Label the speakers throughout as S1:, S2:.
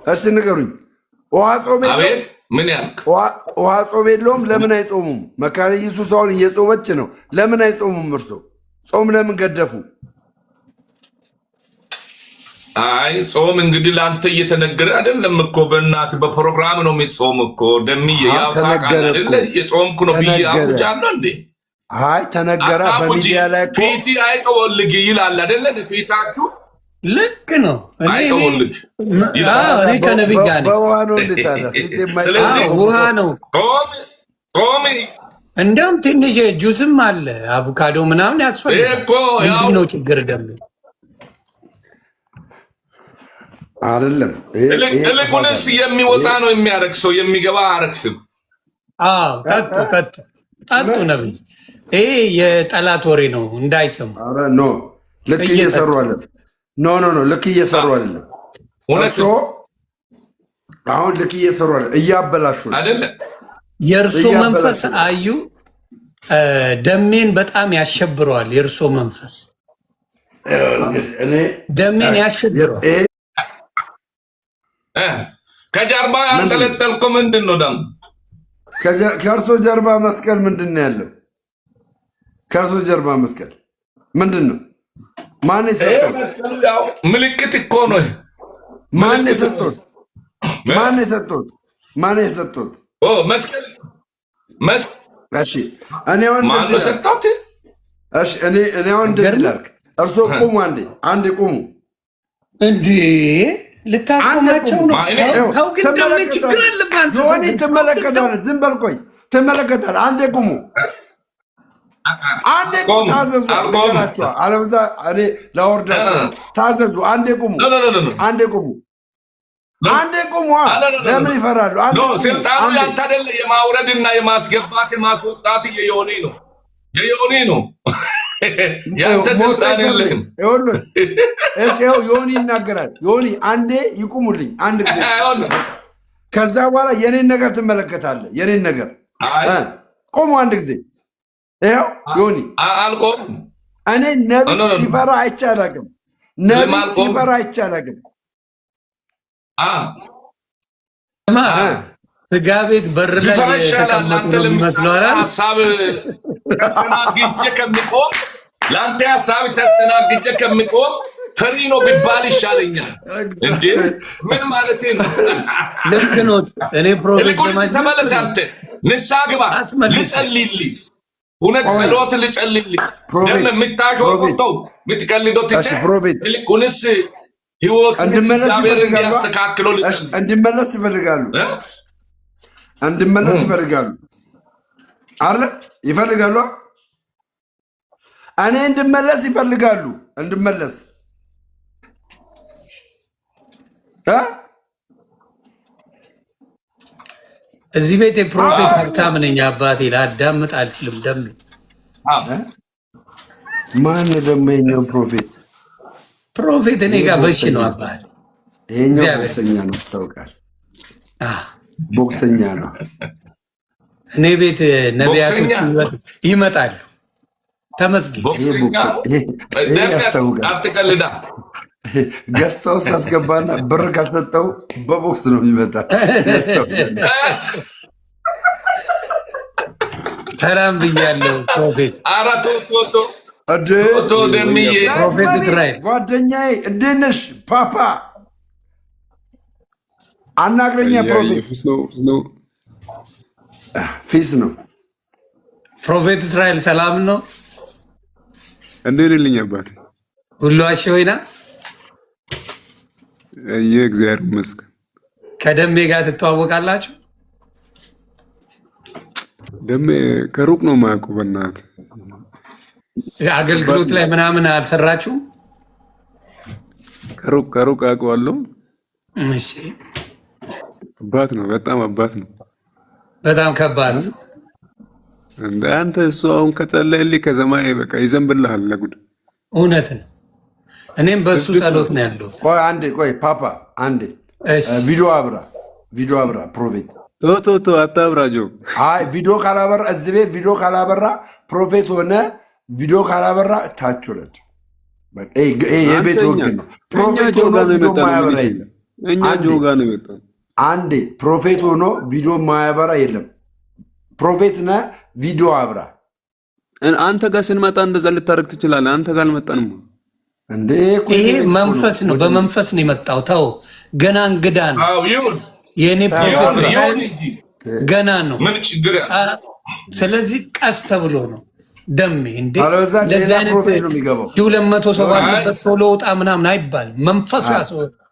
S1: እሺ ንገሩኝ። ውሃ ጾም
S2: አቤት ምን ያልክ?
S1: ውሃ ጾም የለውም። ለምን አይጾሙም? መካነ ኢየሱስ አሁን እየጾመች ነው። ለምን አይጾሙም? እርሶ ጾም ለምን ገደፉ?
S2: አይ ጾም እንግዲህ ለአንተ እየተነገረ አይደለም እኮ በእናትህ በፕሮግራም ነው የሚጾም እኮ ደምዬ ያው ታውቃለህ አይደለ? የጾምኩ ነው ብዬ አውጃለሁ እንዴ?
S1: አይ ተነገረ በሚዲያ ላይ እኮ
S2: ፊት አይቀወልግ ይላል አይደለ? ፊታችሁ
S3: ልክ ነው።
S2: አይቀወልግ
S3: ይላል። እኔ ከነብይ ጋር ነኝ።
S1: በውሃ ነው እንድታለ
S2: ስለዚህ
S3: ውሃ ነው።
S2: ጾም
S3: እንደውም ትንሽ ጁስም አለ አቮካዶ ምናምን ያስፈልጋል
S2: እኮ ያው
S3: ምንድን ነው ችግር ደም
S1: አይደለም።
S2: እልቁንስ የሚወጣ ነው የሚያረክሰው የሚገባ አረክስም።
S3: አዎ ጠጡ ነብይ። ይሄ የጠላት ወሬ ነው እንዳይሰሙ።
S1: ኧረ ኖ ልክ እየሰሩ አይደለም። ኖ ልክ እየሰሩ አይደለም። እርሶ አሁን ልክ እየሰሩ አይደለም፣ እያበላሹ ነው
S2: አይደለ?
S3: የእርሶ መንፈስ አዩ ደሜን በጣም ያሸብረዋል። የእርሶ መንፈስ ደሜን ያሸብረዋል።
S2: ከጀርባ ያንጠለጠልኩ ምንድን ነው ደግሞ?
S1: ከእርሶ ጀርባ መስቀል ምንድን ነው ያለው? ከእርሶ ጀርባ መስቀል ምንድን ነው? ማን የሰጠው?
S2: ምልክት እኮ ነው።
S1: ማን የሰጠው? ማን የሰጠው? ማን የሰጠው?
S2: መስቀል
S1: እሺ እኔ አሁን እንደዚህ
S2: ሰጣት።
S1: እሺ እኔ አሁን እንደዚህ ላድርግ። እርሶ ቁሙ፣ አንዴ ቁሙ።
S3: እንዴ ልታስቆማቸው ነው? ተው ግን ደሜ ችግር አለባት።
S1: ዮኒ ትመለከታለህ። ዝም በል ቆይ፣ ትመለከታለህ። አንዴ ቁሙ፣ አንዴ ቁሙ። ታዘዙ ነገራቸዋ፣ አለበዛ እኔ ላወርዳቸው። ታዘዙ። አንዴ ቁሙ፣ አንዴ ቁሙ፣ አንዴ ቁሙ። ለምን ይፈራሉ?
S2: ስልጣኑ ያንተ አይደለ? የማውረድና የማስገባት የማስወጣት የዮኒ ነው፣ የዮኒ ነው። ያንተ ስልጣን የለህም። ይኸው ዮኒ ይናገራል። ዮኒ አንዴ ይቁሙልኝ፣ አንድ ጊዜ። ከዛ በኋላ የኔን ነገር ትመለከታለህ። የኔን ነገር ቁሙ፣ አንድ ጊዜ። ይኸው ዮኒ አልቆም።
S1: እኔ ነቢይ ሲፈራ አይቼ አላውቅም። ነቢይ ሲፈራ አይቼ አላውቅም።
S3: ስጋ ቤት በር ላይ
S2: ለአንተ
S3: ይመስለዋል።
S2: ሀሳብ ተስተናግጄ ከሚቆም ለአንተ ሀሳብ ተስተናግጄ ከሚቆም ፈሪ ነው ቢባል ይሻለኛል። እንዴ ምን ማለት ነው?
S3: ልክ ነው። እኔ ፕሮፌት
S2: ተመለስ። አንተ ንስሓ ግባ፣ ልጸልይልህ። እውነት ጸሎት ልጸልይልህ። ደም የምታሾፈው የምትቀልደው ይልቁንስ ህይወት እግዚአብሔር እንዲያስተካክለው ልጸልይ።
S1: እንድመለስ ይፈልጋሉ፣ እንድመለስ ይፈልጋሉ አለ ይፈልጋሉ። እኔ እንድመለስ ይፈልጋሉ፣ እንድመለስ
S3: እዚህ ቤት የፕሮፌት ሀብታም ነኝ አባቴ፣ ላዳምጥ አልችልም። ደም
S1: ማን ደግሞ የኛው ፕሮፌት
S3: እኔ ጋር በሽ ነው አባቴ።
S1: ይሄኛው ቦክሰኛ ነው ታውቃለህ፣ ቦክሰኛ ነው።
S3: እኔ ቤት ነቢያቶች ይመጣሉ። ተመስገን።
S2: አትቀልዳ።
S1: ገዝታ ውስጥ አስገባና ብር ካልሰጠው በቦክስ ነው የሚመጣ።
S3: ሰላም ብያለሁ ፕሮፌት።
S2: ደምዬ
S3: ፕሮፌት እስራኤል
S1: ጓደኛዬ፣ እንዴት ነሽ? ፓፓ አናግረኛ። ፕሮፌት ፊስ ነው።
S3: ፕሮፌት እስራኤል ሰላም ነው?
S4: እንዴት ልኝ አባቴ?
S3: ሁሉ አሸወይና
S4: እግዚአብሔር ይመስገን።
S3: ከደሜ ጋር ትተዋወቃላችሁ?
S4: ደሜ ከሩቅ ነው የማያውቀው። በእናትህ
S3: አገልግሎት ላይ ምናምን አልሰራችሁም?
S4: ከሩቅ አውቀዋለሁ።
S3: እሺ
S4: አባት ነው፣ በጣም አባት ነው።
S3: በጣም ከባድ ነው።
S4: እንደ አንተ እሱ አሁን ከጸለይልኝ ከሰማይ በቃ ይዘንብልሃል ለጉድ።
S3: እውነት ነው። እኔም በእሱ ጸሎት ነው ያለው።
S1: ቆይ አንዴ፣ ቆይ ፓፓ አንዴ፣ ቪዲዮ አብራ ፕሮፌት።
S4: ቶ አታብራጆ።
S1: አይ ቪዲዮ ካላበራ እዚህ ቤት ቪዲዮ ካላበራ ፕሮፌት ሆነ ቪዲዮ ካላበራ ታች ወረድ። የቤት ወግ ነው። ፕሮፌት ሆኖ ቪዲዮ ማያበራ የለም።
S4: እኛ ጆጋ ነው የመጣው።
S1: አንዴ ፕሮፌት ሆኖ ቪዲዮ ማያበራ የለም። ፕሮፌት ነህ ቪዲዮ አብራ።
S4: አንተ ጋር ስንመጣ እንደዛ ልታረግ ትችላለህ። አንተ ጋር አልመጣንም
S1: እንዴ።
S3: ይሄ መንፈስ ነው፣ በመንፈስ ነው የመጣው። ተው ገና እንግዳ ነው። የኔ ፕሮፌት ገና ነው። ስለዚህ ቀስ ተብሎ ነው ደሜ እንዴ። ለዚህ አይነት 200 ሰው ባለበት ቶሎ ውጣ ምናምን አይባልም። መንፈሱ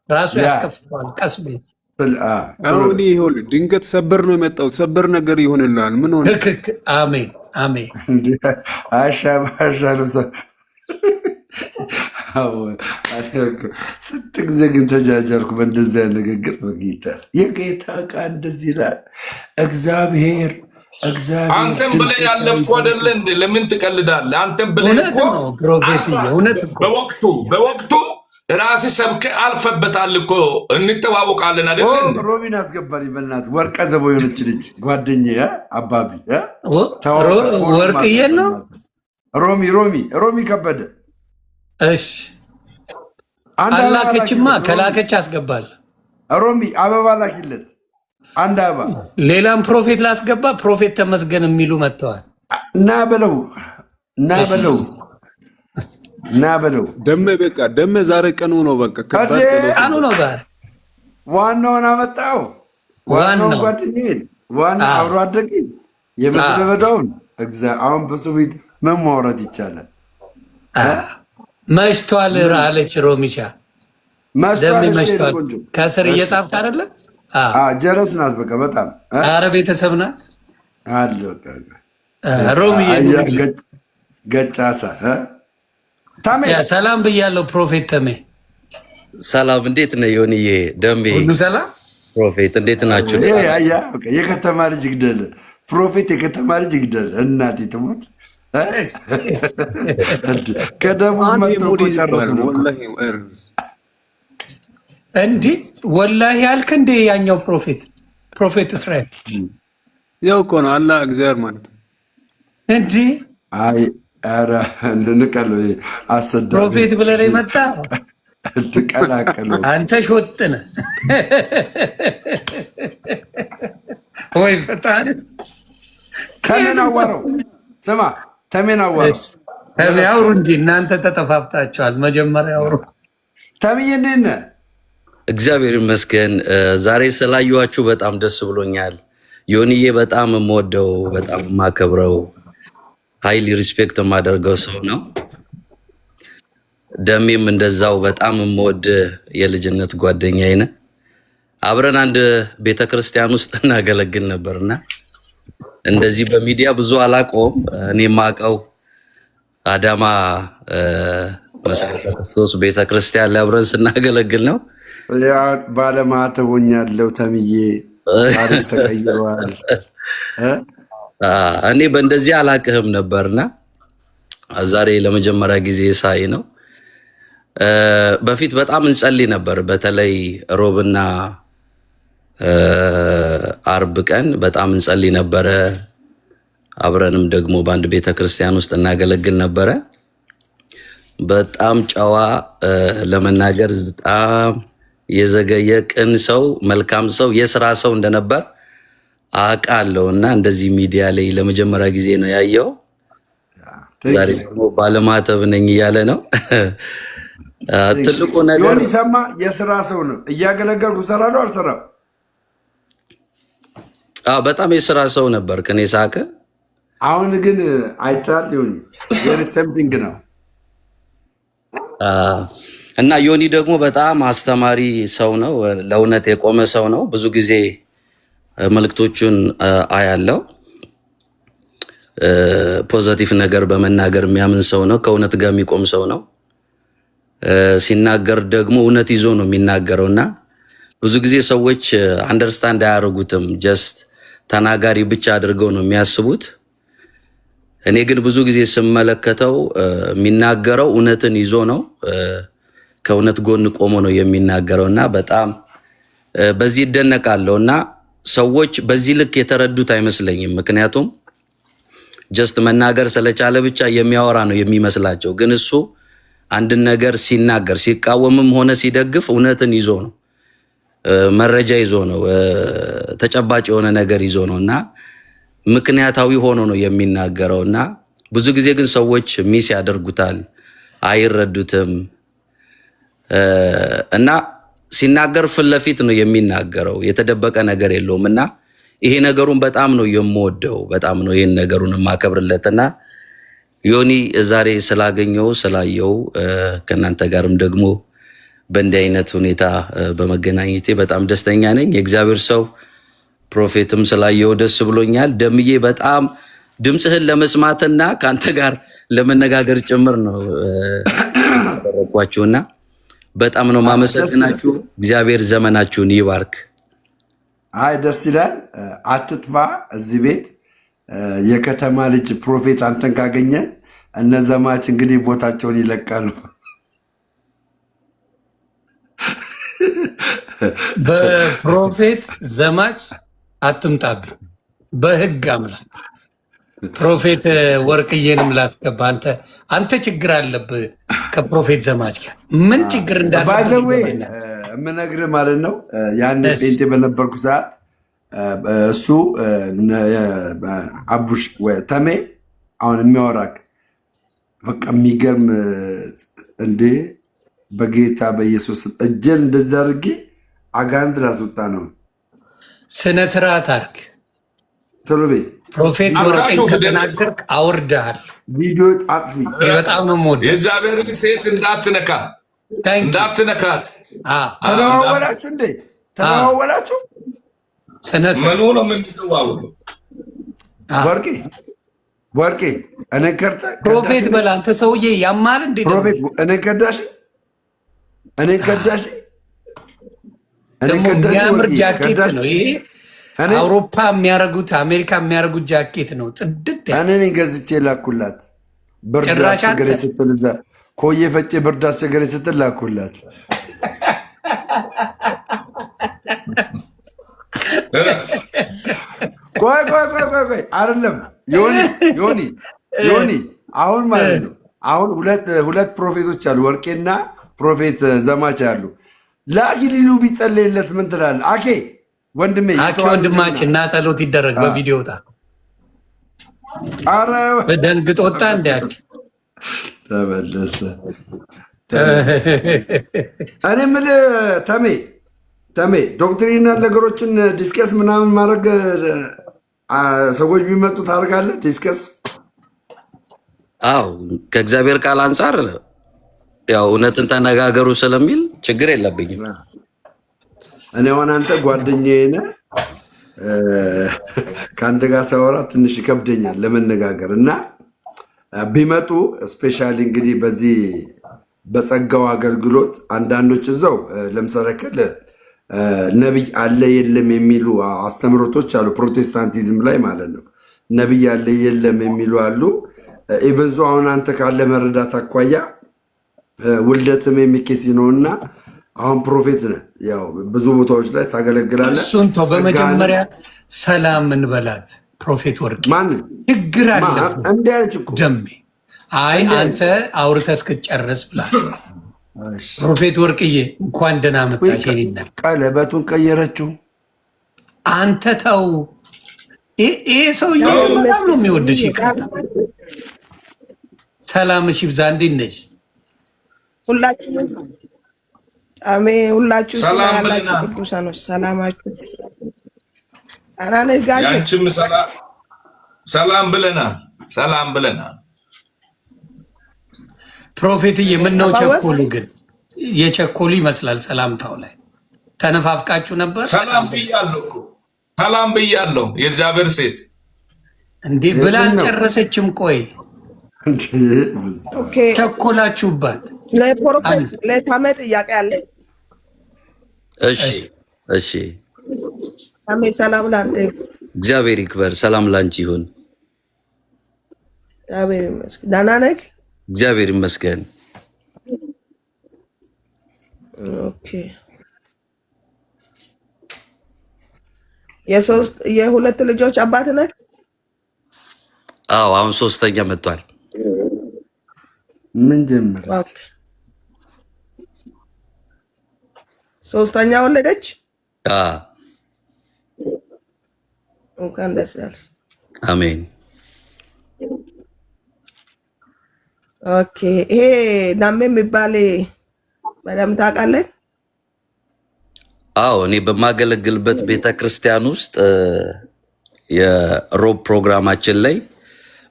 S3: ራሱ ያስከፍተዋል። ቀስ ብሎ
S4: አሁን ይሁን። ድንገት ሰበር ነው የመጣው። ሰበር ነገር ይሆንልሃል። ምን ሆነ?
S3: አሜን አሜን።
S1: ስንት ጊዜ ግን ተጃጃልኩ በእንደዚያ ንግግር። በጌታስ የጌታ ቃል እንደዚህ ይላል እግዚአብሔር
S2: አንተም ብለህ ያለፍኩ አይደለ እንዴ? ለምን ትቀልዳለህ? አንተም ብለህ እኮ በወቅቱ ራስህ ሰብከህ አልፈበታል እኮ። እንተዋወቃለን አይደለ እንዴ?
S1: ሮሚን አስገባልኝ በእናትህ። ወርቀ ዘቦ የሆነች ልጅ ጓደኛዬ አባቢ
S3: ወርቅዬ ነው።
S1: ሮሚ ከበደ።
S3: እሺ አላከችማ። ከላከች አስገባል።
S1: ሮሚ አበባ ላኪለት። አንድ አበባ።
S3: ሌላም ፕሮፌት ላስገባ። ፕሮፌት ተመስገን የሚሉ መጥተዋል።
S1: እና በለው
S4: ደመ በቃ ደመ ዛሬ ቀኑ ነው። በቃ
S3: ቀኑ ነው ዛሬ።
S1: ዋናውን አመጣው። ዋናውን ጓደኛዬን፣ ዋና አብሮ አደጌ የምድረ በዳውን አሁን በሰው ቤት ምን ማውራት ይቻላል?
S3: መሽቷል አለች ሮሚሻ። ደሜ መሽቷል። ከስር እየጻፍክ አይደለ?
S1: ጀረስ ናት። በቃ በጣም
S3: ኧረ ቤተሰብ ናት
S1: አለ።
S3: ሮሚ
S1: ገጫሳ ታሜ
S3: ሰላም ብያለሁ። ፕሮፌት ተሜ
S5: ሰላም፣ እንዴት ነህ? ዮኒዬ ደሜ
S3: ሁሉ ሰላም።
S5: ፕሮፌት እንዴት ናችሁ?
S1: የከተማ ልጅ ግደል። ፕሮፌት የከተማ ልጅ ግደል። እናቴ ትሙት ከደቡብ መጥቶ ጨረስ ነው
S3: እንዲህ ወላሂ ያልክ እንደ ያኛው ፕሮፌት እስራኤል
S4: ያው እኮ ነው አላህ እግዚአብሔር ማለት ነው
S3: እንዲህ።
S1: አይ ኧረ ንቀለው አሰዳ
S3: ፕሮፌት ብለህ ነው የመጣ
S1: ትቀላቀለው
S3: አንተ ሾጥ ነህ ወይ ፈጣን።
S1: ተሜን አዋረው ስማ፣ ተሜን አዋረው።
S3: ተሜ አውሩ እንጂ እናንተ ተጠፋፍታችኋል። መጀመሪያ አውሩ።
S1: ተሜ እንዴት ነህ?
S5: እግዚአብሔር ይመስገን። ዛሬ ስላየኋችሁ በጣም ደስ ብሎኛል። ዮኒዬ በጣም የምወደው በጣም የማከብረው ሃይሊ ሪስፔክት የማደርገው ሰው ነው። ደሜም እንደዛው በጣም የምወድ የልጅነት ጓደኛዬ ነህ። አብረን አንድ ቤተክርስቲያን ውስጥ እናገለግል ነበርና እንደዚህ በሚዲያ ብዙ አላውቀውም። እኔ የማውቀው አዳማ መሰረተ ክርስቶስ ቤተክርስቲያን ላይ አብረን ስናገለግል ነው።
S1: ባለማተብ ሆኛለሁ ተምዬ ተቀይረዋል።
S5: እኔ በእንደዚህ አላውቅህም ነበርና ዛሬ ለመጀመሪያ ጊዜ ሳይ ነው። በፊት በጣም እንጸልይ ነበር። በተለይ ሮብና አርብ ቀን በጣም እንጸልይ ነበረ። አብረንም ደግሞ በአንድ ቤተክርስቲያን ውስጥ እናገለግል ነበረ። በጣም ጨዋ፣ ለመናገር በጣም የዘገየ ቅን ሰው፣ መልካም ሰው፣ የስራ ሰው እንደነበር አውቃለሁ እና እንደዚህ ሚዲያ ላይ ለመጀመሪያ ጊዜ ነው ያየው። ዛሬ ደግሞ ባለማተብ ነኝ እያለ ነው። ትልቁ ነገር
S1: ዮኒ ሰማ የስራ ሰው ነው። እያገለገልኩ እሰራለሁ አልሰራም።
S5: በጣም የስራ ሰው ነበር ከኔ ሳቀ።
S1: አሁን ግን አይታል ዮኒ ሰምቲንግ ነው።
S5: እና ዮኒ ደግሞ በጣም አስተማሪ ሰው ነው። ለእውነት የቆመ ሰው ነው። ብዙ ጊዜ መልእክቶቹን አያለው። ፖዘቲቭ ነገር በመናገር የሚያምን ሰው ነው። ከእውነት ጋር የሚቆም ሰው ነው። ሲናገር ደግሞ እውነት ይዞ ነው የሚናገረው እና ብዙ ጊዜ ሰዎች አንደርስታንድ አያደርጉትም። ጀስት ተናጋሪ ብቻ አድርገው ነው የሚያስቡት። እኔ ግን ብዙ ጊዜ ስመለከተው የሚናገረው እውነትን ይዞ ነው። ከእውነት ጎን ቆሞ ነው የሚናገረው እና በጣም በዚህ ይደነቃለሁ እና ሰዎች በዚህ ልክ የተረዱት አይመስለኝም። ምክንያቱም ጀስት መናገር ስለቻለ ብቻ የሚያወራ ነው የሚመስላቸው። ግን እሱ አንድን ነገር ሲናገር ሲቃወምም ሆነ ሲደግፍ እውነትን ይዞ ነው መረጃ ይዞ ነው ተጨባጭ የሆነ ነገር ይዞ ነውና ምክንያታዊ ሆኖ ነው የሚናገረውና ብዙ ጊዜ ግን ሰዎች ሚስ ያደርጉታል፣ አይረዱትም እና ሲናገር ፊት ለፊት ነው የሚናገረው፣ የተደበቀ ነገር የለውምና ይሄ ነገሩን በጣም ነው የምወደው፣ በጣም ነው ይሄን ነገሩን ማከብርለትና ዮኒ ዛሬ ስላገኘው ስላየው ከናንተ ጋርም ደግሞ በእንዲህ አይነት ሁኔታ በመገናኘቴ በጣም ደስተኛ ነኝ። የእግዚአብሔር ሰው ፕሮፌትም ስላየው ደስ ብሎኛል። ደምዬ በጣም ድምጽህን ለመስማትና ካንተ ጋር ለመነጋገር ጭምር ነው ተረኳችሁና በጣም ነው ማመሰግናችሁ። እግዚአብሔር ዘመናችሁን ይባርክ።
S1: አይ ደስ ይላል። አትጥፋ። እዚህ ቤት የከተማ ልጅ ፕሮፌት አንተን ካገኘ እነ ዘማች እንግዲህ ቦታቸውን ይለቃሉ።
S3: በፕሮፌት ዘማች አትምጣብኝ፣ በህግ አምላክ ፕሮፌት ወርቅዬንም ላስገባ። አንተ ችግር አለብህ ከፕሮፌት ዘማች ጋር ምን ችግር እንዳለ
S1: ባይዘዌ የምነግርህ ማለት ነው። ያን ጴንጤ በነበርኩ ሰዓት እሱ አቡሽ ተሜ አሁን የሚያወራክ በቃ የሚገርም እንዴ በጌታ በኢየሱስ እጄን እንደዛ አድርጌ አጋንንት ላስወጣ ነው።
S3: ስነ ስርዓት አድርግ።
S1: ቶሎ በይ።
S3: ፕሮፌት ወርቄን ከተናገርክ አውርድሃል።
S1: ቪዲዮ ጣጥፊ።
S3: በጣም ነው የምወደው።
S2: የእግዚአብሔርን ሴት እንዳትነካ እንዳትነካት።
S1: ተለዋወላችሁ እንዴ? ተለዋወላችሁ?
S2: ምኑ ነው የምንደዋወለው?
S1: ወርቄ እኔ ከርተ
S3: ፕሮፌት በል አንተ ሰውዬ ያማል እንዴ?
S1: ፕሮፌት እኔ ከዳሽ
S3: ደግሞ የሚያምር ጃኬት ነው ይሄ። አውሮፓ የሚያረጉት አሜሪካ የሚያረጉት ጃኬት ነው። ጽድት
S1: እኔ ገዝቼ ላኩላት። ብርድ አስቸገረኝ ስትል እዛ ኮዬ ፈጬ ብርድ አስቸገረኝ ስትል ላኩላት። ቆይ አይደለም ዮኒ አሁን ማለት ነው። አሁን ሁለት ፕሮፌቶች አሉ፣ ወርቄና ፕሮፌት ዘማች አሉ። ለአኪሊሉ ቢጸለይለት ምን ትላለህ? አኬ ወንድሜ
S3: ወንድማችን እና ጸሎት ይደረግ በቪዲዮ ታ
S1: አረ
S3: በደንግጥ ወጣ እንዲያች
S1: ተመለሰ። እኔ የምልህ ተሜ ዶክትሪናል ነገሮችን ዲስከስ ምናምን ማድረግ ሰዎች ቢመጡ ታደርጋለህ ዲስከስ?
S5: አዎ ከእግዚአብሔር ቃል አንጻር ያው እውነትን ተነጋገሩ ስለሚል ችግር የለብኝም።
S1: እኔ አሁን አንተ ጓደኛዬ ነህ፣ ከአንተ ጋር ሳወራ ትንሽ ይከብደኛል ለመነጋገር እና ቢመጡ ስፔሻሊ እንግዲህ በዚህ በጸጋው አገልግሎት አንዳንዶች እዛው ለምሳሌ ነቢይ አለ የለም የሚሉ አስተምሮቶች አሉ። ፕሮቴስታንቲዝም ላይ ማለት ነው። ነቢይ አለ የለም የሚሉ አሉ። ኢቨንዙ አሁን አንተ ካለ መረዳት አኳያ ውልደትም የሚኬሲ ነውና አሁን ፕሮፌት ነህ፣ ያው ብዙ ቦታዎች ላይ ታገለግላለህ።
S3: እሱን ተው። በመጀመሪያ ሰላም እንበላት ፕሮፌት ወርቄ።
S1: ማን
S3: ችግር አለ
S1: እንዴ አለች እኮ
S3: ደሜ። አይ አንተ አውርተህ እስክጨርስ ብላ ፕሮፌት ወርቅዬ እንኳን ደህና መጣሽ። ይሄን
S1: ቀለበቱን ቀየረችው።
S3: አንተ ተው። ይሄ ሰውዬ በጣም ነው የሚወድሽ። ይቅርታ። ሰላምሽ ይብዛ። እንዴት ነሽ?
S6: ሁላችሁ አሜን። ሁላችሁ ሰላማችሁ ቅዱሳኖች ሰላማችሁ አራነህ ጋሽ
S2: ያንቺም ሰላም ብለናል።
S3: ፕሮፌትዬ ምነው ቸኮሉ? ግን የቸኮሉ ይመስላል ሰላምታው ላይ ተነፋፍቃችሁ ነበር።
S2: ሰላም ብያለሁ። የእግዚአብሔር ሴት
S3: እንዴ ብላ አልጨረሰችም። ቆይ ቸኮላችሁባት።
S6: ለፕሮፌት ለታመ ጥያቄ አለ።
S5: እሺ
S6: ታሜ ሰላም ላንተ።
S5: እግዚአብሔር ይክበር። ሰላም ላንቺ ይሁን።
S6: እግዚአብሔር ይመስገን። ደህና ነህ?
S5: እግዚአብሔር ይመስገን።
S6: ኦኬ። የሁለት ልጆች አባት ነህ?
S5: አዎ አሁን ሶስተኛ መጥቷል።
S1: ምን ጀመረ?
S6: ሶስተኛ ወለደች? እንኳን ደስ ያለሽ።
S5: አሜን።
S6: ኦኬ። ይሄ ዳሜ የሚባል በደምብ ታውቃለህ?
S5: አዎ፣ እኔ በማገለግልበት ቤተክርስቲያን ውስጥ የሮብ ፕሮግራማችን ላይ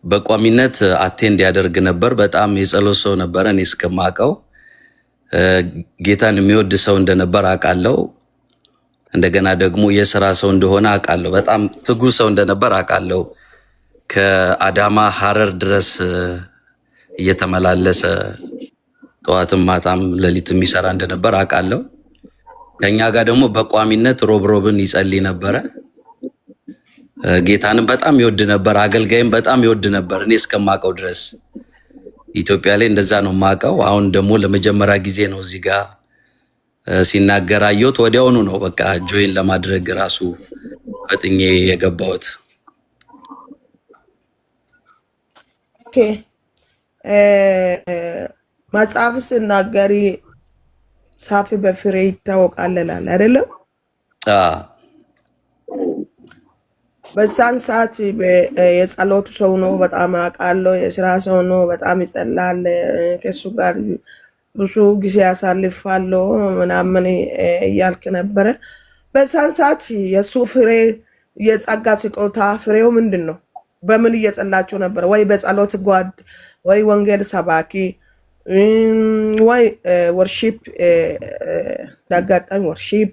S5: በቋሚነት አቴንድ ያደርግ ነበር። በጣም የጸሎት ሰው ነበረ። እኔ እስከማውቀው ጌታን የሚወድ ሰው እንደነበር አውቃለሁ። እንደገና ደግሞ የስራ ሰው እንደሆነ አውቃለሁ። በጣም ትጉ ሰው እንደነበር አውቃለሁ። ከአዳማ ሐረር ድረስ እየተመላለሰ ጠዋትም ማታም ሌሊት የሚሰራ እንደነበር አውቃለሁ። ከኛ ጋር ደግሞ በቋሚነት ሮብሮብን ይጸልይ ነበረ። ጌታንም በጣም ይወድ ነበር። አገልጋይም በጣም ይወድ ነበር። እኔ እስከማውቀው ድረስ ኢትዮጵያ ላይ እንደዛ ነው የማውቀው። አሁን ደግሞ ለመጀመሪያ ጊዜ ነው እዚህ ጋር ሲናገር አየሁት። ወዲያውኑ ነው በቃ ጆይን ለማድረግ ራሱ ፈጥኜ የገባሁት።
S6: ኦኬ። መጽሐፍ ሲናገር ዛፍ በፍሬ ይታወቃል ይላል አይደለም? በዛን ሰዓት የጸሎት ሰው ነው፣ በጣም አውቃለሁ። የስራ ሰው ነው፣ በጣም ይጸላል። ከሱ ጋር ብዙ ጊዜ ያሳልፋለሁ ምናምን እያልክ ነበረ። በዛን ሰዓት የእሱ ፍሬ የጸጋ ስጦታ ፍሬው ምንድን ነው? በምን እየጸላችሁ ነበረ? ወይ በጸሎት ጓድ፣ ወይ ወንጌል ሰባኪ፣ ወይ ወርሺፕ ዳጋጣሚ ወርሺፕ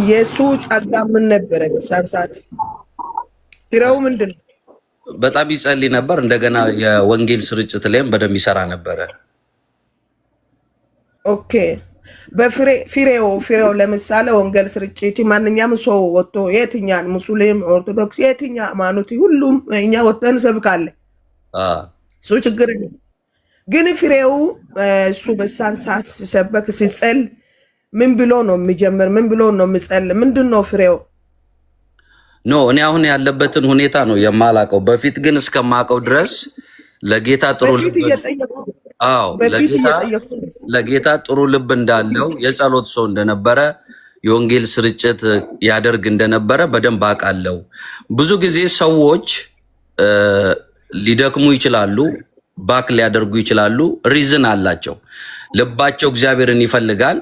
S6: የሱ ጸጋ ምን ነበረ? በዛን ሰዓት ፍሬው ምንድን ነው?
S5: በጣም ይጸልይ ነበር። እንደገና የወንጌል ስርጭት ላይም በደንብ ይሰራ ነበረ።
S6: ኦኬ። ፍሬው ለምሳሌ ወንጌል ስርጭት ማንኛውም ሰው ወጥቶ የትኛን ሙስሊም፣ ኦርቶዶክስ፣ የትኛ ሃይማኖት ሁሉም እኛ ወጥተን ሰብካለን። እሱ ችግር ነው። ግን ፍሬው እሱ በዛን ሰዓት ሲሰበክ ሲጸል ምን ብሎ ነው የሚጀምር? ምን ብሎ ነው የሚጸል? ምንድን ነው ፍሬው?
S5: ኖ እኔ አሁን ያለበትን ሁኔታ ነው የማላውቀው። በፊት ግን እስከማውቀው ድረስ ለጌታ ጥሩ ልብ ለጌታ ጥሩ ልብ እንዳለው የጸሎት ሰው እንደነበረ የወንጌል ስርጭት ያደርግ እንደነበረ በደንብ አውቃለሁ። ብዙ ጊዜ ሰዎች ሊደክሙ ይችላሉ፣ ባክ ሊያደርጉ ይችላሉ። ሪዝን አላቸው። ልባቸው እግዚአብሔርን ይፈልጋል።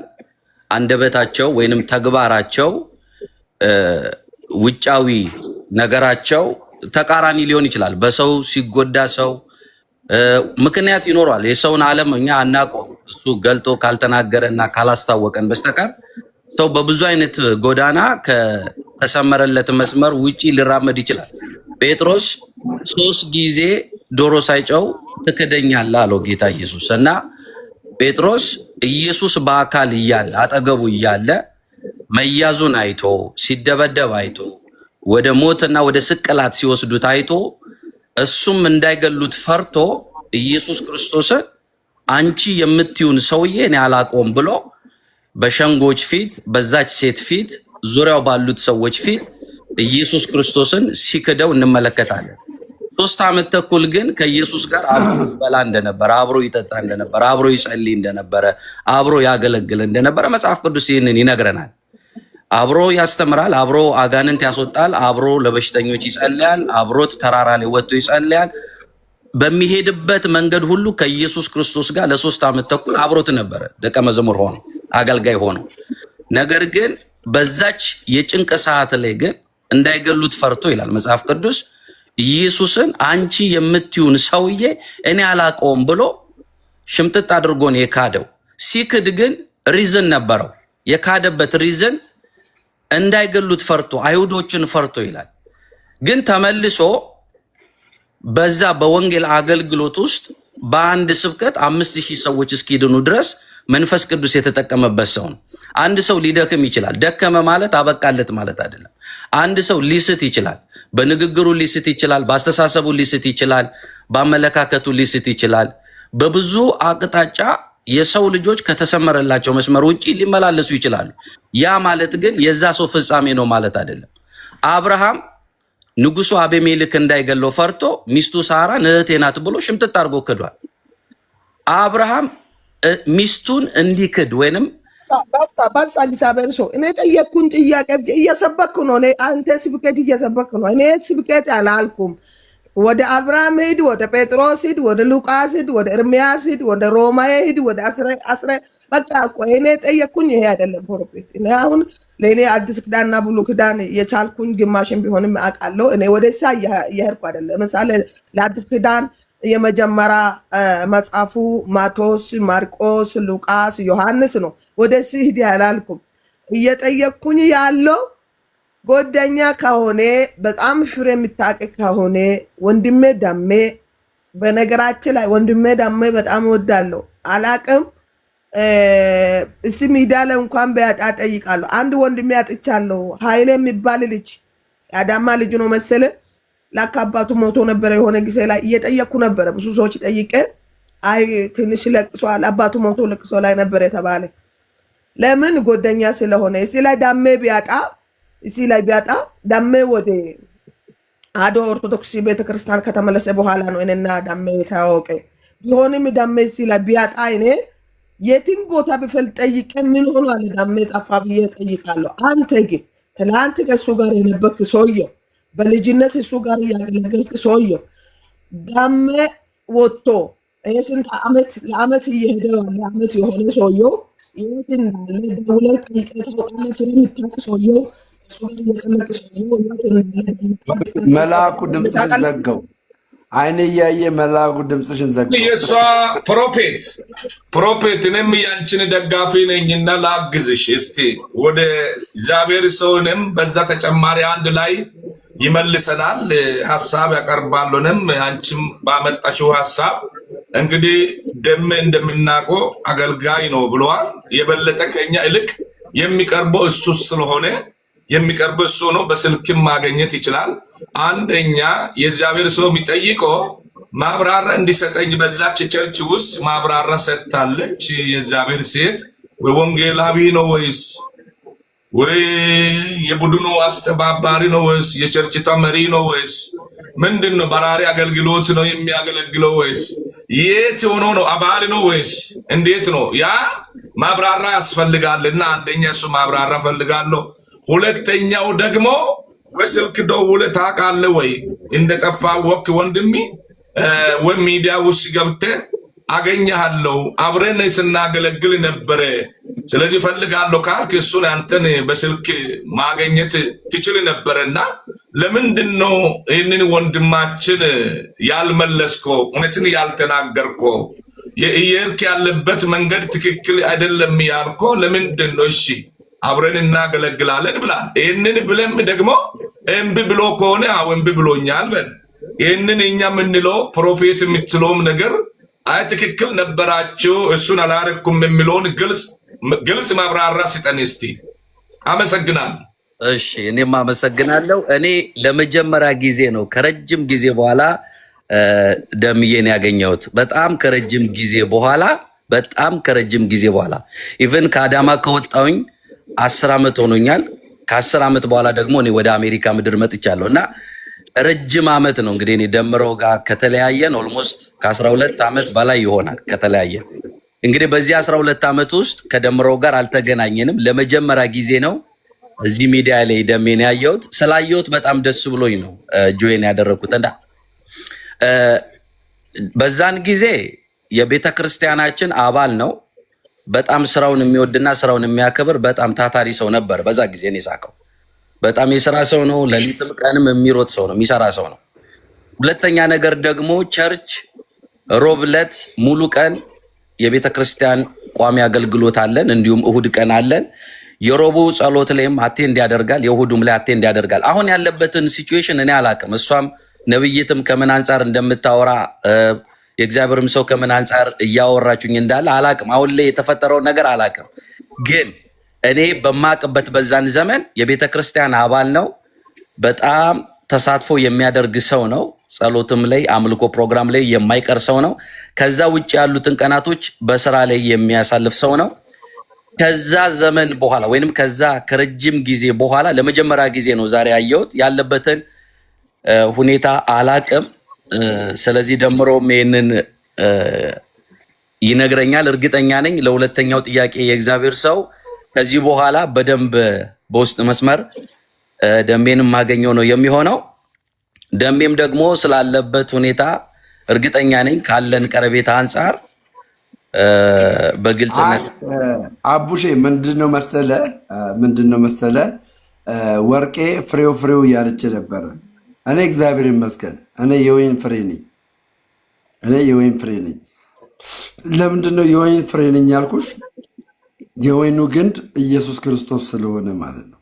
S5: አንደበታቸው ወይንም ተግባራቸው ውጫዊ ነገራቸው ተቃራኒ ሊሆን ይችላል። በሰው ሲጎዳ ሰው ምክንያት ይኖረዋል። የሰውን ዓለም እኛ አናውቀውም። እሱ ገልጦ ካልተናገረ እና ካላስታወቀን በስተቀር ሰው በብዙ አይነት ጎዳና ከተሰመረለት መስመር ውጪ ሊራመድ ይችላል። ጴጥሮስ 3 ጊዜ ዶሮ ሳይጨው ትክደኛለህ አለው ጌታ ኢየሱስ። እና ጴጥሮስ ኢየሱስ በአካል እያለ አጠገቡ እያለ መያዙን አይቶ ሲደበደብ አይቶ ወደ ሞትና ወደ ስቅላት ሲወስዱት አይቶ እሱም እንዳይገሉት ፈርቶ ኢየሱስ ክርስቶስን አንቺ የምትዩን ሰውዬ እኔ አላቆም ብሎ በሸንጎች ፊት በዛች ሴት ፊት ዙሪያው ባሉት ሰዎች ፊት ኢየሱስ ክርስቶስን ሲክደው እንመለከታለን። 3 ዓመት ተኩል ግን ከኢየሱስ ጋር አብሮ ይበላ እንደነበረ፣ አብሮ ይጠጣ እንደነበረ፣ አብሮ ይጸልይ እንደነበረ፣ አብሮ ያገለግል እንደነበረ መጽሐፍ ቅዱስ ይህንን ይነግረናል። አብሮ ያስተምራል፣ አብሮ አጋንንት ያስወጣል፣ አብሮ ለበሽተኞች ይጸልያል፣ አብሮት ተራራ ላይ ወጥቶ ይጸልያል። በሚሄድበት መንገድ ሁሉ ከኢየሱስ ክርስቶስ ጋር ለ3 ዓመት ተኩል አብሮት ነበረ፣ ደቀ መዝሙር ሆኖ አገልጋይ ሆኖ። ነገር ግን በዛች የጭንቅ ሰዓት ላይ ግን እንዳይገሉት ፈርቶ ይላል መጽሐፍ ቅዱስ ኢየሱስን አንቺ የምትዩን ሰውዬ እኔ አላውቀውም ብሎ ሽምጥጥ አድርጎ ነው የካደው። ሲክድ ግን ሪዝን ነበረው። የካደበት ሪዝን እንዳይገሉት ፈርቶ አይሁዶችን ፈርቶ ይላል። ግን ተመልሶ በዛ በወንጌል አገልግሎት ውስጥ በአንድ ስብከት 5000 ሰዎች እስኪድኑ ድረስ መንፈስ ቅዱስ የተጠቀመበት ሰው ነው። አንድ ሰው ሊደክም ይችላል። ደከመ ማለት አበቃለት ማለት አይደለም። አንድ ሰው ሊስት ይችላል። በንግግሩ ሊስት ይችላል። በአስተሳሰቡ ሊስት ይችላል። በአመለካከቱ ሊስት ይችላል። በብዙ አቅጣጫ የሰው ልጆች ከተሰመረላቸው መስመር ውጪ ሊመላለሱ ይችላሉ። ያ ማለት ግን የዛ ሰው ፍጻሜ ነው ማለት አይደለም። አብርሃም ንጉሱ አቤሜሌክ እንዳይገለው ፈርቶ ሚስቱ ሳራ እህቴ ናት ብሎ ሽምጥጥ አድርጎ ክዷል። አብርሃም ሚስቱን እንዲክድ ወይንም
S6: ባሳ እግዚአብሔር ሰው እኔ ጠየቅኩን ጥያቄ እየሰበክ ነው። እኔ አንተ ስብከት እየሰበክ ነው። እኔ ስብከት አላልኩም። ወደ አብርሃም ሂድ፣ ወደ ጴጥሮስ ሂድ፣ ወደ ሉቃስ ሂድ፣ ወደ ኤርሚያስ ሂድ፣ ወደ ሮማዬ ሂድ፣ ወደ አስረ በቃ እኮ እኔ ጠየቅኩኝ። ይሄ አይደለም ፕሮፌት። እኔ አሁን ለእኔ አዲስ ኪዳንና ብሉይ ኪዳን የቻልኩኝ ግማሽን ቢሆንም አውቃለሁ። እኔ ወደዛ እየሄድኩ አይደለም። ለምሳሌ ለአዲስ ኪዳን የመጀመሪያ መጽሐፉ ማቴዎስ፣ ማርቆስ፣ ሉቃስ፣ ዮሐንስ ነው። ወደዚህ ሂድ አላልኩም። እየጠየቅኩኝ ያለው ጎደኛ ከሆነ በጣም ፍሬ የሚታወቅ ከሆነ ወንድሜ ዳሜ፣ በነገራችን ላይ ወንድሜ ዳሜ በጣም እወዳለሁ። አላቅም እሲ ሚዲያ ላይ እንኳን በያጣ ጠይቃለሁ። አንድ ወንድሜ አጥቻለሁ። ኃይሌ የሚባል ልጅ የአዳማ ልጅ ነው መሰለ። ላካ አባቱ ሞቶ ነበረ። የሆነ ጊዜ ላይ እየጠየቅኩ ነበረ። ብዙ ሰዎች ጠይቄ አይ ትንሽ ለቅሷል፣ አባቱ ሞቶ ለቅሶ ላይ ነበር የተባለ። ለምን ጎደኛ ስለሆነ እሲ ላይ ዳሜ ቢያጣ እዚህ ላይ ቢያጣ ዳሜ ወደ አዶ ኦርቶዶክስ ቤተክርስቲያን ከተመለሰ በኋላ ነው እኔና ዳሜ ታወቀ። ቢሆንም ዳሜ እዚህ ላይ ቢያጣ እኔ የትም ቦታ ብፈልጥ ጠይቄ ምን ሆኗል ዳሜ ጠፋ ብዬ ጠይቃለሁ። አንተ ግን ትላንት ከእሱ ጋር የነበርክ ሰውየው፣ በልጅነት እሱ ጋር እያገለገልክ ሰውየው ዳሜ ወጥቶ ስንት ዓመት ለዓመት እየሄደ ያለ ዓመት የሆነ ሰውየው የት እንዳለ ደውለህ ጠይቀህ ታውቃለህ? ፍሬ የምታውቅ ሰውየው
S1: መልአኩ ድምፅሽን ዘጋው። አይን እያየ መልአኩ ድምፅሽን ዘጋው።
S2: የእሷ ፕሮፌት እኔም ያንቺን ደጋፊ ነኝና ላግዝሽ። እስቲ ወደ እግዚአብሔር ሰውንም በዛ ተጨማሪ አንድ ላይ ይመልሰናል፣ ሀሳብ ያቀርባሉንም። አንቺም ባመጣሽው ሀሳብ እንግዲህ ደሜ እንደምናውቀው አገልጋይ ነው ብለዋል። የበለጠ ከኛ ይልቅ የሚቀርበው እሱ ስለሆነ የሚቀርብ እሱ ነው። በስልክም ማግኘት ይችላል። አንደኛ የእግዚአብሔር ሰው የሚጠይቀው ማብራሪያ እንዲሰጠኝ በዛች ቸርች ውስጥ ማብራሪያ ሰጥታለች። የእግዚአብሔር ሴት ወይ ወንጌላዊ ነው ወይስ ወይ የቡድኑ አስተባባሪ ነው ወይስ የቸርችቷ መሪ ነው ወይስ ምንድን ነው? በራሪ አገልግሎት ነው የሚያገለግለው ወይስ የት ሆኖ ነው? አባል ነው ወይስ እንዴት ነው? ያ ማብራሪያ ያስፈልጋልና አንደኛ እሱ ማብራሪያ ፈልጋለሁ። ሁለተኛው ደግሞ በስልክ ደውለህ ታውቃለህ ወይ? እንደጠፋ ወክ ወንድሜ ወይ ሚዲያ ውስጥ ገብተህ አገኘሃለሁ፣ አብረን ስናገለግል ነበረ፣ ስለዚህ ፈልጋለሁ ካልክ እሱን አንተን በስልክ ማግኘት ትችል ነበረና ለምንድን ነው ይህንን ወንድማችን ያልመለስከው? እውነትን ያልተናገርከው? የእየርክ ያለበት መንገድ ትክክል አይደለም ያልከው ለምንድን ነው? እሺ አብረን እናገለግላለን ብላ ይህንን ብለም ደግሞ እምቢ ብሎ ከሆነ አዎ እምቢ ብሎኛል በል። ይህንን እኛ የምንለው ፕሮፌት የምትለውም ነገር አይ ትክክል ነበራችሁ እሱን አላረኩም የሚለውን ግልጽ ማብራሪያ ስጠን እስቲ። አመሰግናለሁ።
S5: እሺ እኔም አመሰግናለሁ። እኔ ለመጀመሪያ ጊዜ ነው ከረጅም ጊዜ በኋላ ደምዬን ያገኘሁት። በጣም ከረጅም ጊዜ በኋላ ኢቨን ከአዳማ ከወጣሁኝ 10 ዓመት ሆኖኛል። ከ10 ዓመት በኋላ ደግሞ እኔ ወደ አሜሪካ ምድር መጥቻለሁ እና ረጅም ዓመት ነው እንግዲህ እኔ ደምረው ጋር ከተለያየን ኦልሞስት ከ12 ዓመት በላይ ይሆናል ከተለያየን። እንግዲህ በዚህ 12 ዓመት ውስጥ ከደምረው ጋር አልተገናኘንም። ለመጀመሪያ ጊዜ ነው እዚህ ሚዲያ ላይ ደሜን ያየሁት። ስላየሁት በጣም ደስ ብሎኝ ነው ጆይን ያደረኩት እና በዛን ጊዜ የቤተ ክርስቲያናችን አባል ነው። በጣም ስራውን የሚወድና ስራውን የሚያከብር በጣም ታታሪ ሰው ነበር። በዛ ጊዜ እኔ ሳቀው በጣም የስራ ሰው ነው። ሌሊትም ቀንም የሚሮጥ ሰው ነው፣ የሚሰራ ሰው ነው። ሁለተኛ ነገር ደግሞ ቸርች ሮብ ዕለት ሙሉ ቀን የቤተ ክርስቲያን ቋሚ አገልግሎት አለን፣ እንዲሁም እሁድ ቀን አለን። የሮቡ ጸሎት ላይም አቴንድ ያደርጋል፣ የእሁዱም ላይ አቴንድ ያደርጋል። አሁን ያለበትን ሲቹዌሽን እኔ አላቅም። እሷም ነብይትም ከምን አንጻር እንደምታወራ የእግዚአብሔርም ሰው ከምን አንጻር እያወራችሁኝ እንዳለ አላቅም። አሁን ላይ የተፈጠረው ነገር አላቅም። ግን እኔ በማቅበት በዛን ዘመን የቤተ ክርስቲያን አባል ነው። በጣም ተሳትፎ የሚያደርግ ሰው ነው። ጸሎትም ላይ አምልኮ ፕሮግራም ላይ የማይቀር ሰው ነው። ከዛ ውጭ ያሉትን ቀናቶች በስራ ላይ የሚያሳልፍ ሰው ነው። ከዛ ዘመን በኋላ ወይንም ከዛ ከረጅም ጊዜ በኋላ ለመጀመሪያ ጊዜ ነው ዛሬ ያየሁት። ያለበትን ሁኔታ አላቅም። ስለዚህ ደምሮም ይሄንን ይነግረኛል። እርግጠኛ ነኝ ለሁለተኛው ጥያቄ የእግዚአብሔር ሰው ከዚህ በኋላ በደንብ በውስጥ መስመር ደሜንም ማገኘው ነው የሚሆነው። ደሜም ደግሞ ስላለበት ሁኔታ እርግጠኛ ነኝ ካለን ቀረቤታ አንጻር በግልጽነት
S1: አቡሼ ምንድነው መሰለ ወርቄ ፍሬው እያለች ነበረ። እኔ እግዚአብሔር ይመስገን እኔ የወይን ፍሬ ነኝ። ለምንድነው የወይን ፍሬ ነኝ ያልኩሽ? የወይኑ ግንድ ኢየሱስ ክርስቶስ ስለሆነ ማለት ነው።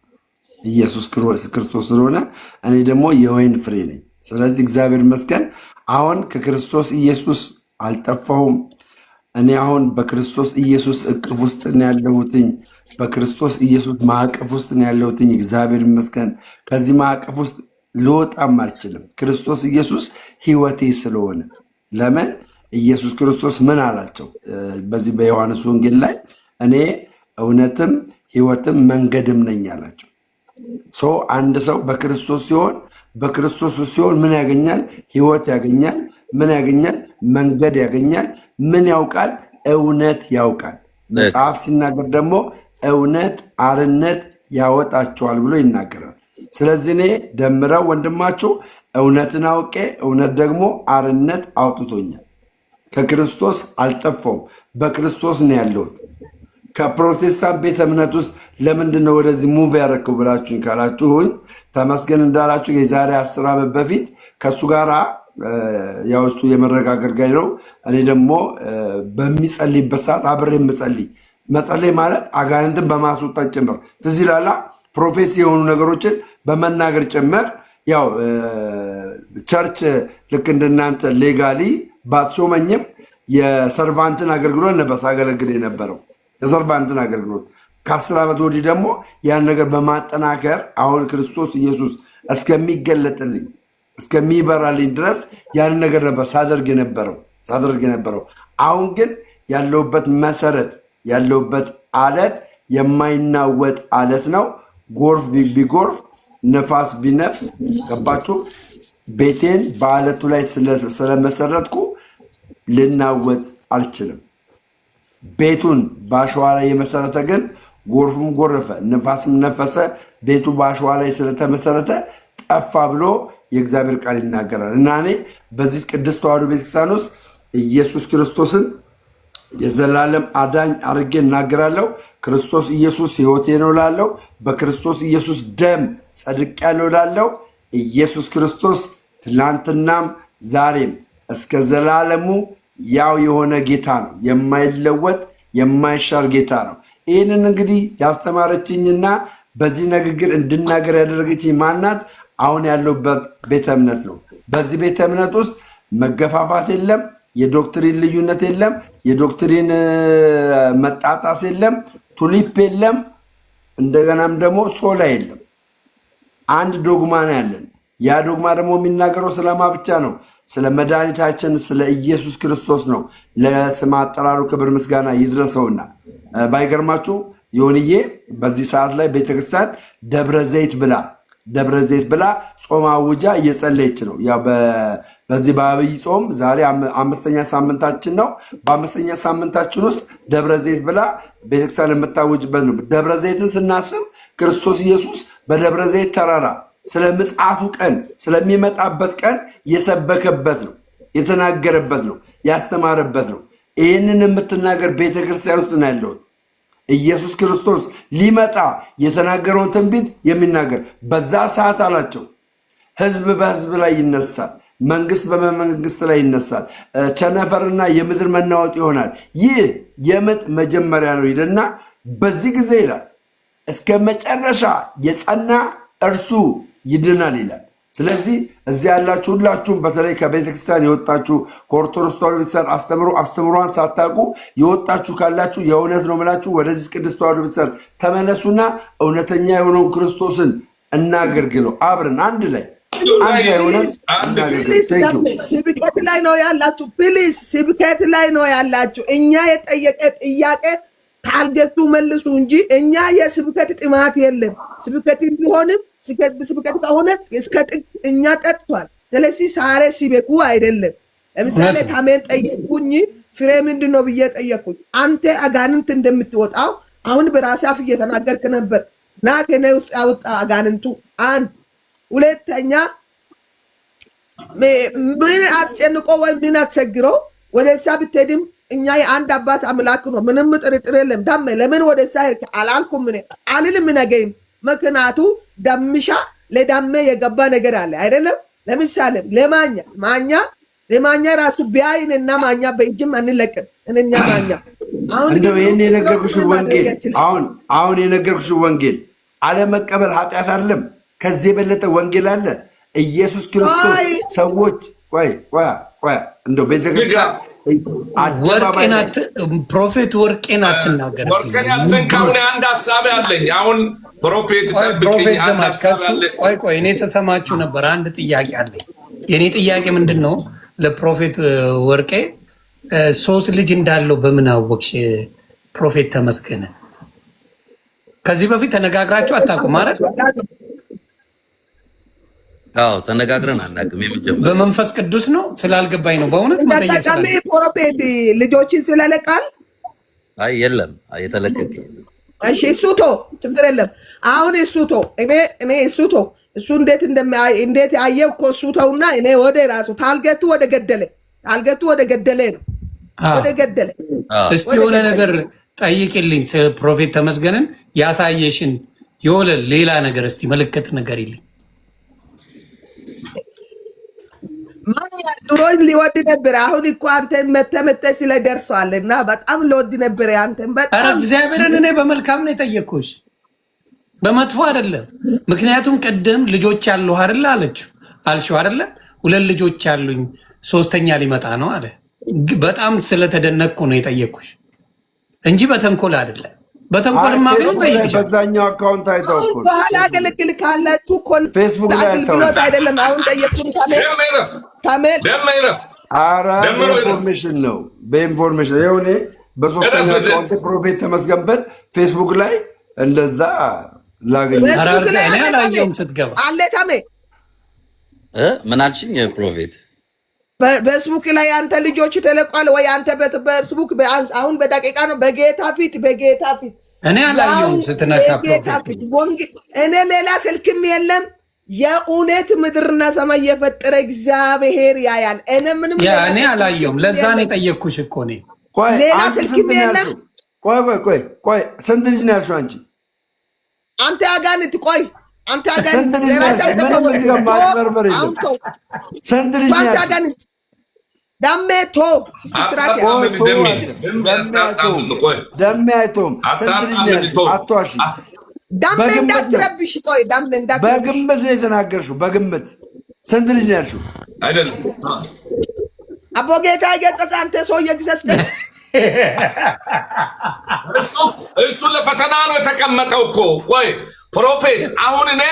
S1: ኢየሱስ ክርስቶስ ስለሆነ እኔ ደግሞ የወይን ፍሬ ነኝ። ስለዚህ እግዚአብሔር ይመስገን አሁን ከክርስቶስ ኢየሱስ አልጠፋሁም። እኔ አሁን በክርስቶስ ኢየሱስ እቅፍ ውስጥ ነው ያለሁትኝ። በክርስቶስ ኢየሱስ ማዕቀፍ ውስጥ ነው ያለሁትኝ። እግዚአብሔር ይመስገን ከዚህ ማዕቀፍ ውስጥ ልወጣም አልችልም። ክርስቶስ ኢየሱስ ሕይወቴ ስለሆነ ለምን ኢየሱስ ክርስቶስ ምን አላቸው? በዚህ በዮሐንስ ወንጌል ላይ እኔ እውነትም ሕይወትም መንገድም ነኝ አላቸው። አንድ ሰው በክርስቶስ ሲሆን ምን ያገኛል? ሕይወት ያገኛል። ምን ያገኛል? መንገድ ያገኛል። ምን ያውቃል? እውነት ያውቃል። መጽሐፍ ሲናገር ደግሞ እውነት አርነት ያወጣቸዋል ብሎ ይናገራል። ስለዚህ እኔ ደምረው ወንድማችሁ እውነትን አውቄ እውነት ደግሞ አርነት አውጥቶኛል። ከክርስቶስ አልጠፋውም፣ በክርስቶስ ነው ያለሁት። ከፕሮቴስታንት ቤተ እምነት ውስጥ ለምንድን ነው ወደዚህ ሙቭ ያደረግከው ብላችሁኝ ካላችሁኝ ተመስገን እንዳላችሁ የዛሬ 10 ዓመት በፊት ከእሱ ጋር ያው እሱ የመድረክ አገልጋይ ነው። እኔ ደግሞ በሚጸልይበት ሰዓት አብሬ መጸለይ ማለት አጋንንትን በማስወጣት ጭምር ትዝ ይላላ ፕሮፌሲ የሆኑ ነገሮችን በመናገር ጭምር ያው ቸርች ልክ እንደናንተ ሌጋሊ ባትሾመኝም የሰርቫንትን አገልግሎት ነበር ሳገለግል የነበረው። የሰርቫንትን አገልግሎት ከ10 ዓመት ወዲህ ደግሞ ያን ነገር በማጠናከር አሁን ክርስቶስ ኢየሱስ እስከሚገለጥልኝ እስከሚበራልኝ ድረስ ያን ነገር ነበር ሳደርግ የነበረው። አሁን ግን ያለውበት መሰረት ያለውበት አለት የማይናወጥ አለት ነው። ጎርፍ ቢጎርፍ ነፋስ ቢነፍስ ገባችሁ? ቤቴን በአለቱ ላይ ስለመሰረትኩ ልናወጥ አልችልም። ቤቱን በአሸዋ ላይ የመሰረተ ግን ጎርፍም ጎረፈ ነፋስም ነፈሰ፣ ቤቱ በአሸዋ ላይ ስለተመሰረተ ጠፋ ብሎ የእግዚአብሔር ቃል ይናገራል። እና እኔ በዚህ ቅድስት ተዋሕዶ ቤተክርስቲያን ውስጥ ኢየሱስ ክርስቶስን የዘላለም አዳኝ አድርጌ እናገራለሁ። ክርስቶስ ኢየሱስ ሕይወቴ ነው ላለው፣ በክርስቶስ ኢየሱስ ደም ጸድቄያለሁ ላለው፣ ኢየሱስ ክርስቶስ ትላንትናም ዛሬም እስከ ዘላለሙ ያው የሆነ ጌታ ነው። የማይለወጥ የማይሻር ጌታ ነው። ይህንን እንግዲህ ያስተማረችኝና በዚህ ንግግር እንድናገር ያደረገችኝ ማናት? አሁን ያለሁበት ቤተ እምነት ነው። በዚህ ቤተ እምነት ውስጥ መገፋፋት የለም፣ የዶክትሪን ልዩነት የለም፣ የዶክትሪን መጣጣስ የለም፣ ቱሊፕ የለም፣ እንደገናም ደግሞ ሶላ የለም። አንድ ዶግማ ነው ያለን። ያ ዶግማ ደግሞ የሚናገረው ስለማ ብቻ ነው? ስለ መድኃኒታችን ስለ ኢየሱስ ክርስቶስ ነው። ለስም አጠራሩ ክብር ምስጋና ይድረሰውና ባይገርማችሁ ዮንዬ በዚህ ሰዓት ላይ ቤተክርስቲያን ደብረ ዘይት ብላ ጾም አውጃ እየጸለየች ነው። ያው በዚህ በአብይ ጾም ዛሬ 5ኛ ሳምንታችን ነው። በ5ኛ ሳምንታችን ውስጥ ደብረ ዘይት ብላ ቤተክርስቲያን የምታውጅበት ነው። ደብረ ዘይትን ስናስብ ክርስቶስ ኢየሱስ በደብረ ዘይት ተራራ ስለ ምጽአቱ ቀን ስለሚመጣበት ቀን የሰበከበት ነው፣ የተናገረበት ነው፣ ያስተማረበት ነው። ይህንን የምትናገር ቤተክርስቲያን ውስጥ ነው ያለሁት። ኢየሱስ ክርስቶስ ሊመጣ የተናገረውን ትንቢት የሚናገር በዛ ሰዓት አላቸው ህዝብ በህዝብ ላይ ይነሳል፣ መንግስት በመንግስት ላይ ይነሳል፣ ቸነፈርና የምድር መናወጥ ይሆናል። ይህ የምጥ መጀመሪያ ነው ይልና በዚህ ጊዜ ይላል እስከ መጨረሻ የጸና እርሱ ይድናል ይላል። ስለዚህ እዚህ ያላችሁ ሁላችሁም በተለይ ከቤተክርስቲያን የወጣችሁ ከኦርቶዶክስ ተዋሕዶ ቤተክርስቲያን አስተምሯን ሳታውቁ የወጣችሁ ካላችሁ የእውነት ነው የምላችሁ ወደዚህ ቅድስት ተዋሕዶ ቤተክርስቲያን ተመለሱና እውነተኛ የሆነውን ክርስቶስን እናገልግለው። አብረን አንድ ላይ
S6: ስብከት ላይ ነው ያላችሁ። ፕሊዝ ስብከት ላይ ነው ያላችሁ። እኛ የጠየቀ ጥያቄ ታርጌቱ መልሱ እንጂ እኛ የስብከት ጥማት የለም። ስብከት ቢሆንም ስብከት ከሆነ እስከ ጥግ እኛ ጠጥቷል። ስለዚህ ሳሬ ሲበቁ አይደለም። ለምሳሌ ታሜን ጠየቁኝ ፍሬ ምንድን ነው ብዬ ጠየቅኩኝ። አንተ አጋንንት እንደምትወጣው አሁን በራሴ አፍ እየተናገርክ ነበር። ናት የኔ ውስጥ ያወጣ አጋንንቱ አንድ። ሁለተኛ ምን አስጨንቆ ወይ ምን አስቸግሮ ወደዛ ብትሄድም እኛ የአንድ አባት አምላክ ነው፣ ምንም ጥርጥር የለም። ዳሜ ለምን ወደዛ ሄድክ አላልኩም እኔ አልልም ነገይም። ምክንያቱ ደምሻ ለዳሜ የገባ ነገር አለ አይደለም። ለምሳሌ ለማኛ ራሱ ቢያይንና ማኛ በእጅም አንለቅም እኛ ማኛ
S1: እንደው ይሄን የነገርኩሽ ወንጌል አሁን የነገርኩሽ ወንጌል አለመቀበል ኃጢአት አይደለም። ከዚህ የበለጠ ወንጌል አለ። ኢየሱስ ክርስቶስ ሰዎች ቆይ እንደው ቤተክርስቲያን
S3: ፕሮፌት ወርቄን አትናገር።
S2: ወርቄን አትንካውን። አንድ ሐሳብ አለኝ። አሁን ፕሮፌት ተጠብቀኝ አንድ ሐሳብ አለኝ።
S3: ቆይ እኔ ተሰማችሁ ነበር። አንድ ጥያቄ አለኝ። የኔ ጥያቄ ምንድነው? ለፕሮፌት ወርቄ 3 ልጅ እንዳለው በምን አወቅሽ? ፕሮፌት ተመስገን ከዚህ በፊት ተነጋግራችሁ አታውቁም ማለት?
S5: አዎ ተነጋግረን አናውቅም። የመጀመሪያ
S3: በመንፈስ ቅዱስ ነው ስላልገባኝ ነው በእውነት መጠየቅ
S6: ስለዚህ ፕሮፌት ልጆችን ስለለቃል።
S5: አይ የለም የተለቀቀ።
S6: እሺ እሱቶ ችግር የለም። አሁን እሱቶ እኔ እሱቶ እሱ እንዴት ያየው እኮ እሱተውና እኔ ወደ ራሱ ታልገቱ ወደ ገደለ ነው ወደ ገደለ።
S3: እስቲ የሆነ ነገር ጠይቅልኝ። ፕሮፌት ተመስገንን ያሳየሽን የሆነ ሌላ ነገር እስቲ ምልክት ነገር ይልኝ።
S6: ድሮ ሊወድ ነበር። አሁን እኮ አንተ መተ ስለደርሰዋል እና በጣም ሊወድ ነበር። አንተን በጣም
S3: ኧረ እግዚአብሔርን እኔ በመልካም ነው የጠየቅኩሽ በመጥፎ አይደለም። ምክንያቱም ቅድም ልጆች ያሉ አይደለ አልሽው አይደለ? 2 ልጆች ያሉኝ 3ኛ ሊመጣ ነው አለ። በጣም ስለተደነቅኩ ነው የጠየቅኩሽ እንጂ በተንኮል አይደለም። በተንኮልማ ቢሆን ጠይቅሻለሁ።
S1: በዛኛው አካውንት አይተው እኮ
S6: በኋላ አገለግል ካላችሁ እኮ
S1: ፌስቡክ ላይ
S6: አገልግሎት አይደለም። አሁን ጠየቅኩኝ። ታሜል
S1: ኧረ በኢንፎርሜሽን ነው በኢንፎርሜሽን የሆነ በ3ኛ አካውንት ፕሮፌት ተመስገንበት ፌስቡክ ላይ እንደዛ ላገኝ
S3: ስትገባ
S6: አለ። ታሜ
S5: ምን አልሽኝ? ፕሮፌት
S6: በፌስቡክ ላይ አንተ ልጆች ተለቋል ወይ? አንተ በፌስቡክ አሁን በደቂቃ ነው በጌታ ፊት
S3: እኔ አላየሁም ስትነካ ፕሮፌት።
S6: እኔ ሌላ ስልክም የለም። የእውነት ምድርና ሰማይ የፈጠረ እግዚአብሔር ያያል። እኔ ምንም
S3: እኔ አላየሁም። ለዛ ነው የጠየቅኩሽ እኮ እኔ።
S6: ሌላ ስልክም የለም።
S1: ቆይ ስንት ልጅ ነው ያልሽው አንቺ?
S6: አንተ አጋንንት ቆይ አንተ አጋንንት ለራስህ አልተፈወስም።
S1: ስንት ልጅ ነው ያልሽው?
S6: ዳሜቶ ስራት
S1: ደሜ አይቶም ስንት ልጅ ነው ያልሽው? አትዋሺ።
S6: ዳሜ እንዳትረብሽ። ቆይ ዳሜ እንዳትረብሽ።
S1: በግምት ነው የተናገርሽው። በግምት ስንት ልጅ ነው ያልሽው?
S2: አይደለም
S6: አቦ ጌታ ይገጸጽ። አንተ ሰውዬ ግዘስ
S2: እሱ ለፈተና ነው የተቀመጠው እኮ። ቆይ ፕሮፌት አሁን እኔ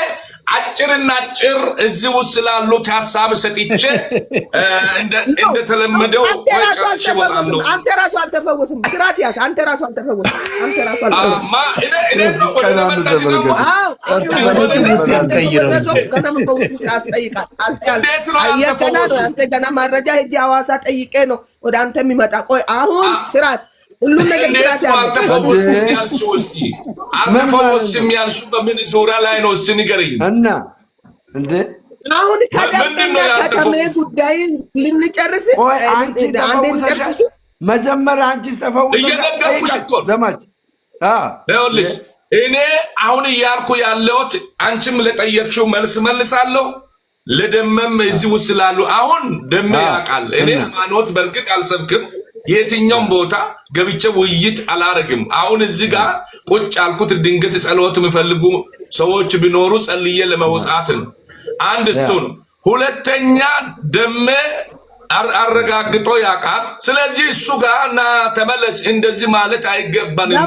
S2: አጭርና አጭር እዚህ ውስጥ ስላሉት ሀሳብ ሰጥቼ እንደተለመደው
S6: አንተ ራሱ አልተፈወስም። ስራት ያስ አንተ ራሱ አልተፈወስም። ገና ማረጃ ሂጅ ሐዋሳ ጠይቄ ነው ወደ አንተ የሚመጣ። ቆይ አሁን ስራት ሁሉም ነገር ስራት ያለው
S2: አልተፈወስም ያልሽው በምን ዙሪያ ላይ ነው? እስኪ ንገረኝ።
S1: እና እንደ
S6: አሁን ከደምና ከተሜ ጉዳይ ልንጨርስ
S1: መጀመሪያ አንቺ
S2: እየነገርኩሽ እኮ
S1: ዘማች
S2: ይኸውልሽ፣ እኔ አሁን እያልኩ ያለሁት አንቺም ለጠየቅሽው መልስ መልሳለሁ። ለደመም እዚህ ውስጥ ላሉ አሁን ደሜ ያውቃል። እኔ ሃይማኖት በእርግጥ አልሰብክም። የትኛውም ቦታ ገብቼ ውይይት አላረግም። አሁን እዚህ ጋር ቁጭ አልኩት ድንገት ጸሎት የሚፈልጉ ሰዎች ቢኖሩ ጸልዬ ለመውጣት ነው። አንድ እሱ ነው። ሁለተኛ ደሜ አረጋግጦ ያውቃል። ስለዚህ እሱ ጋር እና ተመለስ እንደዚህ ማለት አይገባንም።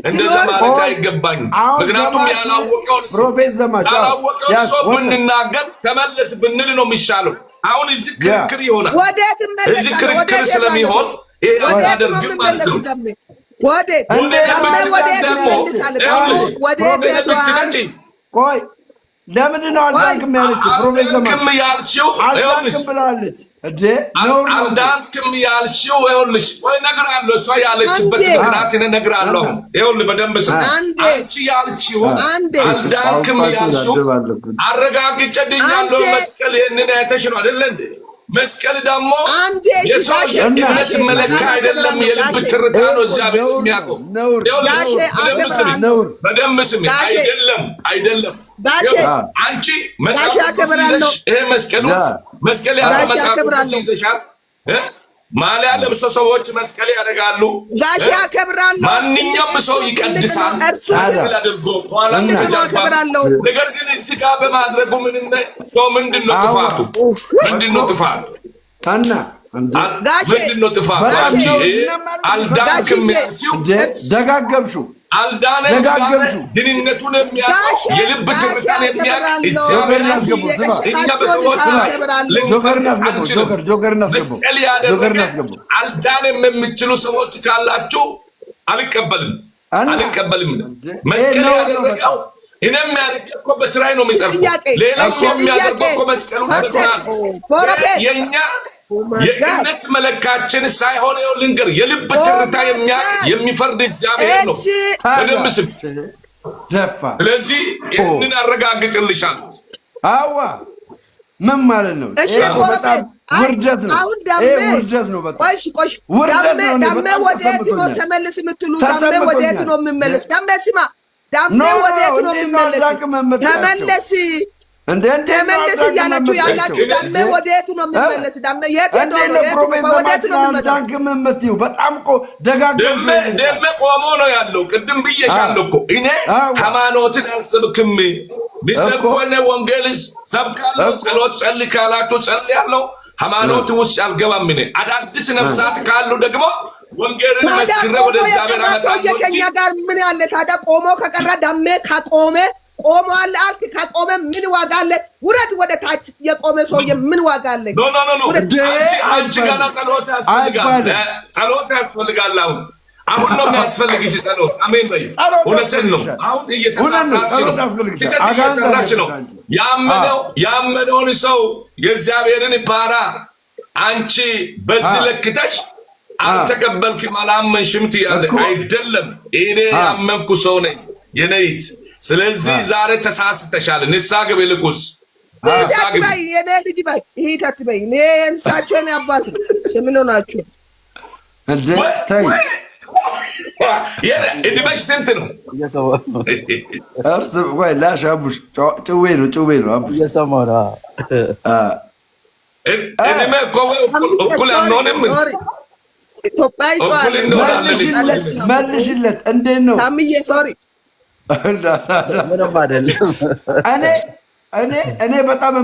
S2: እንደዚህ ማለት አይገባኝም። ምክንያቱም ያላወቀውን ሰው ብንናገር ተመለስ ብንል ነው የሚሻለው። አሁን እዚህ ክርክር ይሆናል። እዚህ ክርክር ስለሚሆን ይሄ አያደርግም ማለት ነው።
S1: ለምንድን ነው አልዳንክም ያለችው? ፕሮፌሰር
S2: አልዳንክም ያልሽው
S1: አልዳንክም ብላለች እንዴ?
S2: አልዳንክም ያልሽው ይኸውልሽ፣ ወይ እነግርሃለሁ። እሷ ያለችበት ምክንያት እነግርሃለሁ። ይኸውልህ በደንብ ስማ። አንቺ ያልሽው አልዳንክም ያልሽው አረጋግጬ ድኛለሁ። መስቀል ይሄንን አይተሽ ነው አይደለ እንዴ? መስቀል ደግሞ የሰው የእምነት መለካ አይደለም፣ የልብ ትርታ ነው። እግዚአብሔር የሚያውቀው በደንብ ስሚ። አይደለም አንቺ መጽሐፍ ይዘሽ ይሄ መስቀል ያለ መጽሐፍ ይዘሻል። ማሊያ ለብሶ ሰዎች መስቀል ያደርጋሉ። ማንኛውም ሰው ይቀድሳል አድርጎ ነገር ግን እዚህ ጋር በማድረጉ ሰው ምንድነው ጥፋቱ? ምንድነው ጥፋቱ? ምንድነው ጥፋቱ? አልዳንክም
S1: ደጋገምሽው
S2: አልዳነጋገምሽው ድንነቱን የሚያውቅ የልብ ትርታን የሚያውቅ እግዚአብሔር ያስገቡ። እኛ በሰዎች መስቀል ያደረገ አልዳንም የምትችሉ ሰዎች ካላችሁ አልቀበልም። መስቀል ያደረገው እኔም ያደረገው እኮ በስራዬ ነው የሚጸርፈው። ሌላ የሚያደርገው እኮ መስቀሉ የእኛ የእምነት መለካችን ሳይሆን ልንገር፣ የልብ ትርታ የሚፈርድ እግዚአብሔር ነው። በደንብ ስም
S1: ደፋ።
S2: ስለዚህ ይህንን አረጋግጥልሻል።
S1: አዋ ምን ማለት ነው? በጣም ውርደት ነው። ውርደት ነው። በጣም ውርደት ነው።
S6: ዳሜ ወዴት ነው ተመልስ የምትሉ? ዳሜ ወዴት ነው የሚመለስ? ዳሜ ስማ፣ ዳሜ ወዴት ነው የሚመለስ? ተመለስ ተመለስ እያላችሁ ያላችሁ ዳሜ ወዴት ነው የሚመለስ? ዳሜ የት ሄዶ ነው? ወዴት ነው የሚመጣው?
S1: በጣም እኮ ደጋግመሽ
S2: ደሜ ቆሞ ነው ያለው። ቅድም ብዬሻለሁ እኮ እኔ ሃይማኖትን አልሰብክም። ቢሰብኮነ ወንጌልስ ሰብካለሁ። ጸሎት ጸልይ ካላችሁ ጸልያለሁ። ሃይማኖት ውስጥ አልገባም። እኔ አዳዲስ ነፍሳት ካሉ ደግሞ ወንጌልን መስክሬ ወደ እግዚአብሔር አመጣለሁ።
S6: ከኛ ጋር ምን ያለ ታዲያ? ቆሞ ከቀረ ዳሜ ካቆመ ቆሟል አልክ። ካቆመ ምን ዋጋ አለ? ውረድ ወደ ታች። የቆመ ሰውዬ ምን ዋጋ አለ?
S2: አንቺ ገና ጸሎት ያስፈልጋል። አሁን ነው የሚያስፈልግሽ ጸሎት። አሜን በይ። እውነትን ነው። አሁን እየተሳሳች ነው፣ እየሰራች ነው። ያመነውን ሰው የእግዚአብሔርን ባራ አንቺ በዚህ ለክተሽ አልተቀበልክም፣ አላመንሽም ትያለሽ። አይደለም፣ እኔ ያመንኩ ሰው ነኝ የነይት። ስለዚህ ዛሬ ተሳስተሻል። ንስሓ ግቢ። ልቁስ ንስሓ ግቢ።
S6: የኔ ልጅ ባይ ይሄ ታትበይ እኔ እንሳቸው ነው አባት ምን ሆናችሁ
S1: እንዴ? ታይ
S2: እድሜሽ ስንት ነው?
S1: እርስ ወይ ላሽ አቡሽ ጭዌ ነው አቡሽ
S7: እየሰማሁ ነው።
S2: እድሜ እኮ እኩል አንሆንም።
S6: ኢትዮጵያ ይቷል።
S1: መልሽለት። እንዴት ነው
S6: ታምዬ? ሶሪ
S7: ምንም አይደለም።
S1: እኔ በጣም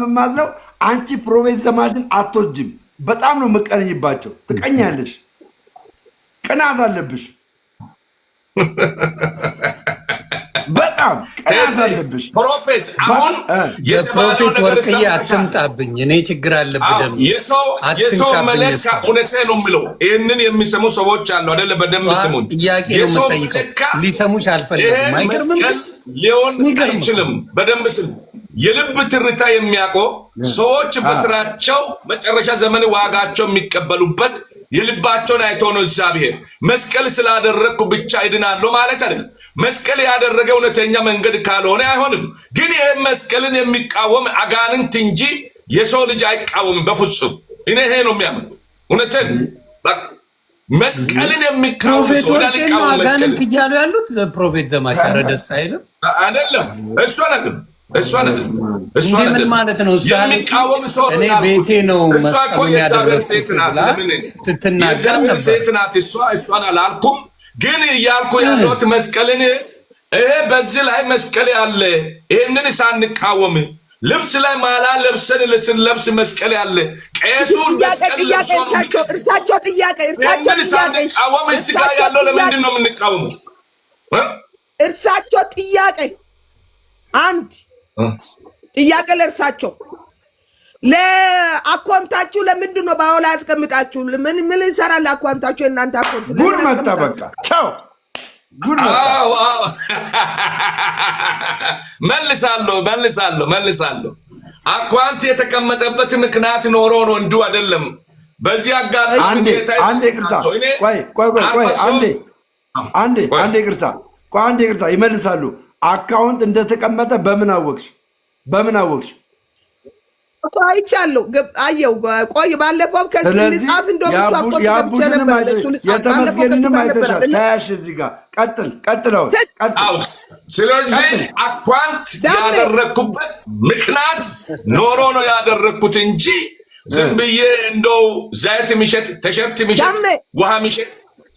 S1: የማዝነው አንቺ ፕሮፌሰር ዘማችን አትወጂም። በጣም ነው የምቀኝባቸው። ትቀኛለሽ፣ ቅናት አለብሽ።
S2: በጣም ቅናት አለብሽ። ፕሮፌት አሁን
S3: የፕሮፌት ወርቅዬ አትምጣብኝ። እኔ ችግር አለብኝ።
S2: የሰው መለካ እውነቴ ነው የምለው። ይህንን የሚሰሙ ሰዎች አሉ አይደለ? በደንብ ስሙን።
S3: ጥያቄ ነው የምጠይቀው። ሊሰሙሽ አልፈልግም። አይገርምም?
S2: ሊሆን አይችልም። በደንብ ስሙ። የልብ ትርታ የሚያውቀው ሰዎች በስራቸው መጨረሻ ዘመን ዋጋቸው የሚቀበሉበት የልባቸውን አይቶ ነው። እግዚአብሔር መስቀል ስላደረግኩ ብቻ ይድናሉ ማለት አይደለም። መስቀል ያደረገ እውነተኛ መንገድ ካልሆነ አይሆንም። ግን ይህ መስቀልን የሚቃወም አጋንንት እንጂ የሰው ልጅ አይቃወምም በፍጹም። እኔ ይሄ ነው የሚያምን እውነትን መስቀልን የሚቃወም ሰው ሊቃወም መስቀልን
S3: እያሉ ያሉት ፕሮፌት ዘማች ኧረ ደስ አይልም።
S2: አይደለም እሷ
S3: ምን ማለት ነው?
S2: የሚቃወም ሰው
S3: እኔ ቤቴ ነው መስቀሉ ያደረገው ስትናገር ነበር።
S2: ሴት ናት እሷን አላልኩም። ግን እያልኩ ያለሁት መስቀልን በዚህ ላይ መስቀል ያለ ይህንን ሳንቃወም ልብስ ላይ ማላ ለብሰን ስንለብስ መስቀል ያለ ቄሱ
S6: እርሳቸው ጥያቄ
S2: ያለው ለምንድን ነው የምንቃወመው?
S6: እርሳቸው ጥያቄ አንድ ጥያቄ ለእርሳቸው ለአካውንታችሁ ለምንድን ነው ባው ላይ አስቀምጣችሁ? ምን ይሰራል አካውንታችሁ? እናንተ አካውንት
S1: ጉድ መጣ። በቃ ቻው ጉድ መጣ።
S2: መልሳለሁ። አኳንት የተቀመጠበት ምክንያት ኖሮ ነው እንዱ አይደለም። በዚህ አጋጣሚ
S1: አንዴ ይቅርታ፣ አንዴ ይቅርታ ይመልሳሉ። አካውንት እንደተቀመጠ በምን አወቅሽ?
S6: አይቻለሁ፣ አየው። ቆይ ባለፈው ከስል ጻፍ እንደውም አቆጥ ገብቼ ነበር። ለሱ ልጻፍ
S1: የተመስገንንም አይተሻል። ታያሽ እዚህ ጋር ቀጥለው።
S2: ስለዚህ አኳንት ያደረኩበት ምክንያት ኖሮ ነው ያደረኩት እንጂ ዝም ብዬ እንደው ዘይት የሚሸጥ ተሸርት የሚሸጥ ውሃ የሚሸጥ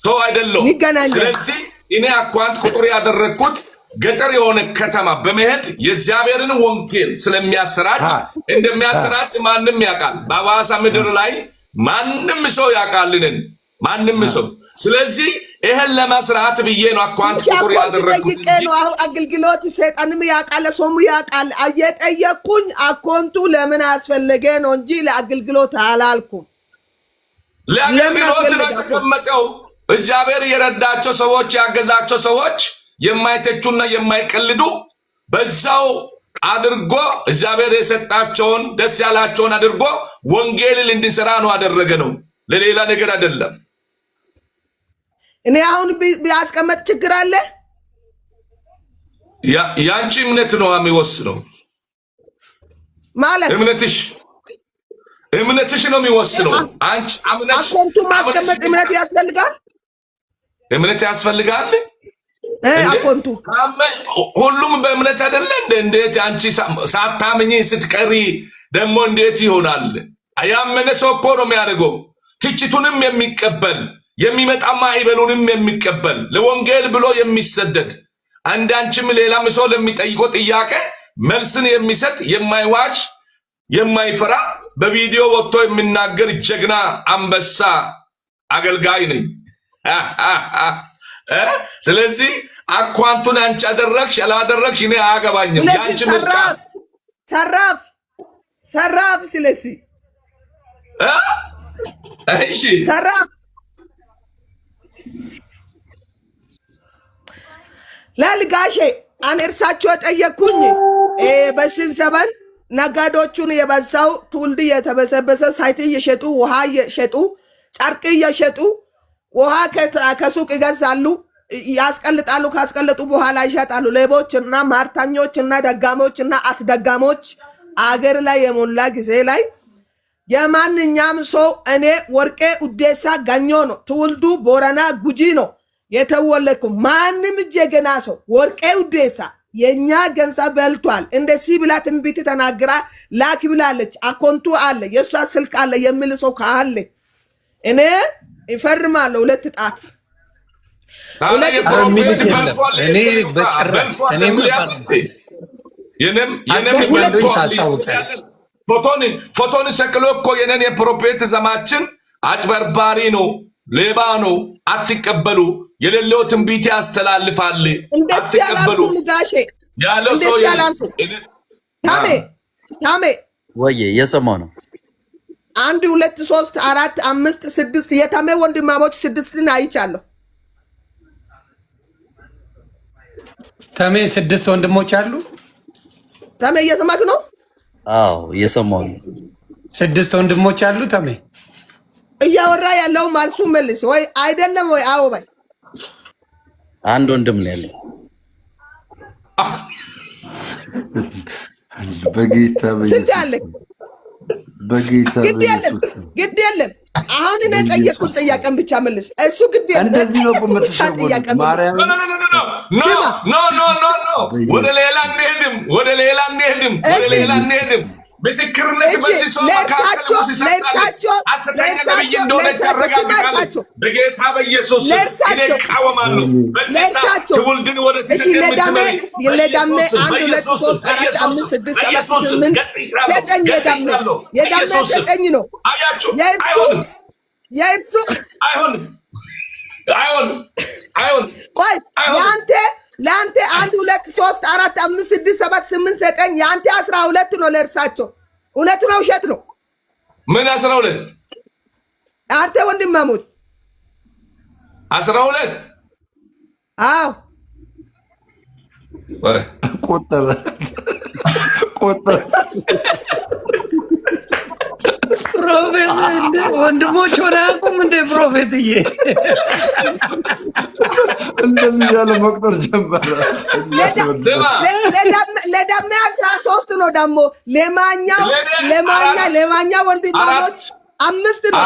S2: ሰው አይደለም። ስለዚህ እኔ አኳንት ቁጥር ያደረኩት ገጠር የሆነ ከተማ በመሄድ የእግዚአብሔርን ወንጌል ስለሚያሰራጭ እንደሚያሰራጭ ማንም ያውቃል። በሐዋሳ ምድር ላይ ማንም ሰው ያውቃልን፣ ማንም ሰው። ስለዚህ ይሄን ለመስራት ብዬ ነው አኳንት ቁጥር ያደረኩት።
S6: አሁን አገልግሎት ሰይጣንም ያውቃል፣ ሰውም ያውቃል። እየጠየቅኩኝ አኮንቱ ለምን አስፈለገ ነው እንጂ ለአገልግሎት አላልኩም።
S2: ለአገልግሎት ነው የተቀመጠው። እግዚአብሔር የረዳቸው ሰዎች፣ ያገዛቸው ሰዎች የማይተቹና የማይቀልዱ በዛው አድርጎ እግዚአብሔር የሰጣቸውን ደስ ያላቸውን አድርጎ ወንጌልን እንዲሰራ ነው አደረገ ነው፣ ለሌላ ነገር አይደለም።
S6: እኔ አሁን ቢያስቀመጥ ችግር አለ?
S2: ያንቺ እምነት ነው የሚወስነው።
S6: ማለት
S2: እምነትሽ ነው የሚወስነው። አንቺ አምነሽ
S6: አኮንቱ ማስቀመጥ እምነት ያስፈልጋል።
S2: እምነት ያስፈልጋል።
S6: አኮንቱ
S2: ሁሉም በእምነት አይደለ እንዴት አንቺ ሳታምኚ ስትቀሪ ደግሞ እንዴት ይሆናል? ያመነ ሰው እኮ ነው የሚያደርገው። ትችቱንም የሚቀበል የሚመጣ ማዕበሉንም የሚቀበል ለወንጌል ብሎ የሚሰደድ አንዳንችም ሌላም ሰው ለሚጠይቀው ጥያቄ መልስን የሚሰጥ የማይዋሽ የማይፈራ በቪዲዮ ወጥቶ የሚናገር ጀግና አንበሳ አገልጋይ ነኝ። ስለዚህ አኳንቱን አንቺ አደረግሽ አላደረግሽ እኔ አያገባኝም። ያንቺ ምርጫ።
S6: ሰራፍ ስለዚህ
S2: እሺ
S6: ሰራፍ ለልጋሼ እርሳቸው ጠየቅኩኝ። በስን ዘመን ነጋዴዎቹን የበዛው ትውልድ የተበሰበሰ ሳይት እየሸጡ ውሃ እየሸጡ ጨርቅ እየሸጡ ውሃ ከሱቅ ይገዛሉ፣ ያስቀልጣሉ። ካስቀልጡ በኋላ ይሸጣሉ። ሌቦችና ማርታኞችና ደጋሞችና አስደጋሞች አገር ላይ የሞላ ጊዜ ላይ የማንኛም ሰው እኔ ወርቄ ኡዴሳ ጋኞ ነው፣ ትውልዱ ቦረና ጉጂ ነው የተወለድኩ። ማንም ጀግና ሰው ወርቄ ኡዴሳ የኛ ገንዘብ በልቷል እንደዚህ ብላ ትንቢት ተናግራ ላክ ብላለች። አኮንቱ አለ፣ የሷ ስልክ አለ የሚል ሰው ካለ እኔ ይፈርማለሁ። ሁለት ጣት
S3: እኔ በጭራሽ
S2: ፎቶን ሰቅሎ እኮ የነን የፕሮፌት ዘማችን አጭበርባሪ ነው፣ ሌባ ነው፣ አትቀበሉ፣ የሌለው ትንቢት ያስተላልፋል፣ አትቀበሉ ያለው ሰው
S6: ታሜ
S7: ወይ የሰማው ነው።
S6: 1 2 3 4 5 6 የታሜ ወንድማሞች 6ን አይቻለሁ።
S3: ታሜ 6 ወንድሞች አሉ።
S6: ታሜ እየሰማክ ነው?
S7: አዎ እየሰማው ነው።
S3: 6 ወንድሞች አሉ። ታሜ
S6: እያወራ ያለው ማልሱ መልስ ወይ አይደለም ወይ? አዎ ባይ
S7: አንድ ወንድም ነው ያለው።
S1: በጌታ
S6: ግድ የለም። አሁን እኔ ጠየቅኩት ጥያቄን ብቻ መልስ። እሱ ግድ የለም።
S1: እንደዚህ ነው ቆመጥሽ ማርያም
S2: ወደ ሌላ አንሄድም። ምስክርነት በዚህ ሰው መካከል ሲሰጣቸው ሐሰተኛ ነብይ እንደሆነ ተረጋግጣለሁ። በጌታ በኢየሱስ እኔ እቃወማለሁ። በዚህ ሰዓት ትውልድን ወደ ፊት የምትመሪ
S6: ለዳሜ 1 2 3 4 5 6 7 8 ዘጠኝ የዳሜ 9 ነው።
S2: አያችሁ
S6: የእሱ
S2: አይሆንም።
S6: ቆይ ለአንተ 1 2 3 4 5 6 7 8 9 የአንተ 12 ነው። ለእርሳቸው እውነት ነው ውሸት ነው?
S2: ምን 12?
S6: አንተ ወንድማሞች
S2: 12
S6: አዎ
S1: ቆጠረ
S3: ፕሮፌት ወንድሞች ሆነ አቁም እንደ ፕሮፌትዬ
S1: እንደዚህ ያለ መቁጠር ጀመረ።
S6: ለዳሜ 13 ነው ደግሞ ለማኛ ወንድማሞች 5 ነው።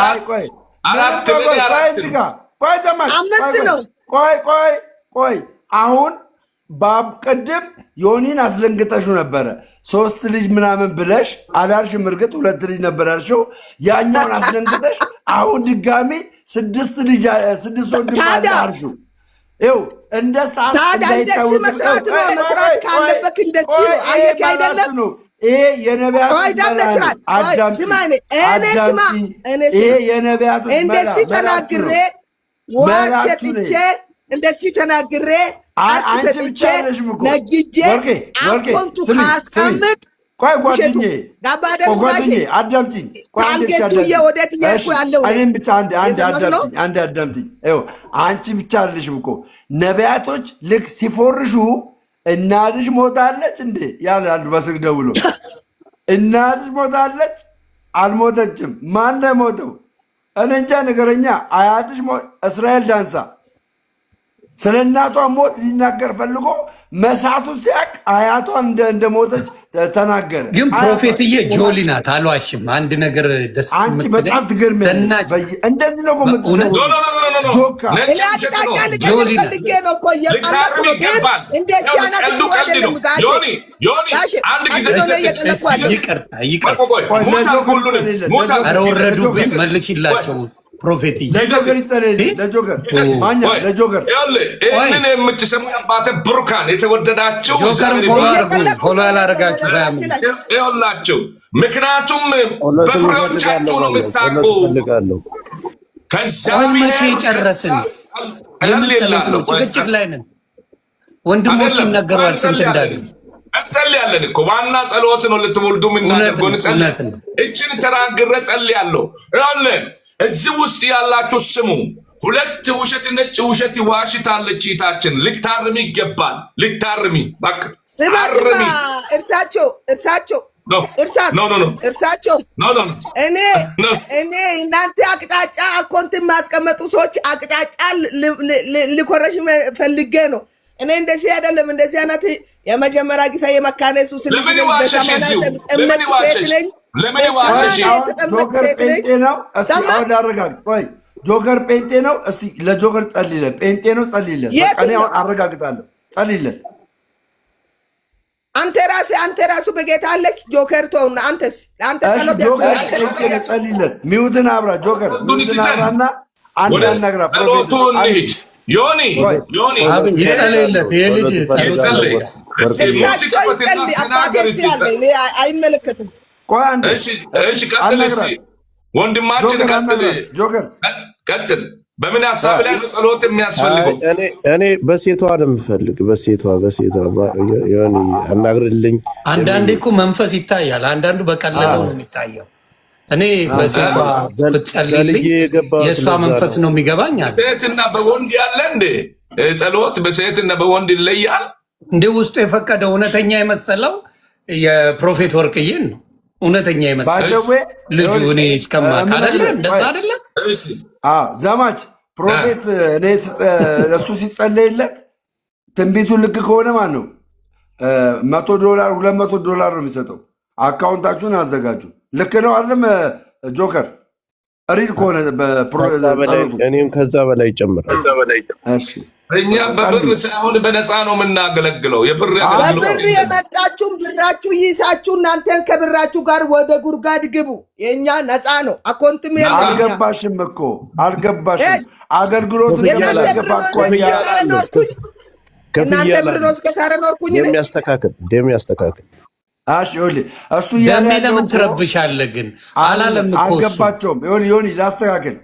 S6: አምስት ነው።
S1: ቆይ አሁን ቅድም ዮኒን አስለንግጠሹ ነበረ 3 ልጅ ምናምን ብለሽ አዳርሽም። እርግጥ 2 ልጅ ነበር ያልሽው፣ ያኛውን አስለንግጠሽ አሁን ድጋሚ 6 ወንድም አዳርሽው። ይኸው እንደ ሰዓት
S6: እንደዚህ መስራት ነው። መስራት ካለበት እንደዚህ ነው። አየህ አይደለም?
S1: ይሄ የነቢያቶች
S6: እንደዚህ ተናግሬ ዋሰጥቼ እንደዚህ ተናግሬ አጥሰጥቼ ነግጄ አቆንቱ ካስቀምጥ
S1: ቆይ ጓደኛዬ አዳምጪኝ።
S6: ታልጌቱዬ ወዴት እየሄድኩ ያለው
S1: እኔም ብቻ አንድ አዳምጪኝ። ይኸው አንቺ ብቻ አይደለሽም እኮ ነቢያቶች ልክ ሲፎርሹ እናትሽ ሞታለች እንዴ ያላሉ በስልክ ደውሎ እናትሽ ሞታለች አልሞተችም። ማን ነው የሞተው? እኔ እንጃ ንገረኛ። አያትሽ እስራኤል ዳንሳ ስለ እናቷ ሞት ሊናገር ፈልጎ መሳቱ ሲያቅ አያቷን እንደሞተች ተናገረ።
S3: ግን ፕሮፌትዬ ጆሊ ናት፣ አልዋሽም። አንድ ነገር ደስ
S1: አንቺ በጣም ትገርሚያለሽ። እንደዚህ ነው የምትሰው ጆካ
S3: ጆሊ ኧረ ወረዱብኝ። መልሽላቸው ፕሮፌትዬ
S1: ለጆከር
S2: ይህንን የምትሰሙ አባተ ብሩካን የተወደዳችሁ
S3: ፎሎ ያላረጋችሁ
S2: ይኸውላችሁ፣ ምክንያቱም በፍሬዎቻችሁ ነው የምታውቁ።
S3: መቼ ጨረስን? የምትጸሎት ነው፣ ጭቅጭቅ ላይ ነን። ወንድሞች ይነገሯል ስንት እንዳሉ
S2: እንጸልያለን እኮ ዋና ጸሎት ነው። ልትወልዱ የምናደርገው እንጸልያለን። እችን ተናግሬ ጸልያለሁ። እዚህ ውስጥ ያላችሁ ስሙ። 2 ውሸት ነጭ ውሸት ዋሽታለች እህታችን። ልታርሚ ይገባል። ልታርሚ በቃ
S6: ስማ እርሳቸው እኔ እናንተ አቅጣጫ አኮንት ማስቀመጡ ሰዎች አቅጣጫ ሊኮረሽ ፈልጌ ነው። እኔ እንደዚህ አይደለም። እንደዚህ አይነት የመጀመሪያ ጊዜ የመካነ ኢየሱስ ልጅ ነኝ።
S1: ጆከር ጴንጤ ነው። እስቲ ለጆከር ጸልይለት። ጴንጤ ነው፣ ጸልይለት። እኔ አሁን አረጋግጣለሁ። ጸልይለት።
S6: አንተ ራስህ በጌታ አለክ። ጆከር ተውና አንተስ ለአንተ ጸሎት
S1: ጸልይለት። ሚውትን አብራ ጆከር ሚውትን አብራና አንድ አናግራ ፕሮፌት
S2: ዮኒ
S3: ይጸልይለት። ይሄ ልጅ ጸልይ
S6: አይመለከትም።
S2: ወንድማችን ቀጥል። በምን ሀሳብ ላይ ነው ጸሎት የሚያስፈልገው?
S8: እኔ በሴቷ ነው የምፈልግ። በሴቷ አናግርልኝ።
S3: አንዳንዴ እኮ መንፈስ ይታያል። አንዳንዱ በቀለለው ነው የሚታየው። እኔ በሴቷ ብትጸልይልኝ የእሷ መንፈስ ነው የሚገባኝ።
S2: ሴትና በወንድ ያለ እንዴ ጸሎት በሴትና በወንድ ይለያል
S3: እንደ ውስጡ የፈቀደው እውነተኛ የመሰለው የፕሮፌት ወርቅዬን ነው። እውነተኛ የመሰለው ልጁ እኔ እስከማውቅ አይደለ? እንደዛ አይደለ?
S1: ዘማች ፕሮፌት እኔ እሱ ሲጸለይለት ትንቢቱ ልክ ከሆነ ማን ነው $100 $200 ነው የሚሰጠው። አካውንታችሁን አዘጋጁ። ልክ ነው አይደለም? ጆከር ሪድ ከሆነ
S8: እኔም ከዛ በላይ ይጨምራል።
S2: እኛ በብር ሳይሆን በነፃ ነው የምናገለግለው። በብር
S6: የመጣችሁም ብራችሁ ይሳችሁ እናንተን ከብራችሁ ጋር ወደ ጉድጓድ ግቡ። የኛ ነፃ ነው። አኮንትም የለም።
S1: አልገባሽም እኮ አልገባሽም። አገልግሎቱ
S6: እናንተ ብር ነው እስከሳረ ኖርኩኝ።
S8: የሚያስተካክል
S1: እሱ
S3: ደሜ ለምን ትረብሻለህ? ግን አላለም እኮ
S1: አልገባቸውም። ዮኒ ላስተካክል።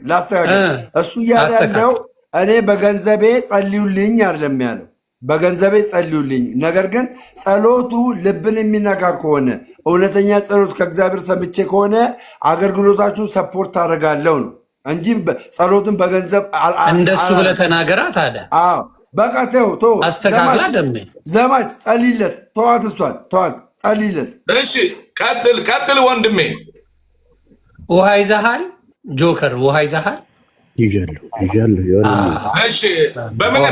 S1: እሱ እያለ ያለው እኔ በገንዘቤ ጸልዩልኝ አይደለም ያለው። በገንዘቤ ጸልዩልኝ፣ ነገር ግን ጸሎቱ ልብን የሚነካ ከሆነ እውነተኛ ጸሎት ከእግዚአብሔር ሰምቼ ከሆነ አገልግሎታችሁን ሰፖርት አደርጋለሁ ነው እንጂ ጸሎትን በገንዘብ
S3: እንደሱ ብለህ ተናገራ። ታዲያ
S1: በቃ ተው
S3: አስተካክላ ደሜ
S1: ዘማች ጸልይለት፣ ተዋት፣ እሷን ተዋት፣ ጸልይለት።
S2: እሺ ቀጥል ወንድሜ።
S3: ውሃ ይዘሃል ጆከር፣ ውሃ ይዘሃል?
S8: ይዣለሁ።
S2: እሺ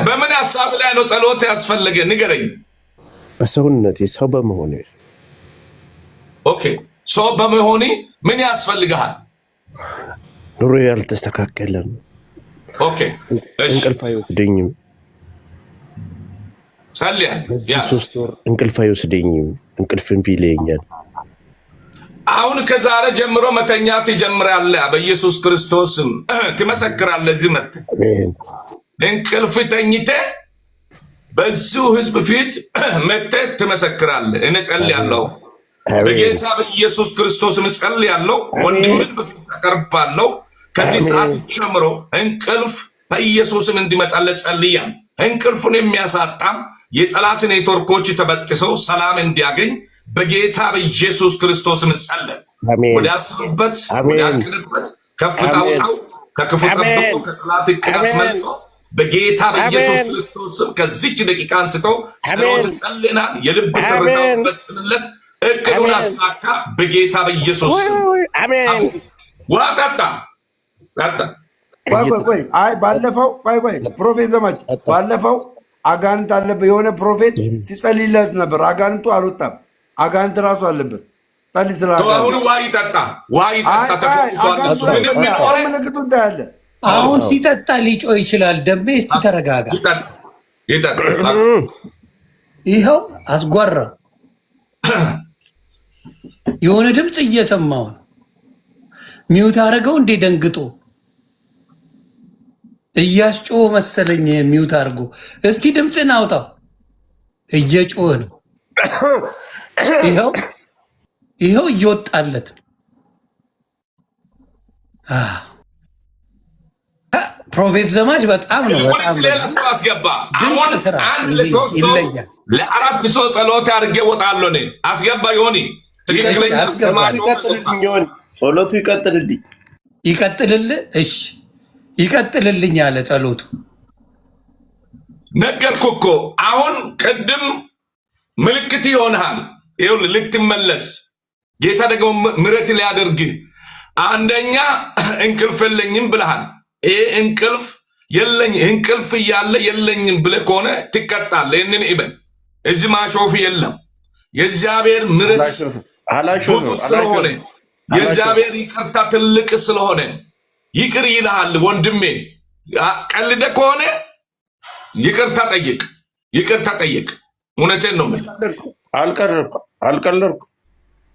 S2: በምን ሀሳብ ላይ ነው ጸሎት ያስፈልገ ንገረኝ።
S8: በሰውነቴ ሰው በመሆኔ።
S2: ኦኬ ሰው በመሆኔ ምን ያስፈልግሃል?
S8: ኑሮ ያልተስተካከለም።
S2: ኦኬ
S8: እንቅልፍ አይወስደኝም።
S2: ጸልያ
S8: በዚህ 3 ወር እንቅልፍ አይወስደኝም። እንቅልፍ እምቢ ይለኛል።
S2: አሁን ከዛሬ ጀምሮ መተኛት ትጀምራለህ። በኢየሱስ ክርስቶስ ትመሰክራለህ። እዚህ መጥተህ እንቅልፍ ተኝተህ በዚሁ ህዝብ ፊት መጥተህ ትመሰክራለህ። እኔ ጸልያለሁ በጌታ በኢየሱስ ክርስቶስ ጸልያለሁ። ወንድምን በፊት አቀርባለሁ። ከዚህ ሰዓት ጀምሮ እንቅልፍ በኢየሱስም እንዲመጣለት ጸልያለሁ። እንቅልፉን የሚያሳጣም የጠላት ኔትወርኮች ተበጥሰው ሰላም እንዲያገኝ በጌታ በኢየሱስ ክርስቶስ ጸልይ። ወደ አስብበት ወደ አቅድበት ከፍታ ውጣው፣ ከክፉ ጠብቆ ከጠላት ቅዳስ መልጦ በጌታ በኢየሱስ ክርስቶስ ከዚች ደቂቃ አንስቶ ጸሎት ጸልየናል። የልብ ትርታበት ስለት እቅዱን አሳካ በጌታ በኢየሱስ
S8: አሜን።
S2: ዋጣጣ
S1: ቆይ አይ ባለፈው ፕሮፌት ዘማች ባለፈው አጋንንት አለበት የሆነ ፕሮፌት ሲጸልይለት ነበር። አጋንንቱ አልወጣም። አጋንንት ራሱ አለበት። ጸልይ ስላለ
S2: አሁን ዋይ ጠጣ ተፈውሷል።
S1: ምልክቱ እንዳያለ
S3: አሁን ሲጠጣ ሊጮህ ይችላል። ደሜ እስቲ ተረጋጋ። ይኸው አስጓራ የሆነ ድምፅ እየሰማው ነው። ሚውት አደረገው እንዴ ደንግጦ እያስጮህ መሰለኝ። ሚውት አድርጎ እስቲ ድምፅን አውጣው። እየጮህ ነው። ይኸው እየወጣለት ፕሮፌት ዘማች በጣም ነው
S2: አስገባ። ይለያል። ለአራት ሰው ጸሎት አድርጌ ወጣለሁ። እኔ አስገባ ዮኒ ትክክለኛ
S8: ጸሎቱ ይቀጥልልህ። እሺ
S3: ይቀጥልልኝ አለ ጸሎቱ።
S2: ነገርኩ እኮ አሁን ቅድም ምልክት ይሆንሃል። ይኸውልህ ልትመለስ ጌታ ደግሞ ምሕረት ሊያደርግህ። አንደኛ እንቅልፍ የለኝም ብለሃል። ይሄ እንቅልፍ እንቅልፍ እያለ የለኝም ብለህ ከሆነ ትቀጣለህ። ይህንን ይበል። እዚህ ማሾፍ የለም። የእግዚአብሔር ምሕረት ብዙ ስለሆነ የእግዚአብሔር ይቅርታ ትልቅ ስለሆነ ይቅር ይልሃል። ወንድሜ ቀልደ ከሆነ ይቅርታ ጠይቅ። እውነቴን ነው የምልህ።
S8: አልቀለድኩም።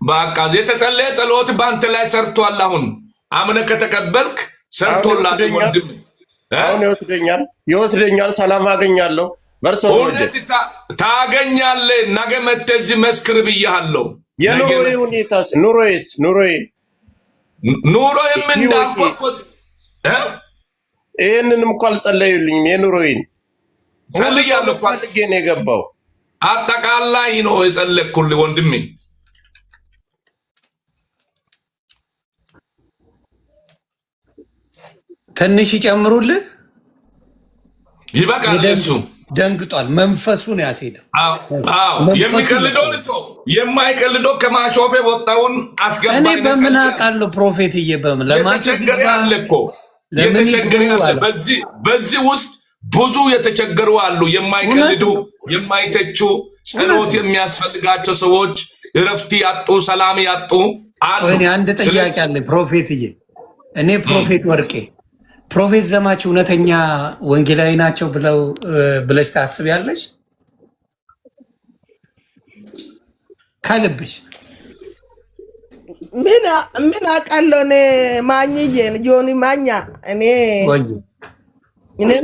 S2: በቃ የተጸለየ ጸሎት በአንተ ላይ ሰርቷል። አሁን አምነህ ከተቀበልክ ሰርቶላል። ወንድሜ
S8: አሁን ይወስደኛል። ሰላም አገኛለሁ።
S2: እውነት ታገኛለህ። ነገ መተህ እዚህ መስክር ብያለሁ።
S8: የኑሮዬ ሁኔታስ ኑሮዬም
S2: እንዳልኩህ
S8: ይህንንም እኮ አልጸለዩልኝም። የኑሮዬን
S2: ጸልያለሁ እኮ
S8: ፈልጌ ነው የገባው።
S2: አጠቃላይ ነው የጸለይኩልህ ወንድሜ።
S3: ትንሽ ይጨምሩልህ።
S2: ይበቃል። እሱ
S3: ደንግጧል። መንፈሱን ያስሄደው
S2: የማይቀልደው ከማሾፌ ወጣውን አስገባ።
S3: እኔ በምን አውቃለሁ? ፕሮፌትዬ በምን
S2: የተቸገረ ያለ እኮ የተቸገረ ያለ በዚህ ውስጥ ብዙ የተቸገሩ አሉ። የማይቀልዱ የማይተቹ ጸሎት የሚያስፈልጋቸው ሰዎች እረፍት ያጡ ሰላም ያጡ አሉ።
S3: እኔ አንድ ጥያቄ አለ ፕሮፌትዬ። እኔ ፕሮፌት ወርቄ ፕሮፌት ዘማች እውነተኛ ወንጌላዊ ናቸው ብለሽ ታስቢያለሽ? ከልብሽ
S6: ምን አውቃለሁ? እኔ ማኝዬ ጆኒ ማኛ እኔ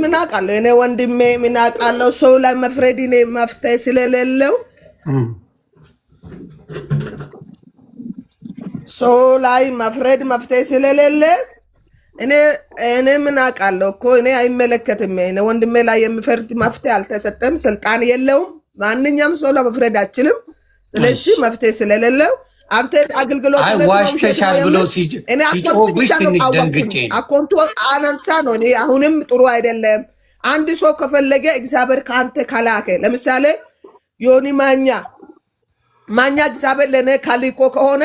S6: ምን አውቃለሁ? እኔ ወንድሜ ምን አውቃለሁ? ሰው ላይ መፍረድ እኔ መፍትሄ ስለሌለው ሰው ላይ መፍረድ መፍትሄ ስለሌለ እኔ ምን አውቃለሁ እኮ እኔ አይመለከትም። እኔ ወንድሜ ላይ የሚፈርድ መፍትሄ አልተሰጠም፣ ስልጣን የለውም። ማንኛውም ሰው ለመፍረድ አይችልም። ስለዚህ መፍትሄ ስለሌለው አንተ አገልግሎት
S3: ዋሽተሻል ብሎ ሲጮህብሽ ትንሽ ደንግጬ ነው።
S6: አኮንቶ አነሳ ነው። እኔ አሁንም ጥሩ አይደለም አንድ ሰው ከፈለገ እግዚአብሔር ካንተ ካላከ ለምሳሌ ዮኒ ማኛ እግዚአብሔር ለኔ ካሊኮ ከሆነ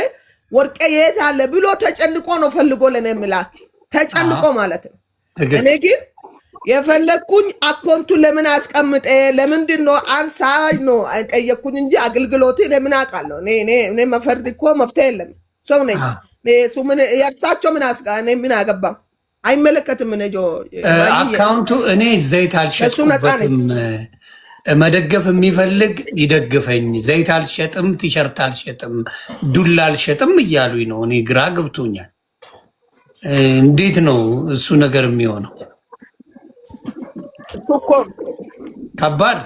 S6: ወርቄ የት አለ ብሎ ተጨንቆ ነው ፈልጎ ለኔ ምላክ ተጨንቆ ማለት ነው። እኔ ግን የፈለኩኝ አኮንቱ ለምን አስቀምጠ ለምንድን ነው አንሳይ ነው ጠየቅኩኝ እንጂ አገልግሎት ለምን አውቃለሁ። እኔ መፈርድ እኮ መፍትሄ የለም ሰው ነኝ። እሱ ምን የእርሳቸው ምን አስጋ እኔ ምን አገባም አይመለከትም። እኔ
S3: አካውንቱ እኔ ዘይት አልሸጥኩበትም። መደገፍ የሚፈልግ ይደግፈኝ። ዘይት አልሸጥም፣ ቲሸርት አልሸጥም፣ ዱላ አልሸጥም እያሉኝ ነው። እኔ ግራ ገብቶኛል። እንዴት ነው እሱ ነገር የሚሆነው? ከባድ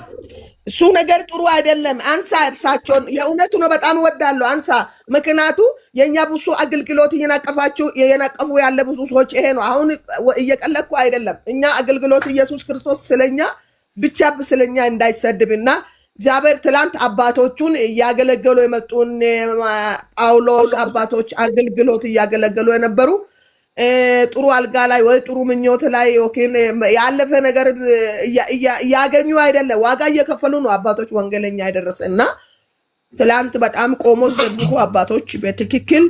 S6: እሱ ነገር ጥሩ አይደለም። አንሳ እርሳቸውን የእውነቱ ነው በጣም እወዳለሁ። አንሳ ምክንያቱ የኛ ብዙ አገልግሎት እየነቀፉ ያለ ብዙ ሰዎች ይሄ ነው። አሁን እየቀለኩ አይደለም። እኛ አገልግሎት ኢየሱስ ክርስቶስ ስለኛ ብቻ ስለኛ እንዳይሰድብና እግዚአብሔር ትላንት አባቶቹን እያገለገሉ የመጡን ጳውሎስ አባቶች አገልግሎት እያገለገሉ የነበሩ ጥሩ አልጋ ላይ ወይ ጥሩ ምኞት ላይ ኦኬን ያለፈ ነገር ያገኙ አይደለም፣ ዋጋ እየከፈሉ ነው አባቶች ወንጌለኛ ያደረሰና ትላንት በጣም ቆሞ ሰብኩ አባቶች በትክክል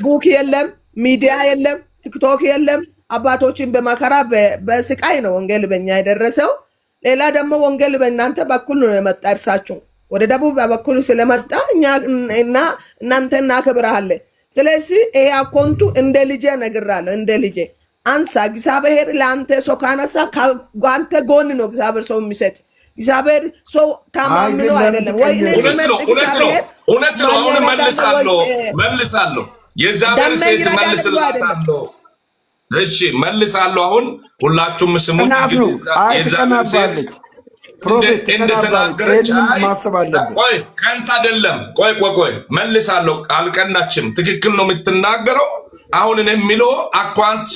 S6: ቡክ የለም፣ ሚዲያ የለም፣ ቲክቶክ የለም። አባቶችን በመከራ በስቃይ ነው ወንጌል በእኛ የደረሰው። ሌላ ደግሞ ወንጌል በእናንተ በኩል ነው የመጣ እርሳቸው ወደ ደቡብ በኩል ስለመጣ እኛ እና እናንተ እናከብራለን። ስለዚህ ይሄ አኮንቱ እንደ ልጄ ነግራለሁ። እንደ ልጄ አንሳ። እግዚአብሔር ለአንተ ሰው ካነሳ ከአንተ ጎን ነው እግዚአብሔር ሰው የሚሰጥ። እግዚአብሔር ሰው ታማኝ ነው አይደለም ወይ?
S2: እውነት ነው። አሁን መልሳለሁ። የእግዚአብሔር ሴት መልስላታለሁ። እሺ መልሳለሁ። አሁን ሁላችሁም ስሙት። የእግዚአብሔር ሴት እንደተናገረች ማሰብ አለብን። ቆይ ከንት አይደለም። ቆይ መልሳለሁ። አልቀናችም። ትክክል ነው የምትናገረው። አሁን እኔ የሚለው አኳንት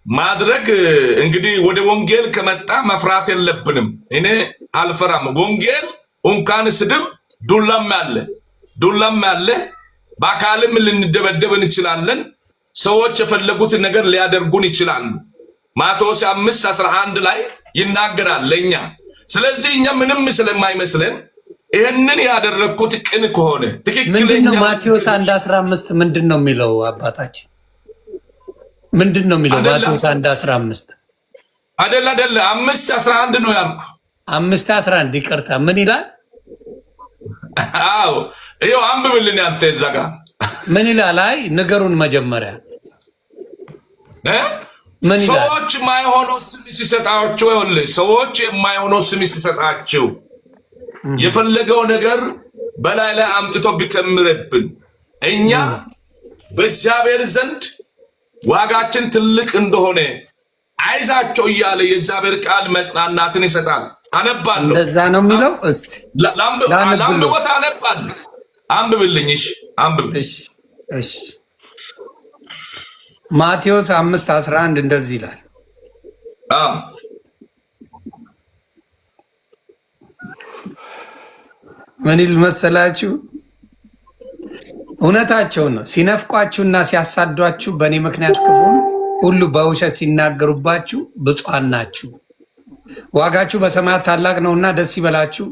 S2: ማድረግ እንግዲህ ወደ ወንጌል ከመጣ መፍራት የለብንም። እኔ አልፈራም። ወንጌል እንኳን ስድብ ዱላም ያለ በአካልም ልንደበደብ እንችላለን። ሰዎች የፈለጉትን ነገር ሊያደርጉን ይችላሉ። ማቴዎስ 5:11 ላይ ይናገራል ለኛ። ስለዚህ እኛ ምንም ስለማይመስለን ይሄንን ያደረኩት ቅን ከሆነ ትክክለኛ
S3: ማቴዎስ 1:15 ምንድነው የሚለው? አባታችን ምንድነው የሚለው? ማቴዎስ 1:15
S2: አይደለ 5:11 ነው ያልኩ።
S3: 5:11 ይቅርታ፣ ምን ይላል?
S2: አዎ ይኸው አንብብልን ያንተ ዘጋ
S3: ምን ይላል? አይ ነገሩን መጀመሪያ
S2: ሰዎች የማይሆነው ስም ሲሰጣቸው ሰዎች የማይሆነው ስም ሲሰጣቸው የፈለገው ነገር በላይ ላይ አምጥቶ ቢከምርብን እኛ በእግዚአብሔር ዘንድ ዋጋችን ትልቅ እንደሆነ አይዛቸው እያለ የእግዚአብሔር ቃል መጽናናትን ይሰጣል። አነባለሁ።
S3: እንደዛ ነው የሚለው። እስቲ
S2: ላምቦታ አነባለሁ። አንብብልኝ።
S3: እሺ ማቴዎስ 5:11 እንደዚህ ይላል። ምን ይል መሰላችሁ? እውነታቸውን ነው። ሲነፍቋችሁና ሲያሳዷችሁ በእኔ ምክንያት ክፉ ሁሉ በውሸት ሲናገሩባችሁ ብፁዓን ናችሁ፣ ዋጋችሁ በሰማያት ታላቅ ነውና ደስ ይበላችሁ፣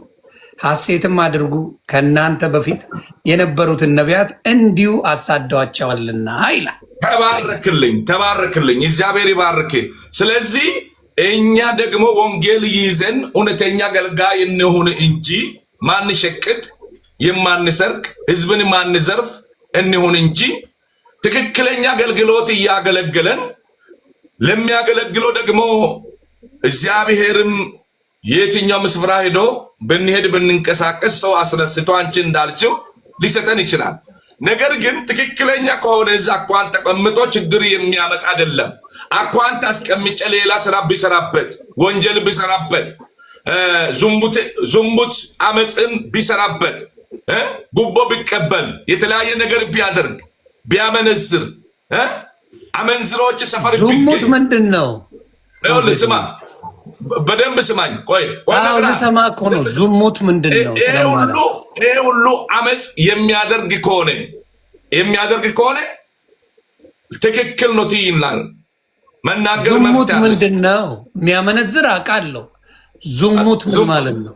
S3: ሐሴትም አድርጉ፣ ከእናንተ በፊት የነበሩትን ነቢያት እንዲሁ አሳደዋቸዋልና ይላል።
S2: ተባረክልኝ። እግዚአብሔር ይባርክ። ስለዚህ እኛ ደግሞ ወንጌል ይዘን እውነተኛ አገልጋይ እንሁን እንጂ ማንሸቅጥ፣ የማንሰርቅ፣ ህዝብን ማንዘርፍ እንሁን እንጂ ትክክለኛ አገልግሎት እያገለገለን ለሚያገለግለው ደግሞ እግዚአብሔርም የትኛውም ስፍራ ሄዶ ብንሄድ ብንንቀሳቀስ ሰው አስነስቶ አንቺ እንዳልችው ሊሰጠን ይችላል። ነገር ግን ትክክለኛ ከሆነ እዛ አኳን ተቀምጦ ችግር የሚያመጣ አይደለም። አኳን አስቀምጬ ሌላ ስራ ቢሰራበት፣ ወንጀል ቢሰራበት፣ ዝሙት አመፅን ቢሰራበት፣ ጉቦ ቢቀበል፣ የተለያየ ነገር ቢያደርግ፣ ቢያመነዝር፣ አመንዝሮች ሰፈር
S3: ዝሙት ምንድን ነው?
S2: ስማ፣ በደንብ ስማኝ። ቆይ
S3: ልሰማ እኮ ነው። ዝሙት ምንድን ነው?
S2: ይሄ ሁሉ አመፅ የሚያደርግ ከሆነ ትክክል ነው ትይናል። መናገር
S3: ዝሙት
S2: መፍትሄ አለ።
S3: ምንድነው? የሚያመነዝር አውቃለሁ። ዝሙት ምን ማለት ነው?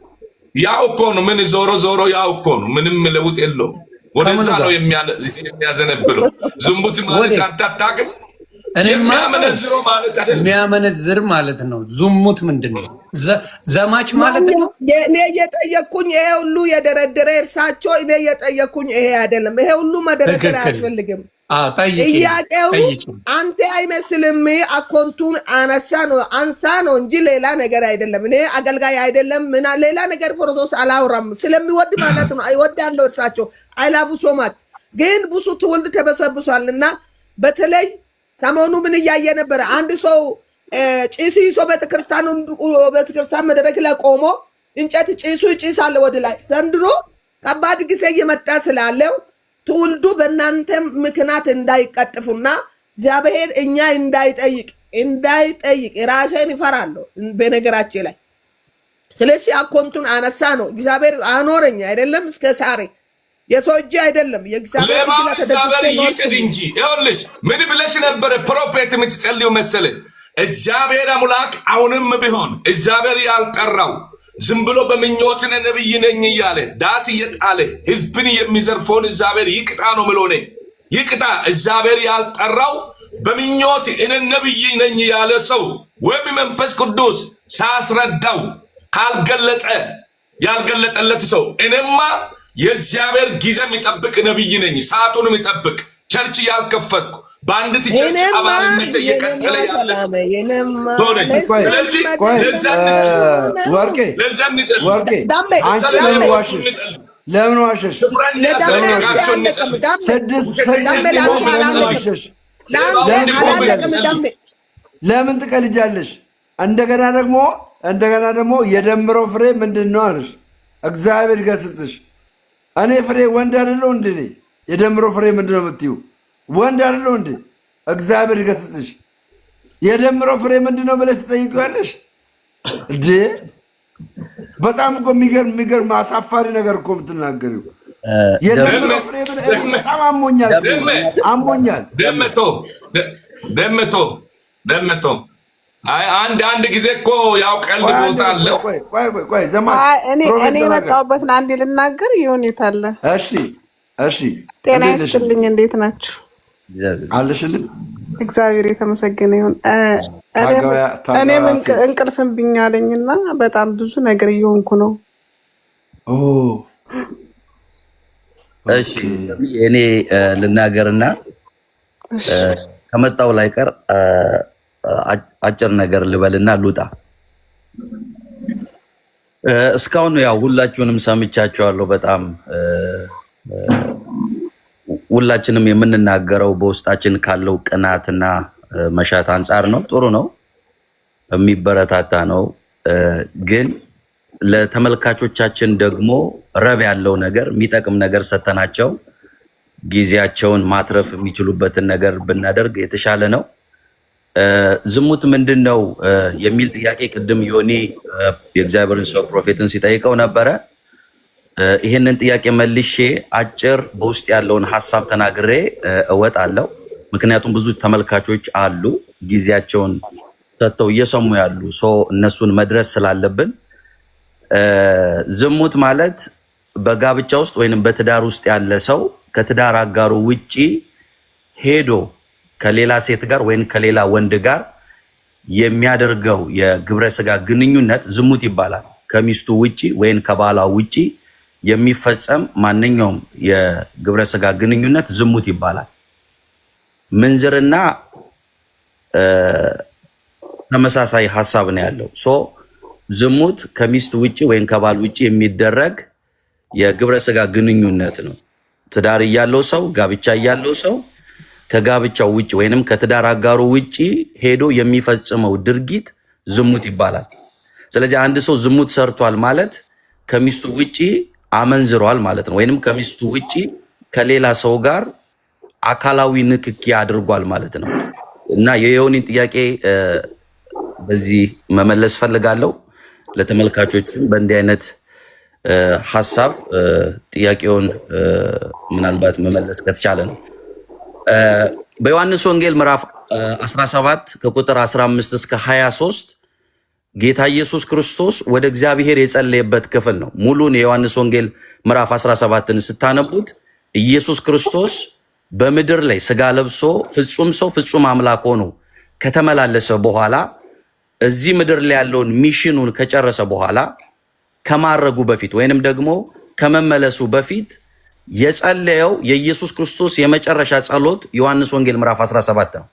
S2: ያው እኮ ነው። ምን ዞሮ ዞሮ ያው እኮ ነው። ምንም ለውጥ የለውም። ወደዛ ነው የሚያዘነብለው። ዝሙት ማለት አንተ አታውቅም። የሚያመነዝረው ማለት አይደለም።
S3: የሚያመነዝር ማለት ነው። ዝሙት ምንድነው? ዘማች ማለት ነው።
S6: እኔ እየጠየኩኝ ይሄ ሁሉ የደረደረ እርሳቸው እኔ እየጠየኩኝ ይሄ አይደለም። ይሄ ሁሉ መደረደር አያስፈልግም። ጥያቄው አንተ አይመስልም። አኮንቱን አንሳ ነው እንጂ ሌላ ነገር አይደለም። እኔ አገልጋይ አይደለም ምና ሌላ ነገር ፎሮሶስ አላውራም። ስለሚወድ ማለት ነው። አይወዳለው እርሳቸው አይላቡ ሶማት ግን ብዙ ትውልድ ተበሰብሷልና በተለይ ሰሞኑ ምን እያየ ነበር? አንድ ሰው ጭስ ይዞ ቤተክርስቲያን መድረክ ላይ ቆሞ እንጨት ጭሱ ይጭሳል ወደ ላይ። ዘንድሮ ከባድ ጊዜ እየመጣ ስላለው ትውልዱ በእናንተ ምክንያት እንዳይቀጥፉና እግዚአብሔር እኛ እንዳይጠይቅ ራሴን ይፈራለሁ በነገራችን ላይ። ስለዚህ አኮንቱን አነሳ ነው። እግዚአብሔር አኖረኛ አይደለም እስከ ዛሬ የሰው እጅ አይደለም የእግዚአብሔር
S2: ይቅድ እንጂ። ይኸውልሽ ምን ብለሽ ነበረ ፕሮፌት የምትጸልዩ መሰለ? እግዚአብሔር አምላክ አሁንም ቢሆን እግዚአብሔር ያልጠራው ዝም ብሎ በምኞት ነብይ ነኝ እያለ ዳስ እየጣለ ህዝብን የሚዘርፈውን እግዚአብሔር ይቅጣ ነው ምሎ ነኝ ይቅጣ። እግዚአብሔር ያልጠራው በምኞት እኔ ነብይ ነኝ ያለ ሰው ወይም መንፈስ ቅዱስ ሳስረዳው ካልገለጠ ያልገለጠለት ሰው እኔማ የእግዚአብሔር ጊዜ የሚጠብቅ ነብይ ነኝ፣ ሰዓቱን የሚጠብቅ ቸርች ያልከፈትኩ በአንዲት ቸርች አባልነት እየቀጠለ ያለ
S1: ለምን ዋሸሽ? ለምን ትቀልጃለሽ? እንደገና ደግሞ የደምረው ፍሬ ምንድን ነው አለሽ? እግዚአብሔር ገስጽሽ። እኔ ፍሬ ወንድ አይደለሁ እንዴ? የደምረው ፍሬ ምንድን ነው የምትዩ? ወንድ አይደለሁ እንዴ? እግዚአብሔር ገስጽሽ። የደምረው ፍሬ ምንድን ነው ብለሽ ትጠይቂዋለሽ እንዴ? በጣም እኮ የሚገርም አሳፋሪ ነገር እኮ የምትናገሪው። የደምረው ፍሬ በጣም አሞኛል።
S2: ደምቶ አንድ ጊዜ እኮ ያው ቀልድ ቦታ አለ።
S9: እኔ የመጣሁበትን አንዴ ልናገር ይሁኔታ አለ።
S1: እሺ
S9: ጤና ይስጥልኝ። እንዴት ናችሁ?
S1: አለሽልኝ።
S9: እግዚአብሔር የተመሰገነ ይሁን። እኔም እንቅልፍ እምቢ አለኝና በጣም ብዙ ነገር እየሆንኩ ነው።
S7: እሺ እኔ ልናገርና ከመጣው ላይ ቀር አጭር ነገር ልበልና ልውጣ። እስካሁን ያው ሁላችሁንም ሰምቻችኋለሁ። በጣም ሁላችንም የምንናገረው በውስጣችን ካለው ቅናትና መሻት አንጻር ነው። ጥሩ ነው፣ የሚበረታታ ነው። ግን ለተመልካቾቻችን ደግሞ ረብ ያለው ነገር የሚጠቅም ነገር ሰተናቸው ጊዜያቸውን ማትረፍ የሚችሉበትን ነገር ብናደርግ የተሻለ ነው። ዝሙት ምንድን ነው የሚል ጥያቄ ቅድም ዮኒ የእግዚአብሔርን ሰው ፕሮፌትን ሲጠይቀው ነበረ። ይህንን ጥያቄ መልሼ አጭር በውስጥ ያለውን ሀሳብ ተናግሬ እወጣለሁ። ምክንያቱም ብዙ ተመልካቾች አሉ ጊዜያቸውን ሰጥተው እየሰሙ ያሉ እነሱን መድረስ ስላለብን፣ ዝሙት ማለት በጋብቻ ውስጥ ወይንም በትዳር ውስጥ ያለ ሰው ከትዳር አጋሩ ውጪ ሄዶ ከሌላ ሴት ጋር ወይም ከሌላ ወንድ ጋር የሚያደርገው የግብረ ስጋ ግንኙነት ዝሙት ይባላል። ከሚስቱ ውጪ ወይም ከባሏ ውጪ የሚፈጸም ማንኛውም የግብረ ስጋ ግንኙነት ዝሙት ይባላል። ምንዝርና ተመሳሳይ ሀሳብ ነው ያለው። ዝሙት ከሚስት ውጪ ወይም ከባል ውጪ የሚደረግ የግብረ ስጋ ግንኙነት ነው። ትዳር እያለው ሰው ጋብቻ እያለው ሰው ከጋብቻው ውጪ ወይንም ከትዳር አጋሩ ውጪ ሄዶ የሚፈጽመው ድርጊት ዝሙት ይባላል። ስለዚህ አንድ ሰው ዝሙት ሰርቷል ማለት ከሚስቱ ውጪ አመንዝሯል ማለት ነው። ወይንም ከሚስቱ ውጪ ከሌላ ሰው ጋር አካላዊ ንክኪ አድርጓል ማለት ነው። እና የዮኒን ጥያቄ በዚህ መመለስ ፈልጋለሁ። ለተመልካቾችም በእንዲህ አይነት ሐሳብ ጥያቄውን ምናልባት መመለስ ከተቻለ ነው። በዮሐንስ ወንጌል ምዕራፍ 17 ከቁጥር 15 እስከ 23 ጌታ ኢየሱስ ክርስቶስ ወደ እግዚአብሔር የጸለየበት ክፍል ነው። ሙሉን የዮሐንስ ወንጌል ምዕራፍ 17ን ስታነቡት ኢየሱስ ክርስቶስ በምድር ላይ ስጋ ለብሶ ፍጹም ሰው ፍጹም አምላክ ሆኖ ከተመላለሰ በኋላ እዚህ ምድር ላይ ያለውን ሚሽኑን ከጨረሰ በኋላ ከማረጉ በፊት ወይንም ደግሞ ከመመለሱ በፊት የጸለየው የኢየሱስ ክርስቶስ የመጨረሻ ጸሎት ዮሐንስ ወንጌል ምዕራፍ 17 ነው።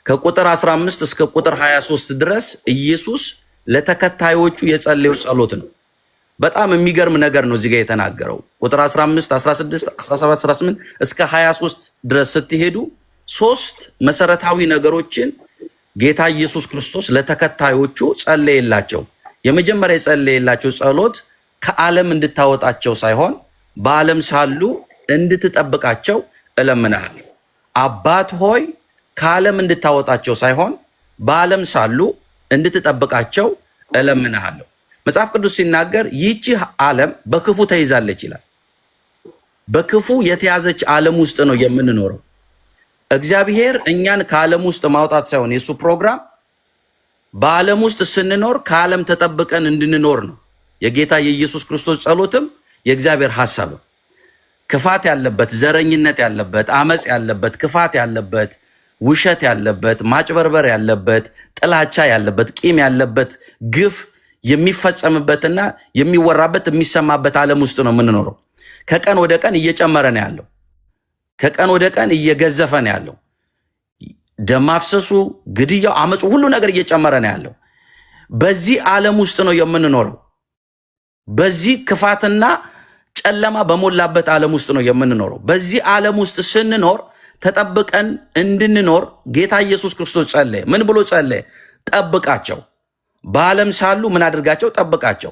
S7: ከቁጥር 15 እስከ ቁጥር 23 ድረስ ኢየሱስ ለተከታዮቹ የጸለየው ጸሎት ነው። በጣም የሚገርም ነገር ነው እዚህ ጋር የተናገረው። ቁጥር 15፣ 16፣ 17፣ 18 እስከ 23 ድረስ ስትሄዱ ሶስት መሰረታዊ ነገሮችን ጌታ ኢየሱስ ክርስቶስ ለተከታዮቹ ጸለየላቸው። የመጀመሪያ የጸለየላቸው ጸሎት ከዓለም እንድታወጣቸው ሳይሆን በዓለም ሳሉ እንድትጠብቃቸው እለምንሃለሁ። አባት ሆይ ከዓለም እንድታወጣቸው ሳይሆን በዓለም ሳሉ እንድትጠብቃቸው እለምንሃለሁ። መጽሐፍ ቅዱስ ሲናገር ይህች ዓለም በክፉ ተይዛለች ይላል። በክፉ የተያዘች ዓለም ውስጥ ነው የምንኖረው። እግዚአብሔር እኛን ከዓለም ውስጥ ማውጣት ሳይሆን የሱ ፕሮግራም በዓለም ውስጥ ስንኖር ከዓለም ተጠብቀን እንድንኖር ነው። የጌታ የኢየሱስ ክርስቶስ ጸሎትም የእግዚአብሔር ሐሳብም ክፋት ያለበት፣ ዘረኝነት ያለበት፣ አመጽ ያለበት፣ ክፋት ያለበት፣ ውሸት ያለበት፣ ማጭበርበር ያለበት፣ ጥላቻ ያለበት፣ ቂም ያለበት፣ ግፍ የሚፈጸምበትና የሚወራበት የሚሰማበት ዓለም ውስጥ ነው የምንኖረው። ከቀን ወደ ቀን እየጨመረ ነው ያለው። ከቀን ወደ ቀን እየገዘፈ ነው ያለው። ደም ማፍሰሱ፣ ግድያው፣ አመፁ፣ ሁሉ ነገር እየጨመረ ነው ያለው። በዚህ ዓለም ውስጥ ነው የምንኖረው። በዚህ ክፋትና ጨለማ በሞላበት ዓለም ውስጥ ነው የምንኖረው። በዚህ ዓለም ውስጥ ስንኖር ተጠብቀን እንድንኖር ጌታ ኢየሱስ ክርስቶስ ጸለየ። ምን ብሎ ጸለየ? ጠብቃቸው። በዓለም ሳሉ ምን አድርጋቸው? ጠብቃቸው።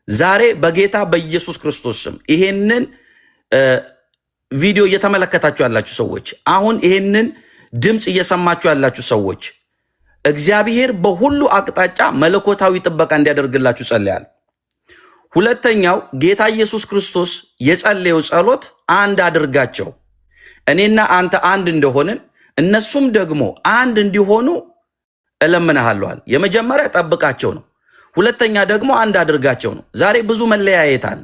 S7: ዛሬ በጌታ በኢየሱስ ክርስቶስ ስም ይሄንን ቪዲዮ እየተመለከታችሁ ያላችሁ ሰዎች፣ አሁን ይሄንን ድምፅ እየሰማችሁ ያላችሁ ሰዎች እግዚአብሔር በሁሉ አቅጣጫ መለኮታዊ ጥበቃ እንዲያደርግላችሁ ጸልያለሁ። ሁለተኛው ጌታ ኢየሱስ ክርስቶስ የጸለየው ጸሎት አንድ አድርጋቸው፣ እኔና አንተ አንድ እንደሆንን እነሱም ደግሞ አንድ እንዲሆኑ እለምንሃለዋል። የመጀመሪያ ጠብቃቸው ነው። ሁለተኛ ደግሞ አንድ አድርጋቸው ነው። ዛሬ ብዙ መለያየት አለ።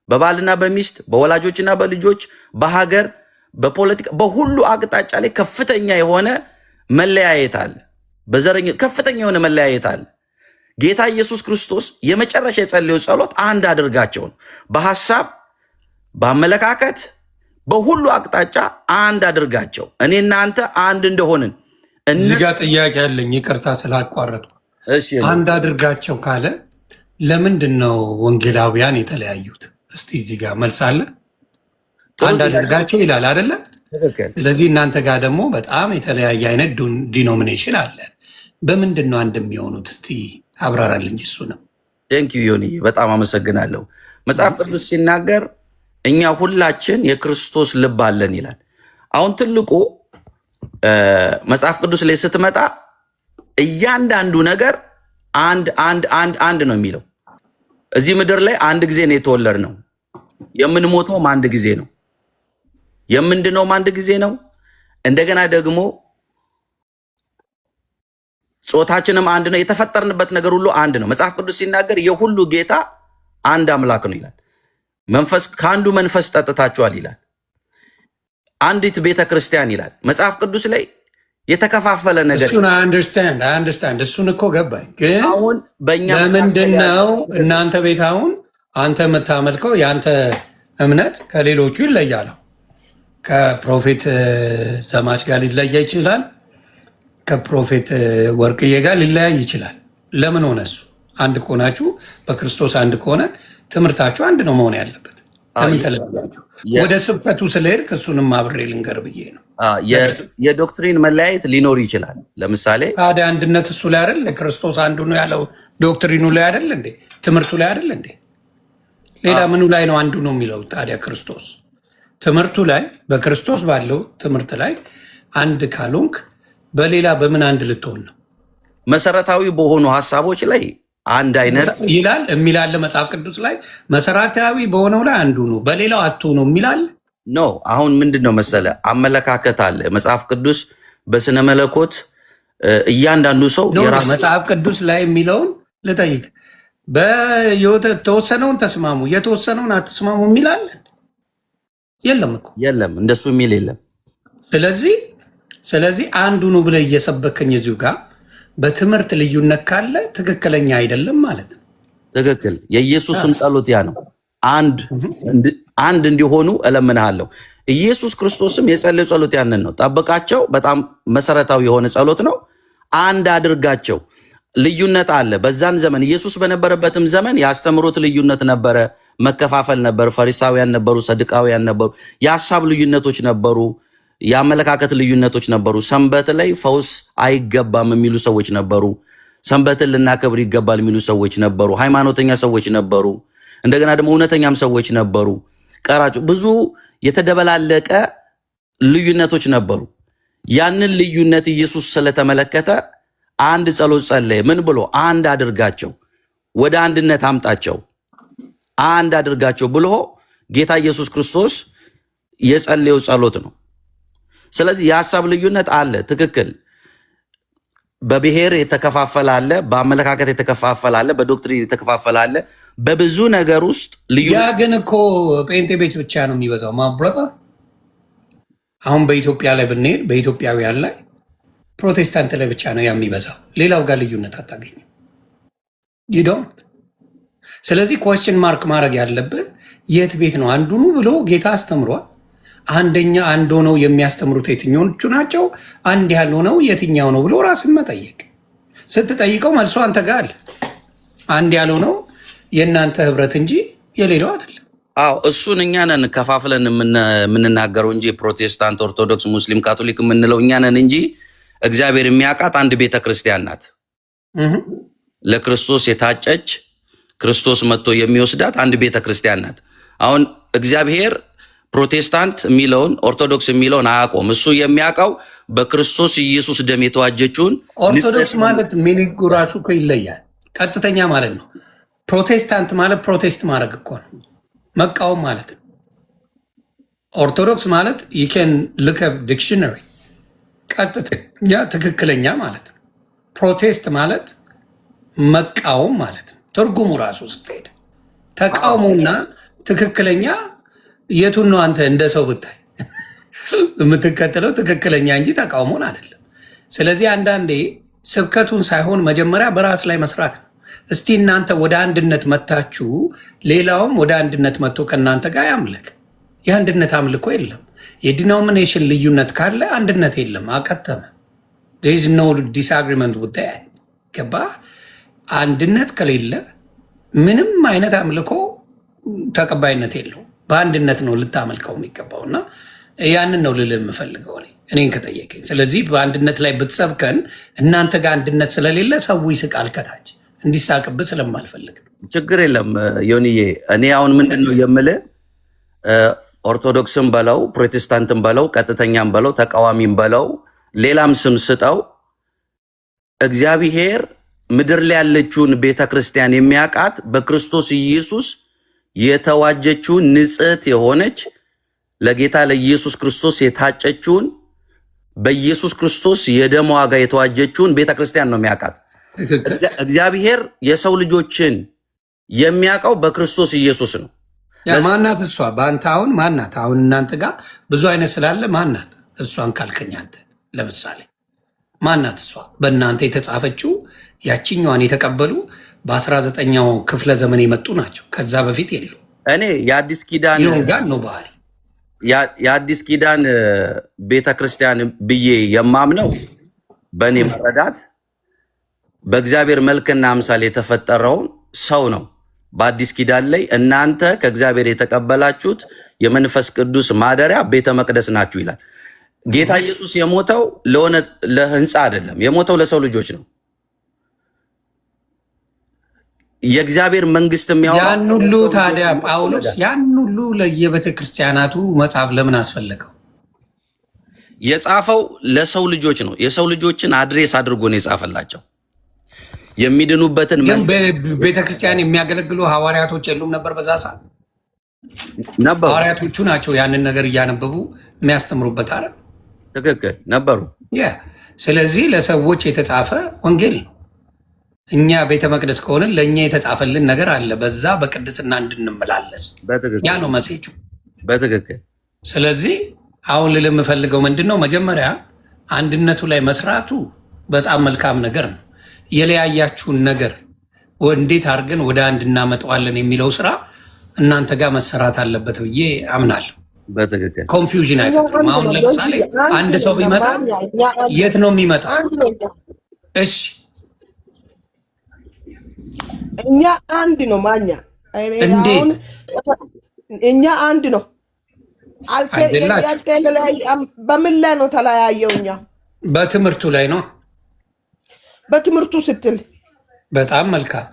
S7: በባልና በሚስት በወላጆችና በልጆች በሀገር በፖለቲካ በሁሉ አቅጣጫ ላይ ከፍተኛ የሆነ መለያየት አለ። በዘረኝ ከፍተኛ የሆነ መለያየት አለ። ጌታ ኢየሱስ ክርስቶስ የመጨረሻ የጸለየው ጸሎት አንድ አድርጋቸው ነው። በሐሳብ በአመለካከት በሁሉ አቅጣጫ አንድ አድርጋቸው፣ እኔና አንተ አንድ እንደሆንን።
S3: እዚህ ጋር ጥያቄ ያለኝ ይቅርታ ስላቋረጥኩ። አንድ አድርጋቸው ካለ ለምንድን ነው ወንጌላውያን የተለያዩት? እስቲ እዚህ ጋር መልስ አለ። አንድ አድርጋቸው ይላል አይደለ? ስለዚህ እናንተ ጋር ደግሞ በጣም የተለያየ አይነት ዲኖሚኔሽን አለ። በምንድን ነው አንድ የሚሆኑት? እስቲ አብራራልኝ። እሱ ነው።
S7: ቴንኪው ዮኒ፣ በጣም አመሰግናለሁ። መጽሐፍ ቅዱስ ሲናገር እኛ ሁላችን የክርስቶስ ልብ አለን ይላል። አሁን ትልቁ መጽሐፍ ቅዱስ ላይ ስትመጣ እያንዳንዱ ነገር አንድ አንድ አንድ አንድ ነው የሚለው። እዚህ ምድር ላይ አንድ ጊዜ ነው የተወለድነው። የምንሞተውም አንድ ጊዜ ነው። የምንድነውም አንድ ጊዜ ነው። እንደገና ደግሞ ጾታችንም አንድ ነው። የተፈጠርንበት ነገር ሁሉ አንድ ነው። መጽሐፍ ቅዱስ ሲናገር የሁሉ ጌታ አንድ አምላክ ነው ይላል። መንፈስ ከአንዱ መንፈስ ጠጥታችኋል ይላል። አንዲት ቤተ ክርስቲያን ይላል መጽሐፍ ቅዱስ ላይ። የተከፋፈለ ነገር
S3: እሱን አንደርስታንድ እሱን እኮ ገባኝ። ግን አሁን በእኛ ለምንድን ነው እናንተ ቤት አሁን አንተ የምታመልከው የአንተ እምነት ከሌሎቹ ይለያል? ከፕሮፌት ዘማች ጋር ሊለያ ይችላል። ከፕሮፌት ወርቅዬ ጋር ሊለያይ ይችላል። ለምን ሆነ? እሱ አንድ ከሆናችሁ በክርስቶስ አንድ ከሆነ ትምህርታችሁ አንድ ነው መሆን ያለበት። ለምን ተለያያችሁ? ወደ ስብከቱ ስለሄድክ እሱንም አብሬ ልንገር ብዬ ነው።
S7: የዶክትሪን መለያየት ሊኖር ይችላል። ለምሳሌ
S3: ታዲያ አንድነት እሱ ላይ አይደል? ክርስቶስ አንዱ ነው ያለው ዶክትሪኑ ላይ አይደል እንዴ? ትምህርቱ ላይ አይደል እንዴ? ሌላ ምኑ ላይ ነው አንዱ ነው የሚለው? ታዲያ ክርስቶስ ትምህርቱ ላይ በክርስቶስ ባለው ትምህርት ላይ አንድ ካልሆንክ በሌላ በምን አንድ ልትሆን ነው?
S7: መሰረታዊ በሆኑ ሀሳቦች ላይ አንድ አይነት
S3: ይላል የሚላለ መጽሐፍ ቅዱስ ላይ መሰረታዊ በሆነው ላይ አንዱ ነው፣ በሌላው አትሆኑ የሚላል
S7: ኖ። አሁን ምንድን ነው መሰለ አመለካከት አለ። መጽሐፍ ቅዱስ
S5: በስነ መለኮት እያንዳንዱ ሰው
S3: መጽሐፍ ቅዱስ ላይ የሚለውን ልጠይቅ። የተወሰነውን ተስማሙ፣ የተወሰነውን አትስማሙ የሚላለን የለም እኮ
S5: የለም፣ እንደሱ የሚል የለም።
S3: ስለዚህ አንዱኑ ብለህ እየሰበከኝ እዚሁ ጋር በትምህርት ልዩነት ካለ ትክክለኛ አይደለም ማለት ነው።
S5: ትክክል። የኢየሱስም ጸሎት ያ ነው። አንድ እንዲሆኑ እለምንሃለሁ። ኢየሱስ ክርስቶስም የጸለየው ጸሎት ያንን ነው። ጠብቃቸው። በጣም መሰረታዊ የሆነ ጸሎት ነው። አንድ አድርጋቸው። ልዩነት አለ። በዛን ዘመን ኢየሱስ በነበረበትም ዘመን የአስተምሮት ልዩነት ነበረ፣ መከፋፈል ነበር። ፈሪሳውያን ነበሩ፣ ሰዱቃውያን ነበሩ። የሀሳብ ልዩነቶች ነበሩ፣ የአመለካከት ልዩነቶች ነበሩ። ሰንበት ላይ ፈውስ አይገባም የሚሉ ሰዎች ነበሩ። ሰንበትን ልናከብር ይገባል የሚሉ ሰዎች ነበሩ። ሃይማኖተኛ ሰዎች ነበሩ። እንደገና ደግሞ እውነተኛም ሰዎች ነበሩ። ቀራጩ ብዙ የተደበላለቀ ልዩነቶች ነበሩ። ያንን ልዩነት ኢየሱስ ስለተመለከተ አንድ ጸሎት ጸለየ። ምን ብሎ? አንድ አድርጋቸው፣ ወደ አንድነት አምጣቸው፣ አንድ አድርጋቸው ብሎ ጌታ ኢየሱስ ክርስቶስ የጸለየው ጸሎት ነው። ስለዚህ የሀሳብ ልዩነት አለ። ትክክል። በብሔር የተከፋፈለ አለ፣ በአመለካከት የተከፋፈለ አለ፣ በዶክትሪን የተከፋፈለ አለ። በብዙ ነገር ውስጥ
S3: ያ ግን እኮ ጴንጤ ቤት ብቻ ነው የሚበዛው። ማብረጣ አሁን በኢትዮጵያ ላይ ብንሄድ በኢትዮጵያውያን ላይ ፕሮቴስታንት ላይ ብቻ ነው የሚበዛው። ሌላው ጋር ልዩነት አታገኝም። ይዶንት። ስለዚህ ኮስችን ማርክ ማድረግ ያለብህ የት ቤት ነው? አንዱኑ ብሎ ጌታ አስተምሯል። አንድ ሆነው የሚያስተምሩት የትኞቹ ናቸው? አንድ ያልሆነው የትኛው ነው ብሎ ራስን መጠየቅ። ስትጠይቀው መልሶ አንተ ጋር አለ። አንድ ያልሆነው የእናንተ ህብረት እንጂ የሌላው አይደለም።
S5: አዎ እሱን እኛ ነን ከፋፍለን የምንናገረው እንጂ ፕሮቴስታንት፣ ኦርቶዶክስ፣ ሙስሊም፣ ካቶሊክ የምንለው እኛ ነን እንጂ እግዚአብሔር የሚያውቃት አንድ ቤተ ክርስቲያን ናት። ለክርስቶስ የታጨች ክርስቶስ መጥቶ የሚወስዳት አንድ ቤተ ክርስቲያን ናት። አሁን እግዚአብሔር ፕሮቴስታንት የሚለውን ኦርቶዶክስ የሚለውን አያውቀውም። እሱ የሚያውቀው በክርስቶስ ኢየሱስ ደም የተዋጀችውን።
S3: ኦርቶዶክስ ማለት ሚኒጉ ራሱ እኮ ይለያል። ቀጥተኛ ማለት ነው። ፕሮቴስታንት ማለት ፕሮቴስት ማድረግ እኮ ነው፣ መቃወም ማለት ነው። ኦርቶዶክስ ማለት ይኬን ልከብ ዲክሽነሪ ቀጥተኛ ትክክለኛ ማለት ነው። ፕሮቴስት ማለት መቃወም ማለት ነው። ትርጉሙ ራሱ ስትሄድ ተቃውሞና ትክክለኛ የቱን ነው? አንተ እንደ ሰው ብታይ የምትከተለው ትክክለኛ እንጂ ተቃውሞን አይደለም። ስለዚህ አንዳንዴ ስብከቱን ሳይሆን መጀመሪያ በራስ ላይ መስራት ነው። እስቲ እናንተ ወደ አንድነት መታችሁ፣ ሌላውም ወደ አንድነት መጥቶ ከእናንተ ጋር ያምልክ። የአንድነት አምልኮ የለም። የዲኖሚኔሽን ልዩነት ካለ አንድነት የለም። አቀተመ there is no disagreement with that። ገባ? አንድነት ከሌለ ምንም አይነት አምልኮ ተቀባይነት የለውም። በአንድነት ነው ልታመልከው የሚገባው እና ያንን ነው ልል የምፈልገው እኔን ከጠየቀኝ። ስለዚህ በአንድነት ላይ ብትሰብከን እናንተ ጋር አንድነት ስለሌለ ሰው ይስቃል ከታች። እንዲሳቅብህ ስለማልፈልግ
S5: ችግር የለም ዮኒዬ። እኔ አሁን ምንድን ነው የምልህ፣ ኦርቶዶክስም በለው ፕሮቴስታንትም በለው ቀጥተኛም በለው ተቃዋሚም በለው ሌላም ስም ስጠው፣ እግዚአብሔር ምድር ላይ ያለችውን ቤተ ክርስቲያን የሚያውቃት በክርስቶስ ኢየሱስ የተዋጀችውን ንጽሕት የሆነች ለጌታ ለኢየሱስ ክርስቶስ የታጨችውን በኢየሱስ ክርስቶስ የደም ዋጋ የተዋጀችውን ቤተ ክርስቲያን ነው የሚያውቃት። እግዚአብሔር የሰው ልጆችን የሚያውቀው በክርስቶስ ኢየሱስ ነው።
S3: ማናት እሷ? በአንተ አሁን ማናት? አሁን እናንተ ጋር ብዙ አይነት ስላለ ማናት እሷን ካልከኝ አንተ ለምሳሌ ማናት እሷ? በእናንተ የተጻፈችው ያችኛዋን የተቀበሉ በ19ኛው ክፍለ ዘመን የመጡ ናቸው። ከዛ በፊት የሉ።
S5: እኔ የአዲስ ኪዳን
S3: ነው ባህሪ
S5: የአዲስ ኪዳን ቤተ ክርስቲያን ብዬ የማምነው በእኔ መረዳት በእግዚአብሔር መልክና አምሳል የተፈጠረውን ሰው ነው። በአዲስ ኪዳን ላይ እናንተ ከእግዚአብሔር የተቀበላችሁት የመንፈስ ቅዱስ ማደሪያ ቤተ መቅደስ ናችሁ ይላል። ጌታ ኢየሱስ የሞተው ለህንፃ አይደለም፣ የሞተው ለሰው ልጆች ነው። የእግዚአብሔር መንግስት የሚያወጣው
S3: ያን ሁሉ ታዲያ ጳውሎስ ያን ሁሉ ለየቤተ ክርስቲያናቱ መጽሐፍ ለምን አስፈለገው?
S5: የጻፈው ለሰው ልጆች ነው። የሰው ልጆችን አድሬስ አድርጎ ነው የጻፈላቸው። የሚድኑበትን
S3: ቤተ ክርስቲያን የሚያገለግሉ ሐዋርያቶች የሉም ነበር? በዛ ሰዓት
S5: ነበሩ።
S3: ሐዋርያቶቹ ናቸው ያንን ነገር እያነበቡ የሚያስተምሩበት አይደል?
S5: ትክክል ነበሩ።
S3: ስለዚህ ለሰዎች የተጻፈ ወንጌል ነው። እኛ ቤተ መቅደስ ከሆንን ለእኛ የተጻፈልን ነገር አለ፣ በዛ በቅድስና እንድንመላለስ። ያ ነው መሴጁ በትክክል። ስለዚህ አሁን ልል የምፈልገው ምንድን ነው፣ መጀመሪያ አንድነቱ ላይ መስራቱ በጣም መልካም ነገር ነው። የለያያችሁን ነገር እንዴት አድርገን ወደ አንድ እናመጣዋለን የሚለው ስራ እናንተ ጋር መሰራት አለበት ብዬ አምናለሁ።
S5: በትክክል
S3: ኮንፊውዥን አይፈጥርም። አሁን ለምሳሌ አንድ ሰው ቢመጣ የት ነው የሚመጣ? እሺ
S6: እኛ አንድ ነው ማኛ እኛ አንድ ነው። በምን ላይ ነው ተለያየው? እኛ
S3: በትምህርቱ ላይ ነው።
S6: በትምህርቱ ስትል
S3: በጣም መልካም።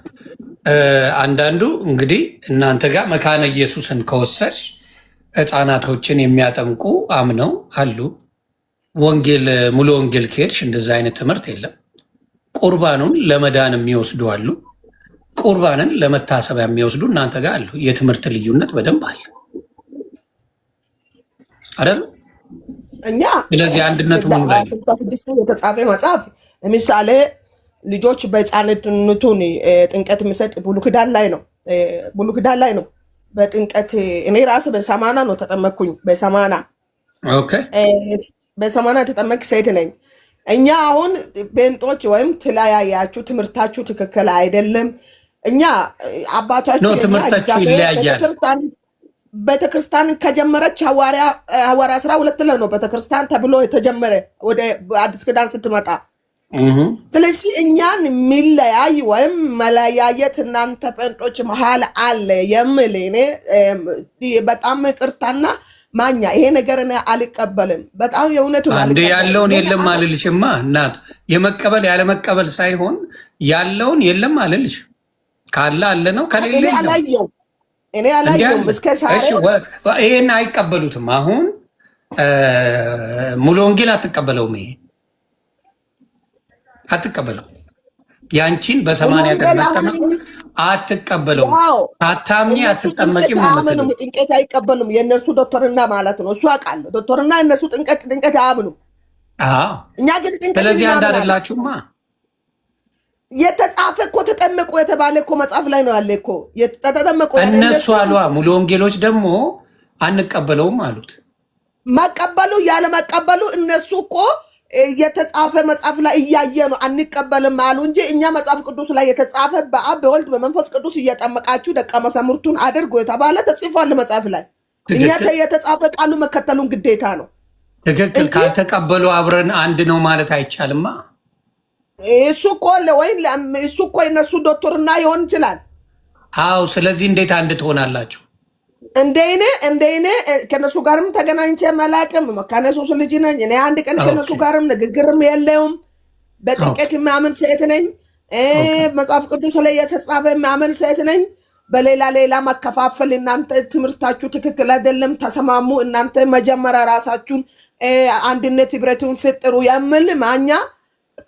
S3: አንዳንዱ እንግዲህ እናንተ ጋር መካነ ኢየሱስን ከወሰድሽ ህፃናቶችን የሚያጠምቁ አምነው አሉ። ወንጌል ሙሉ ወንጌል ከሄድሽ እንደዛ አይነት ትምህርት የለም። ቁርባኑን ለመዳን የሚወስዱ አሉ። ቁርባንን ለመታሰቢያ የሚወስዱ እናንተ ጋር አሉ። የትምህርት ልዩነት በደንብ አለ አይደል?
S6: እኛ
S3: ስለዚህ አንድነቱ ምን ላይ
S6: የተጻፈ መጽሐፍ ለምሳሌ ልጆች በህፃንነቱን ጥምቀት የሚሰጥ ብሉይ ኪዳን ላይ ነው። በጥምቀት እኔ ራስ በሰማና ነው ተጠመቅኩኝ። በሰማና ተጠመቅ ሴት ነኝ። እኛ አሁን ቤንጦች ወይም ተለያያችሁ፣ ትምህርታችሁ ትክክል አይደለም። እኛ አባታችሁ
S3: ትምህርታችሁ ይለያያል።
S6: ቤተክርስቲያን ከጀመረች ሐዋርያ 12 ላይ ነው ቤተክርስቲያን ተብሎ የተጀመረ ወደ አዲስ ኪዳን ስትመጣ። ስለዚህ እኛን የሚለያይ ወይም መለያየት እናንተ ጴንጦች መሀል አለ የሚል እኔ በጣም ይቅርታና ማኛ ይሄ ነገር እኔ አልቀበልም። በጣም የእውነቱ
S3: አንዴ ያለውን የለም አልልሽማ እናት የመቀበል ያለመቀበል ሳይሆን ያለውን የለም አልልሽ። ካለ አለ ነው፣ ከሌለ
S6: እኔ አላየውም እስከ ዛሬ።
S3: ይሄን አይቀበሉትም። አሁን ሙሉ ወንጌል አትቀበለውም። ይሄ አትቀበለው። ያንቺን በ80 ቀን መጠመቅ አትቀበለውም። ታታምኒ አትጠመቂም ነው የምትለው።
S6: ጥንቀት አይቀበሉም። የእነርሱ ዶክተርና ማለት ነው። እሱ አውቃለሁ። ዶክተርና እነሱ ጥንቀት አያምኑም። እኛ ግን ጥንቀት
S3: ስለዚህ አንድ አይደላችሁማ።
S6: የተጻፈ እኮ ተጠመቁ የተባለ እኮ መጽሐፍ ላይ ነው ያለ እኮ ተጠመቁ
S3: እነሱ አሉ። ሙሉ ወንጌሎች ደግሞ አንቀበለውም አሉት።
S6: መቀበሉ ያለ መቀበሉ እነሱ እኮ የተጻፈ መጽሐፍ ላይ እያየ ነው አንቀበልም አሉ እንጂ እኛ መጽሐፍ ቅዱስ ላይ የተጻፈ በአብ በወልድ በመንፈስ ቅዱስ እየጠመቃችሁ ደቀ መዛሙርቱን አድርጎ የተባለ ተጽፏል መጽሐፍ ላይ። እኛ የተጻፈ ቃሉ መከተሉን ግዴታ ነው።
S3: ትክክል። ካልተቀበሉ አብረን አንድ ነው ማለት አይቻልማ።
S6: እሱ እኮ የነሱ ዶክተርና ይሆን ይችላል።
S3: አዎ። ስለዚህ እንዴት አንድ ትሆናላችሁ?
S6: እንደኔ ከነሱ ጋርም ተገናኝቼ መላቅም መካነ ኢየሱስ ልጅ ነኝ እኔ። አንድ ቀን ከነሱ ጋርም ንግግርም የለውም። በጥምቀት የሚያምን ሴት ነኝ። መጽሐፍ ቅዱስ ላይ የተጻፈ የሚያምን ሴት ነኝ። በሌላ መከፋፈል እናንተ ትምህርታችሁ ትክክል አይደለም፣ ተሰማሙ። እናንተ መጀመሪያ ራሳችሁን አንድነት ህብረቱን ፍጥሩ የሚል ማኛ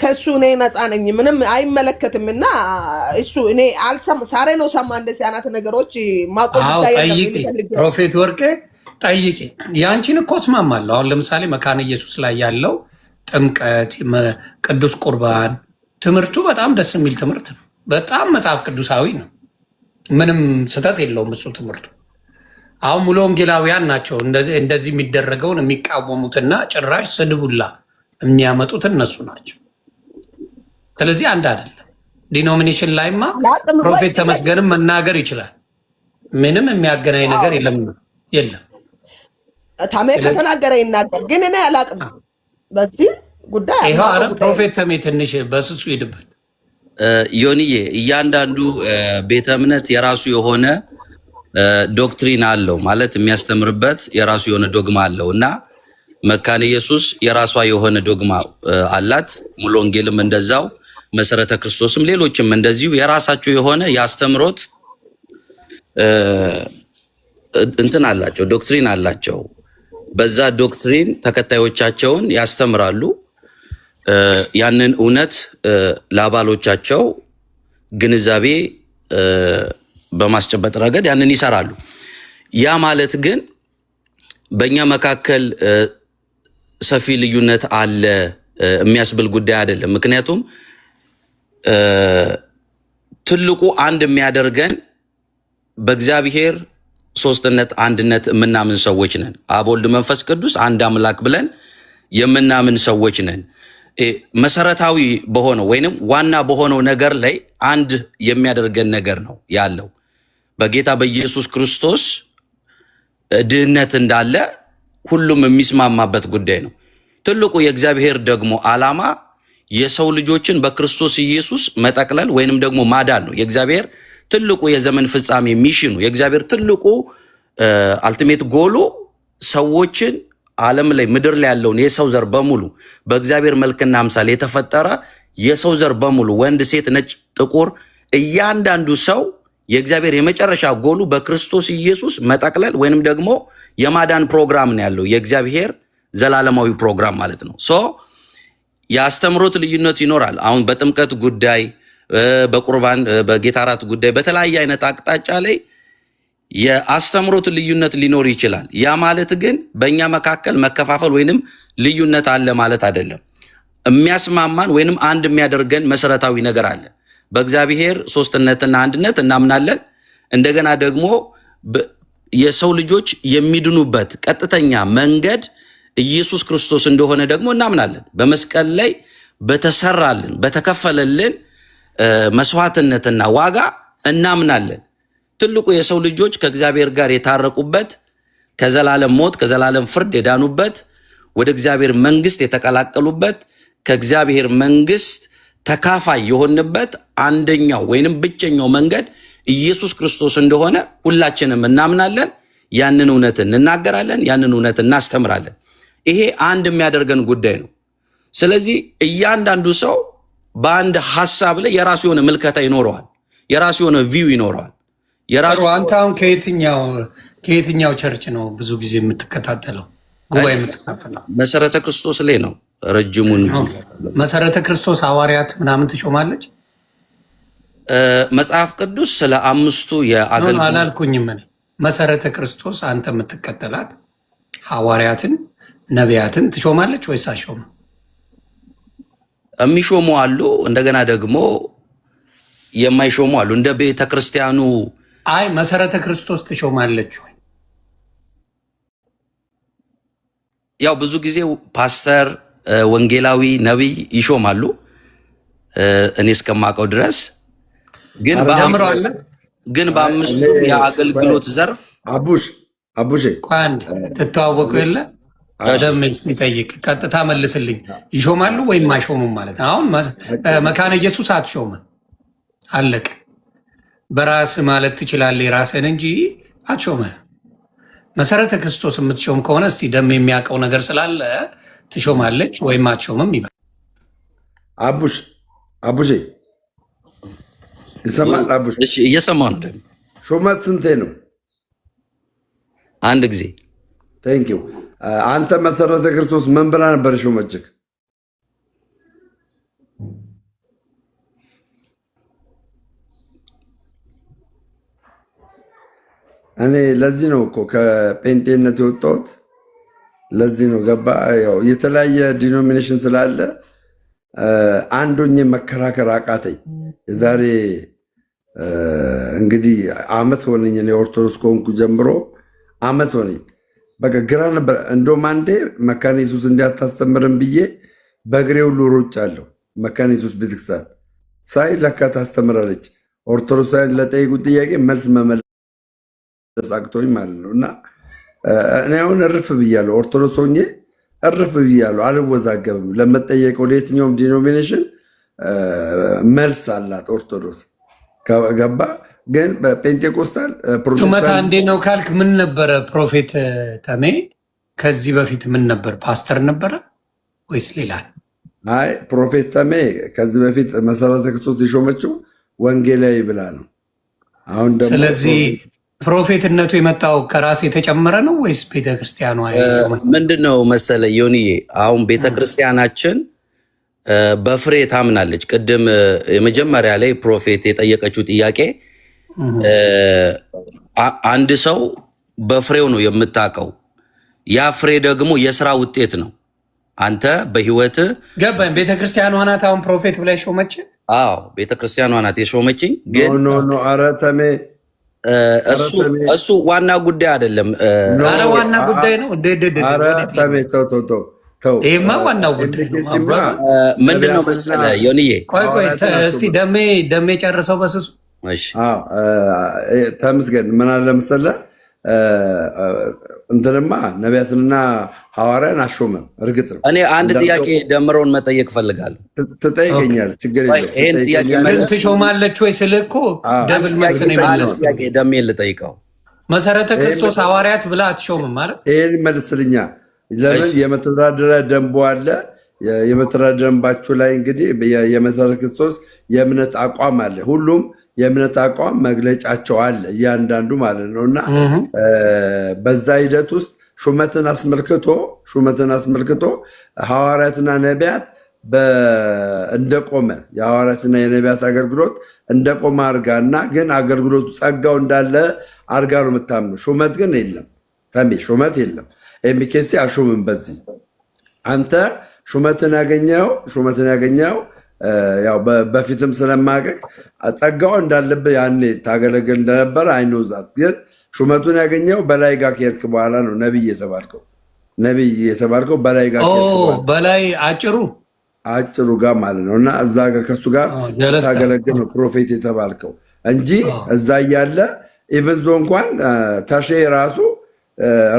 S6: ከሱ እኔ ነፃ ነኝ፣ ምንም አይመለከትም። እና እሱ እኔ ሳሬ ነው ሰማ እንደዚህ አይነት ነገሮች
S3: ፕሮፌት ወርቄ ጠይቂ። ያንቺን እኮ እስማማለሁ። አሁን ለምሳሌ መካነ ኢየሱስ ላይ ያለው ጥምቀት፣ ቅዱስ ቁርባን ትምህርቱ በጣም ደስ የሚል ትምህርት ነው። በጣም መጽሐፍ ቅዱሳዊ ነው። ምንም ስህተት የለውም እሱ ትምህርቱ። አሁን ሙሉ ወንጌላውያን ናቸው እንደዚህ የሚደረገውን የሚቃወሙትና ጭራሽ ስድቡላ የሚያመጡት እነሱ ናቸው። ስለዚህ አንድ አይደለም። ዲኖሚኔሽን ላይማ ፕሮፌት ተመስገንም መናገር ይችላል። ምንም የሚያገናኝ ነገር የለም።
S6: ታሜ ከተናገረ ይናገር፣ ግን እኔ አላቅም በዚህ ጉዳይ።
S3: ይኸው አረ ፕሮፌት ተሜ ትንሽ በስሱ ሄድበት።
S5: ዮኒዬ እያንዳንዱ ቤተ እምነት የራሱ የሆነ ዶክትሪን አለው፣ ማለት የሚያስተምርበት የራሱ የሆነ ዶግማ አለው እና መካነ ኢየሱስ የራሷ የሆነ ዶግማ አላት። ሙሉ ወንጌልም እንደዛው፣ መሰረተ ክርስቶስም ሌሎችም እንደዚሁ የራሳቸው የሆነ የአስተምሮት እንትን አላቸው፣ ዶክትሪን አላቸው። በዛ ዶክትሪን ተከታዮቻቸውን ያስተምራሉ። ያንን እውነት ለአባሎቻቸው ግንዛቤ በማስጨበጥ ረገድ ያንን ይሰራሉ። ያ ማለት ግን በእኛ መካከል ሰፊ ልዩነት አለ የሚያስብል ጉዳይ አይደለም። ምክንያቱም ትልቁ አንድ የሚያደርገን በእግዚአብሔር ሶስትነት አንድነት የምናምን ሰዎች ነን። አብ ወልድ መንፈስ ቅዱስ አንድ አምላክ ብለን የምናምን ሰዎች ነን። መሰረታዊ በሆነው ወይንም ዋና በሆነው ነገር ላይ አንድ የሚያደርገን ነገር ነው ያለው። በጌታ በኢየሱስ ክርስቶስ ድህነት እንዳለ ሁሉም የሚስማማበት ጉዳይ ነው። ትልቁ የእግዚአብሔር ደግሞ ዓላማ የሰው ልጆችን በክርስቶስ ኢየሱስ መጠቅለል ወይንም ደግሞ ማዳን ነው። የእግዚአብሔር ትልቁ የዘመን ፍጻሜ ሚሽኑ፣ የእግዚአብሔር ትልቁ አልቲሜት ጎሉ ሰዎችን ዓለም ላይ ምድር ላይ ያለውን የሰው ዘር በሙሉ በእግዚአብሔር መልክና አምሳል የተፈጠረ የሰው ዘር በሙሉ ወንድ፣ ሴት፣ ነጭ፣ ጥቁር እያንዳንዱ ሰው የእግዚአብሔር የመጨረሻ ጎሉ በክርስቶስ ኢየሱስ መጠቅለል ወይንም ደግሞ የማዳን ፕሮግራም ነው ያለው። የእግዚአብሔር ዘላለማዊ ፕሮግራም ማለት ነው። የአስተምሮት ልዩነት ይኖራል። አሁን በጥምቀት ጉዳይ፣ በቁርባን፣ በጌታ እራት ጉዳይ፣ በተለያየ አይነት አቅጣጫ ላይ የአስተምሮት ልዩነት ሊኖር ይችላል። ያ ማለት ግን በእኛ መካከል መከፋፈል ወይንም ልዩነት አለ ማለት አይደለም። የሚያስማማን ወይንም አንድ የሚያደርገን መሰረታዊ ነገር አለ። በእግዚአብሔር ሶስትነትና አንድነት እናምናለን። እንደገና ደግሞ የሰው ልጆች የሚድኑበት ቀጥተኛ መንገድ ኢየሱስ ክርስቶስ እንደሆነ ደግሞ እናምናለን። በመስቀል ላይ በተሰራልን በተከፈለልን መስዋዕትነትና ዋጋ እናምናለን። ትልቁ የሰው ልጆች ከእግዚአብሔር ጋር የታረቁበት፣ ከዘላለም ሞት ከዘላለም ፍርድ የዳኑበት፣ ወደ እግዚአብሔር መንግስት የተቀላቀሉበት፣ ከእግዚአብሔር መንግስት ተካፋይ የሆንበት አንደኛው ወይንም ብቸኛው መንገድ ኢየሱስ ክርስቶስ እንደሆነ ሁላችንም እናምናለን። ያንን እውነት እንናገራለን፣ ያንን እውነት እናስተምራለን። ይሄ አንድ የሚያደርገን ጉዳይ ነው። ስለዚህ እያንዳንዱ ሰው በአንድ ሀሳብ ላይ የራሱ የሆነ ምልከታ ይኖረዋል፣ የራሱ የሆነ ቪው ይኖረዋል።
S3: አንተ አሁን ከየትኛው ቸርች ነው ብዙ ጊዜ የምትከታተለው ጉባኤ የምትከታተለው?
S5: መሰረተ ክርስቶስ ላይ ነው ረጅሙን።
S3: መሰረተ ክርስቶስ ሐዋርያት ምናምን ትሾማለች?
S5: መጽሐፍ ቅዱስ ስለ አምስቱ የአገልግሎት
S3: አላልኩኝም እኔ። መሰረተ ክርስቶስ አንተ የምትከተላት ሐዋርያትን ነቢያትን ትሾማለች ወይስ አትሾምም?
S5: የሚሾሙ አሉ፣ እንደገና ደግሞ የማይሾሙ አሉ። እንደ ቤተ ክርስቲያኑ
S3: አይ መሰረተ ክርስቶስ ትሾማለች ወይ?
S5: ያው ብዙ ጊዜ ፓስተር፣ ወንጌላዊ፣ ነቢይ ይሾማሉ እኔ እስከማውቀው ድረስ። ግን በአምስቱ የአገልግሎት ዘርፍ
S1: አቡሼ
S3: አንድ ትተዋወቁ የለ ደምል ሲጠይቅ ቀጥታ መልስልኝ። ይሾማሉ ወይም አይሾሙም ማለት ነው። አሁን መካነ ኢየሱስ አትሾምም፣ አለቀ። በራስ ማለት ትችላለህ የራስህን እንጂ አትሾምህ። መሰረተ ክርስቶስ የምትሾም ከሆነ እስቲ ደም የሚያውቀው ነገር ስላለ ትሾማለች ወይም አትሾምም ይባል።
S1: አቡሼ ይሰማል? አቡሼ
S5: እየሰማሁ ነው።
S1: ሹመት ስንቴ ነው?
S5: አንድ ጊዜ።
S1: ቴንኪው። አንተ መሰረተ ክርስቶስ ምን ብላ ነበር ሾመችክ? እኔ ለዚህ ነው እኮ ከጴንጤነት የወጣሁት። ለዚህ ነው ገባ። ያው የተለያየ ዲኖሚኔሽን ስላለ አንዶኝ መከራከር አቃተኝ። የዛሬ እንግዲህ አመት ሆነኝ እኔ ኦርቶዶክስ ከሆንኩ ጀምሮ አመት ሆነኝ። በቃ ግራ ነበር። እንደውም አንዴ መካነ ኢየሱስ እንዲያታስተምርን ብዬ በእግሬ ሁሉ ሮጭ አለሁ። መካነ ኢየሱስ ቤተክርስቲያን ሳይ ለካ ታስተምራለች። ኦርቶዶክሳውያን ለጠየቁት ጥያቄ መልስ መመለስ አቅቶኝ ማለት ነው። እና እኔ አሁን እርፍ ብያለሁ። ኦርቶዶክስ ሆኜ እርፍ ብያለሁ። አልወዛገብም። ለመጠየቀው ለየትኛውም ዲኖሚኔሽን መልስ አላት ኦርቶዶክስ ገባ። ግን በፔንቴኮስታል
S3: ሹመት አንዴ ነው ካልክ ምን ነበረ? ፕሮፌት ተሜ ከዚህ በፊት ምን ነበር? ፓስተር ነበረ ወይስ ሌላ?
S1: አይ ፕሮፌት ተሜ ከዚህ በፊት መሰረተ ክርስቶስ የሾመችው ወንጌላዊ ብላ ነው። አሁን ደግሞ
S3: ስለዚህ ፕሮፌትነቱ የመጣው ከራስ የተጨመረ ነው ወይስ ቤተክርስቲያኗ?
S5: ምንድን ነው መሰለ ዮኒዬ፣ አሁን ቤተክርስቲያናችን በፍሬ ታምናለች። ቅድም የመጀመሪያ ላይ ፕሮፌት የጠየቀችው ጥያቄ አንድ ሰው በፍሬው ነው የምታውቀው። ያ ፍሬ ደግሞ የስራ ውጤት ነው። አንተ በህይወት
S3: ገባኝ። ቤተክርስቲያኗ ናት አሁን ፕሮፌት ብላ ሾመች።
S5: አዎ ቤተክርስቲያኗ ናት የሾመችኝ። ግን
S1: ኧረ ተሜ
S5: እሱ ዋና ጉዳይ አይደለም።
S3: ኧረ ዋና ጉዳይ ነው።
S1: ተሜ ተው፣
S3: ይሄማ ዋናው ጉዳይ ነው።
S5: ምንድን ነው መሰለህ ዮኒዬ፣
S3: ቆይ እስቲ ደሜ ጨርሰው በስሱ።
S1: ተመስገን። ምን አለ መሰለህ እንትንማ ነቢያትንና ሐዋርያን አሾመም። እርግጥ ነው።
S5: እኔ አንድ ጥያቄ ደምረውን መጠየቅ እፈልጋለሁ።
S1: ትጠይቀኛለህ፣ ችግር
S5: ይሄን ጥያቄ
S3: ትሾማለች ወይ ስልህ እኮ ደብል መልስ ነው የሚመለስ።
S5: ጥያቄ ደሜን ልጠይቀው።
S3: መሰረተ ክርስቶስ ሐዋርያት ብላ አትሾምም ማለት
S1: ይሄን መልስልኛ። ለምን የመተዳደሪያ ደንቡ አለ። የመተዳደሪያ ደንባችሁ ላይ እንግዲህ የመሰረተ ክርስቶስ የእምነት አቋም አለ። ሁሉም የእምነት አቋም መግለጫቸው አለ እያንዳንዱ ማለት ነው። እና በዛ ሂደት ውስጥ ሹመትን አስመልክቶ ሐዋርያትና ነቢያት እንደቆመ የሐዋርያትና የነቢያት አገልግሎት እንደቆመ አርጋ እና ግን አገልግሎቱ ጸጋው እንዳለ አርጋ ነው የምታምነው። ሹመት ግን የለም። ተሜ ሹመት የለም። ኤምኬሲ አሹምም። በዚህ አንተ ሹመትን ያገኘው ያው በፊትም ስለማቀቅ ጸጋው እንዳለብህ ያኔ ታገለግል እንደነበረ አይኖዛት። ግን ሹመቱን ያገኘው በላይ ጋር ከሄድክ በኋላ ነው ነቢይ የተባልከው በላይ ጋር
S3: በላይ አጭሩ ጋር ማለት ነው። እና እዛ ጋር ከሱ ጋር ታገለግል ነው ፕሮፌት የተባልከው እንጂ እዛ እያለ ኢቨን ዞ እንኳን ተሼ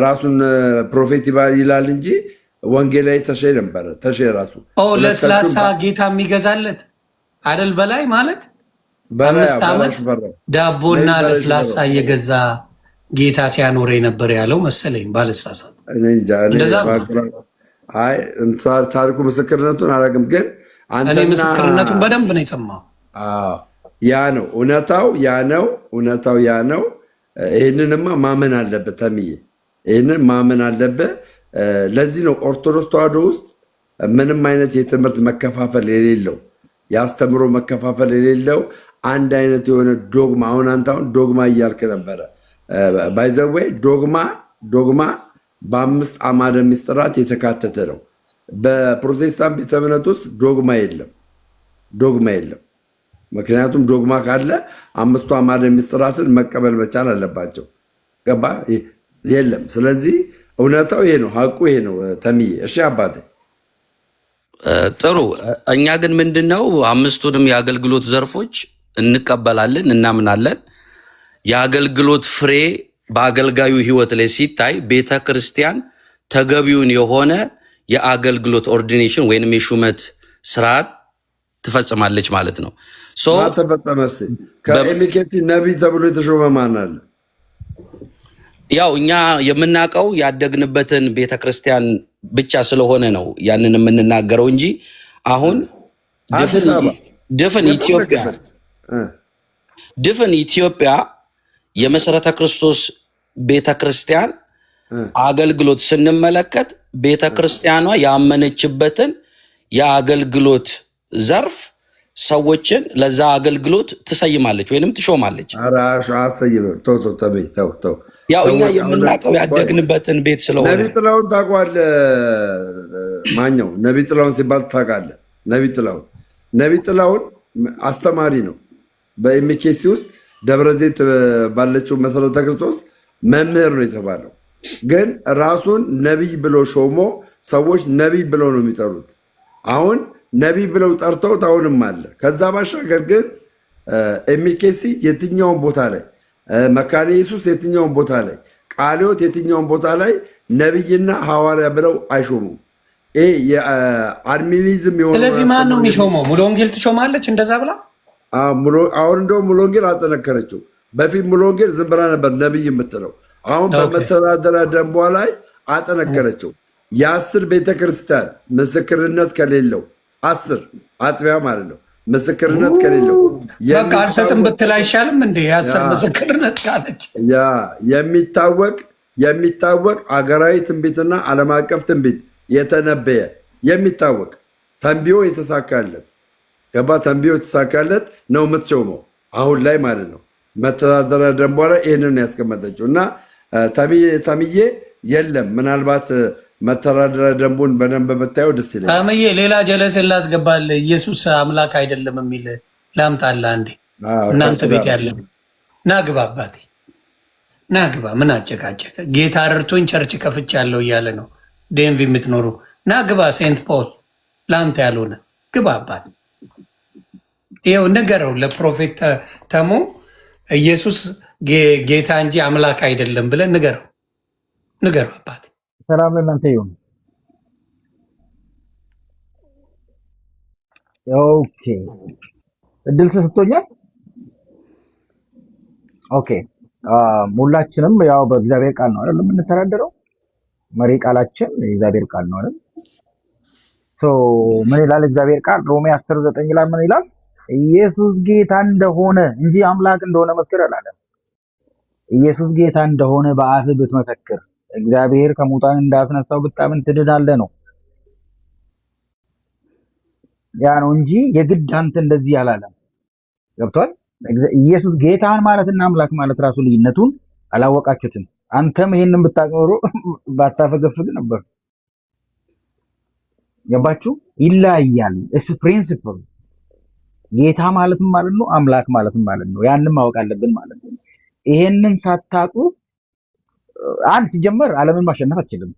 S3: ራሱን ፕሮፌት ይላል እንጂ ወንጌላዊ ተሼ ነበረ። ተሼ ራሱ ለስላሳ ጌታ የሚገዛለት አይደል? በላይ ማለት 5 ዓመት ዳቦና ለስላሳ እየገዛ ጌታ ሲያኖረ ነበር ያለው መሰለኝ ባልሳሳት።
S1: ታሪኩ ምስክርነቱን አላውቅም፣ ግን
S3: እኔ ምስክርነቱን በደንብ ነው የሰማው።
S1: ያ ነው እውነታው ያ ነው። ይህንንማ ማመን አለበት ተምዬ፣ ይህንን ማመን አለበት። ለዚህ ነው ኦርቶዶክስ ተዋሕዶ ውስጥ ምንም አይነት የትምህርት መከፋፈል የሌለው የአስተምሮ መከፋፈል የሌለው አንድ አይነት የሆነ ዶግማ። አንተ አሁን ዶግማ እያልክ ነበረ። ባይዘወይ ዶግማ በ5 አዕማደ ምስጢራት የተካተተ ነው። በፕሮቴስታንት ቤተ እምነት ውስጥ ዶግማ የለም። ምክንያቱም ዶግማ ካለ 5ቱ አዕማደ ምስጢራትን መቀበል መቻል አለባቸው። ገባ? የለም። ስለዚህ እውነታው ይሄ ነው፣ ሀቁ ይሄ ነው ተምዬ። እሺ አባቴ
S5: ጥሩ። እኛ ግን ምንድነው 5ቱንም የአገልግሎት ዘርፎች እንቀበላለን፣ እናምናለን። የአገልግሎት ፍሬ በአገልጋዩ ህይወት ላይ ሲታይ ቤተ ክርስቲያን ተገቢውን የሆነ የአገልግሎት ኦርዲኔሽን ወይንም የሹመት ስርዓት ትፈጽማለች ማለት ነው።
S1: ተፈጸመስ ከኤሚኬቲ ነቢይ ተብሎ የተሾመ ማን አለ?
S5: ያው እኛ የምናውቀው ያደግንበትን ቤተክርስቲያን ብቻ ስለሆነ ነው ያንን የምንናገረው እንጂ አሁን ድፍን ኢትዮጵያ የመሰረተ ክርስቶስ ቤተክርስቲያን አገልግሎት ስንመለከት ቤተክርስቲያኗ ያመነችበትን የአገልግሎት ዘርፍ ሰዎችን ለዛ አገልግሎት ትሰይማለች ወይንም ትሾማለች። ያው እኛ የምናውቀው ያደግንበትን ቤት ስለሆነ።
S1: ነቢይ ጥላሁን ታውቀዋለህ? ማኛው ነቢይ ጥላሁን ሲባል ታውቃለህ? ነቢይ ጥላሁን አስተማሪ ነው። በኤምኬሲ ውስጥ ደብረ ዘይት ባለችው መሰረተ ክርስቶስ መምህር ነው የተባለው። ግን ራሱን ነቢይ ብሎ ሾሞ ሰዎች ነቢይ ብለው ነው የሚጠሩት። አሁን ነቢይ ብለው ጠርተውት አሁንም አለ። ከዛ ባሻገር ግን ኤምኬሲ የትኛውን ቦታ ላይ መካነ ኢየሱስ የትኛውን ቦታ ላይ ቃለ ሕይወት የትኛውን ቦታ ላይ ነቢይና ሐዋርያ ብለው አይሾሙም። ይሄ የአድሚኒዝም የሆነ። ስለዚህ
S3: ማን ነው የሚሾመው? ሙሉ ወንጌል ትሾማለች እንደዛ ብላ።
S1: አሁን እንደውም ሙሉ ወንጌል አጠነከረችው። በፊት ሙሉ ወንጌል ዝም ብላ ነበር ነቢይ የምትለው። አሁን በመተዳደሪያ ደንቧ ላይ አጠነከረችው። የ10 ቤተክርስቲያን ምስክርነት ከሌለው 10 አጥቢያ ማለት ነው ምስክርነት ከሌለው
S3: በቃ አልሰጥም ብትል አይሻልም እንዴ? 10 ምስክርነት ካለች
S1: የሚታወቅ አገራዊ ትንቢትና ዓለም አቀፍ ትንቢት የተነበየ የሚታወቅ ተንቢዮ የተሳካለት ገባ ተንቢዮ የተሳካለት ነው የምትሾመው አሁን ላይ ማለት ነው። መተዳደሪያ ደንቧ ላይ ይህንን ያስቀመጠችው እና ተምዬ የለም ምናልባት መተዳደሪያ ደንቡን በደንብ ብታየው ደስ ይላል።
S3: አመዬ ሌላ ጀለስ ላስገባል። ኢየሱስ አምላክ አይደለም የሚል ላምጣልህ አንዴ። እናንተ ቤት ያለ ናግባ አባቴ ናግባ። ምን አጨቃጨቀ? ጌታ ረድቶኝ ቸርች ከፍቼ ያለው እያለ ነው ዴንቪ የምትኖሩ ናግባ። ሴንት ፖል ለአንተ ያልሆነ ግባ አባት። ይኸው ንገረው ለፕሮፌት ተሞ ኢየሱስ ጌታ እንጂ አምላክ አይደለም ብለን ንገረው አባት።
S10: ሰላም ለእናንተ ይሁን። ኦኬ እድል ተሰጥቶኛል። ኦኬ ሁላችንም ያው በእግዚአብሔር ቃል ነው አይደል የምንተዳደረው። መሪ ቃላችን የእግዚአብሔር ቃል ነው አይደል? ምን ይላል እግዚአብሔር ቃል? ሮሜ 10:9 ላይ ምን ይላል? ኢየሱስ ጌታ እንደሆነ እንጂ አምላክ እንደሆነ መስክር አላለም። ኢየሱስ ጌታ እንደሆነ በአፍህ ብትመሰክር እግዚአብሔር ከሙታን እንዳስነሳው ብታምን ትድናለህ ነው። ያ ነው እንጂ የግድ አንተ እንደዚህ አላለም። ገብቷል? ኢየሱስ ጌታን ማለትና አምላክ ማለት ራሱ ልዩነቱን አላወቃችሁትም። አንተም ይሄንን ብታቀሩ ባታፈገፍግ ነበር። ገባችሁ? ይለያያል። እሱ ፕሪንሲፕል ጌታ ማለትም ማለት ነው፣ አምላክ ማለትም ማለት ነው። ያንን ማወቅ አለብን ማለት ነው። ይሄንን ሳታውቁ አንድ ሲጀመር ዓለምን ማሸነፍ አትችልም።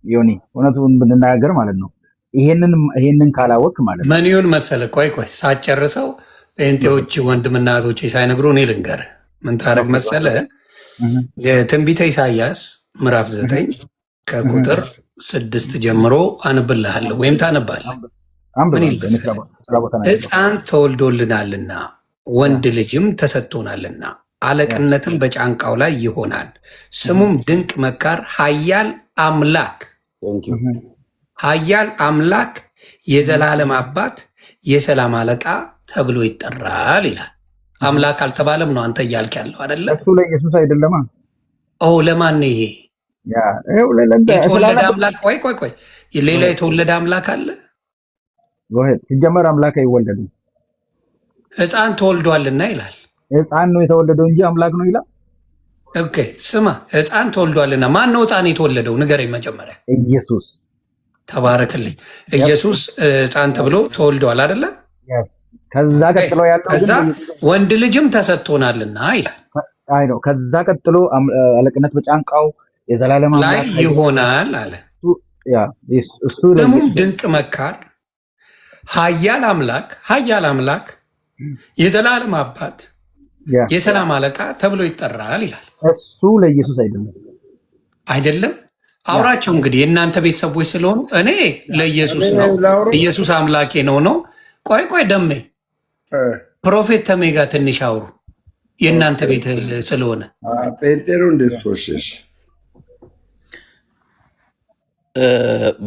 S10: ዮኒ እውነቱን ብንናገር ማለት ነው። ይሄንን ካላወቅ ማለት ነው።
S3: ምን ይሁን መሰለህ? ቆይ ሳጨርሰው ጴንጤዎች ወንድምና እህቶቼ ሳይነግሩ እኔ ልንገርህ። ምን ታረግ መሰለህ? የትንቢተ ኢሳይያስ ምዕራፍ 9 ከቁጥር 6 ጀምሮ አንብልሃለሁ ወይም ታነባለህ። ምን ይልበስ? ሕፃን ተወልዶልናልና ወንድ ልጅም ተሰጥቶናልና አለቅነትም በጫንቃው ላይ ይሆናል። ስሙም ድንቅ መካር፣ ኃያል አምላክ፣ የዘላለም አባት፣ የሰላም አለቃ ተብሎ ይጠራል ይላል። አምላክ አልተባለም ነው አንተ እያልክ ያለው አይደለ?
S10: እሱ ለኢየሱስ አይደለማ።
S3: ለማን ነው ይሄ የተወለደ አምላክ? ቆይ ሌላ የተወለደ አምላክ አለ?
S10: ሲጀመር አምላክ አይወለድም።
S3: ሕፃን ተወልዷልና ይላል።
S10: ሕፃን ነው የተወለደው እንጂ አምላክ ነው ይላል።
S3: ኦኬ ስማ፣ ሕፃን ተወልዷልና ማን ነው ሕፃን የተወለደው? ንገረኝ መጀመሪያ።
S10: ኢየሱስ።
S3: ተባረክልኝ። ኢየሱስ ሕፃን ተብሎ ተወልዷል አይደለ?
S10: ከዛ ቀጥሎ ያለው
S3: ከዛ ወንድ ልጅም ተሰጥቶናልና ይላል።
S10: አይ ነው። ከዛ ቀጥሎ አለቅነት በጫንቃው የዘላለም
S3: ላይ ይሆናል አለ።
S10: እሱ
S3: ስሙም ድንቅ መካር፣ ኃያል አምላክ፣ የዘላለም አባት፣ የሰላም አለቃ ተብሎ ይጠራል ይላል።
S10: እሱ ለኢየሱስ አይደለም።
S3: አውራቸው እንግዲህ የእናንተ ቤተሰቦች ስለሆኑ እኔ ለኢየሱስ ነው፣ ኢየሱስ አምላኬ ነው። ቆይ ደሜ ፕሮፌት ተሜ ጋር ትንሽ አውሩ፣ የእናንተ ቤት ስለሆነ
S1: ጴንጤሮ እንደሶሽሽ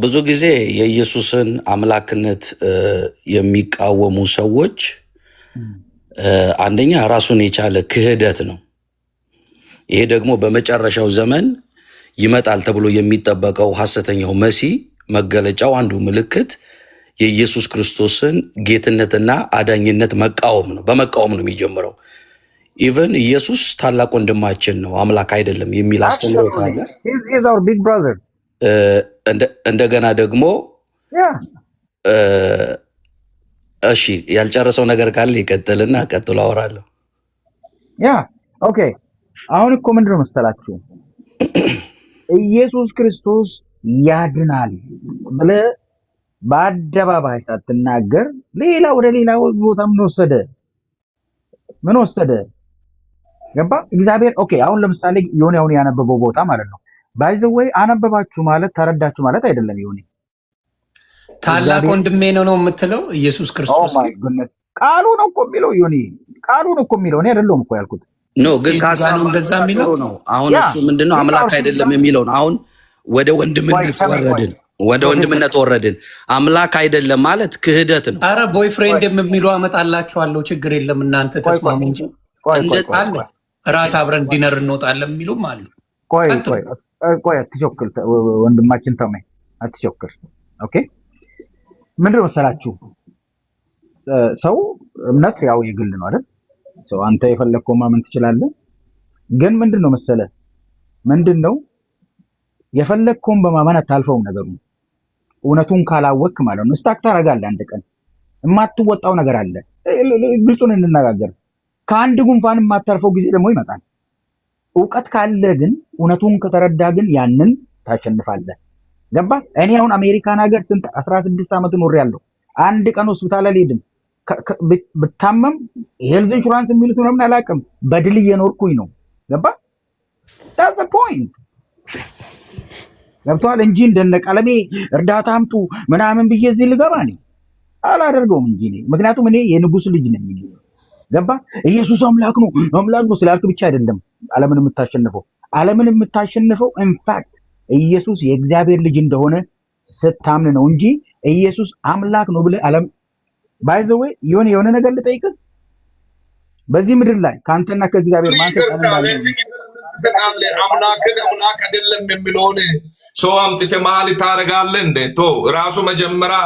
S5: ብዙ ጊዜ የኢየሱስን አምላክነት የሚቃወሙ ሰዎች አንደኛ ራሱን የቻለ ክህደት ነው። ይሄ ደግሞ በመጨረሻው ዘመን ይመጣል ተብሎ የሚጠበቀው ሐሰተኛው መሲህ መገለጫው አንዱ ምልክት የኢየሱስ ክርስቶስን ጌትነትና አዳኝነት መቃወም ነው። በመቃወም ነው የሚጀምረው። ኢቨን ኢየሱስ ታላቅ ወንድማችን ነው አምላክ አይደለም የሚል አስተምሮት አለ። እንደገና ደግሞ እሺ ያልጨረሰው ነገር ካለ ይቀጥልና ቀጥሎ አወራለሁ።
S10: ኦኬ አሁን እኮ ምንድነው መሰላችሁ ኢየሱስ ክርስቶስ ያድናል ብለህ በአደባባይ ሳትናገር ሌላ ወደ ሌላ ቦታ ምን ወሰደ? ገባ እግዚአብሔር። ኦኬ አሁን ለምሳሌ የሆነ ያነበበው ቦታ ማለት ነው። ባይ ዘ ወይ አነበባችሁ ማለት ተረዳችሁ ማለት አይደለም። የሆነ
S3: ታላቅ ወንድሜ ነው የምትለው ኢየሱስ ክርስቶስ
S10: ቃሉ ነው እኮ የሚለው ቃሉ ነው እኮ የሚለው እኔ አይደለሁም እኮ ያልኩት።
S5: ግን ካሳኑ እንደዛ የሚለው ነው። አሁን እሱ ምንድነው አምላክ አይደለም የሚለው ነው። አሁን ወደ ወንድምነት ወረድን። አምላክ አይደለም ማለት ክህደት ነው።
S3: አረ ቦይፍሬንድ የሚሉ አመጣላችኋለሁ፣ ችግር የለም እናንተ ተስማሙ እንጂ እንደጣለ ራት አብረን ዲነር እንወጣለን የሚሉም አሉ።
S10: ቆይ አትቸኩል ወንድማችን ተመ አትቸኩል። ኦኬ ምንድነው መሰላችሁ ሰው እምነት ያው የግል ነው አይደል? ሰው አንተ የፈለግከው ማመን ትችላለህ። ግን ምንድነው መሰለ የፈለግከውን በማመን አታልፈውም ነገሩ እውነቱን ካላወቅክ ማለት ነው። ስታክ ታደርጋለህ። አንድ ቀን የማትወጣው ነገር አለ። ግልጹን እንነጋገር። ከአንድ ጉንፋን የማታልፈው ጊዜ ደግሞ ይመጣል። እውቀት ካለ ግን እውነቱን ከተረዳ ግን ያንን ታሸንፋለህ። ገባ? እኔ አሁን አሜሪካን ሀገር ስንት 16 ዓመት ኖሬያለሁ። አንድ ቀን ሆስፒታል አልሄድም። ብታመም ሄልዝ ኢንሹራንስ የሚሉት ምናምን አላውቅም። በድል እየኖርኩኝ ነው። ገባ? that's the point። ገብቷል እንጂ እንደነ ቀለሜ እርዳታ አምጡ ምናምን ብዬ እዚህ ልገባ ነኝ አላደርገውም እንጂ እኔ ምክንያቱም እኔ የንጉስ ልጅ ነኝ። ገባ? ኢየሱስ አምላክ ነው ስላልክ ብቻ አይደለም ዓለምን የምታሸንፈው ኢንፋክት ኢየሱስ የእግዚአብሔር ልጅ እንደሆነ ስታምን ነው እንጂ ኢየሱስ አምላክ ነው ብለህ ዓለም ባይ ዘ ዌይ የሆነ ነገር ልጠይቅህ። በዚህ ምድር ላይ ካንተና ከእግዚአብሔር ማን
S2: አምላክ አይደለም የሚለውን ሰው አምጥተህ መሀል ታደርጋለህ እንዴ? ራሱ መጀመሪያ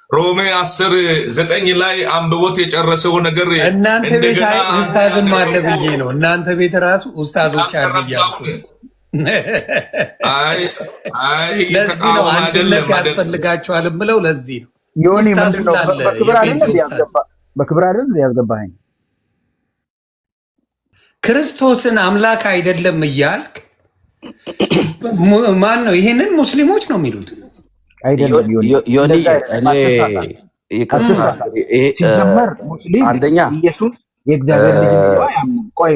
S2: ሮሜ 10:9 ላይ አንብቦት የጨረሰው ነገር
S3: እናንተ ቤት ኡስታዝም አለ ብዬ ነው። እናንተ ቤት ራሱ ኡስታዞች አሉ እያልኩ ለዚህ ነው አንድነት ያስፈልጋቸዋል የምለው። ለዚህ ነው
S10: ዮኒ ምንድነው በክብር አይደል ያስገባኸኝ?
S3: ክርስቶስን አምላክ አይደለም እያልክ ማን ነው? ይሄንን ሙስሊሞች ነው የሚሉት።
S10: አይደለም
S5: ዮኒ እኔ አንደኛ
S10: ኢየሱስ የእግዚአብሔር ልጅ ነው። ቆይ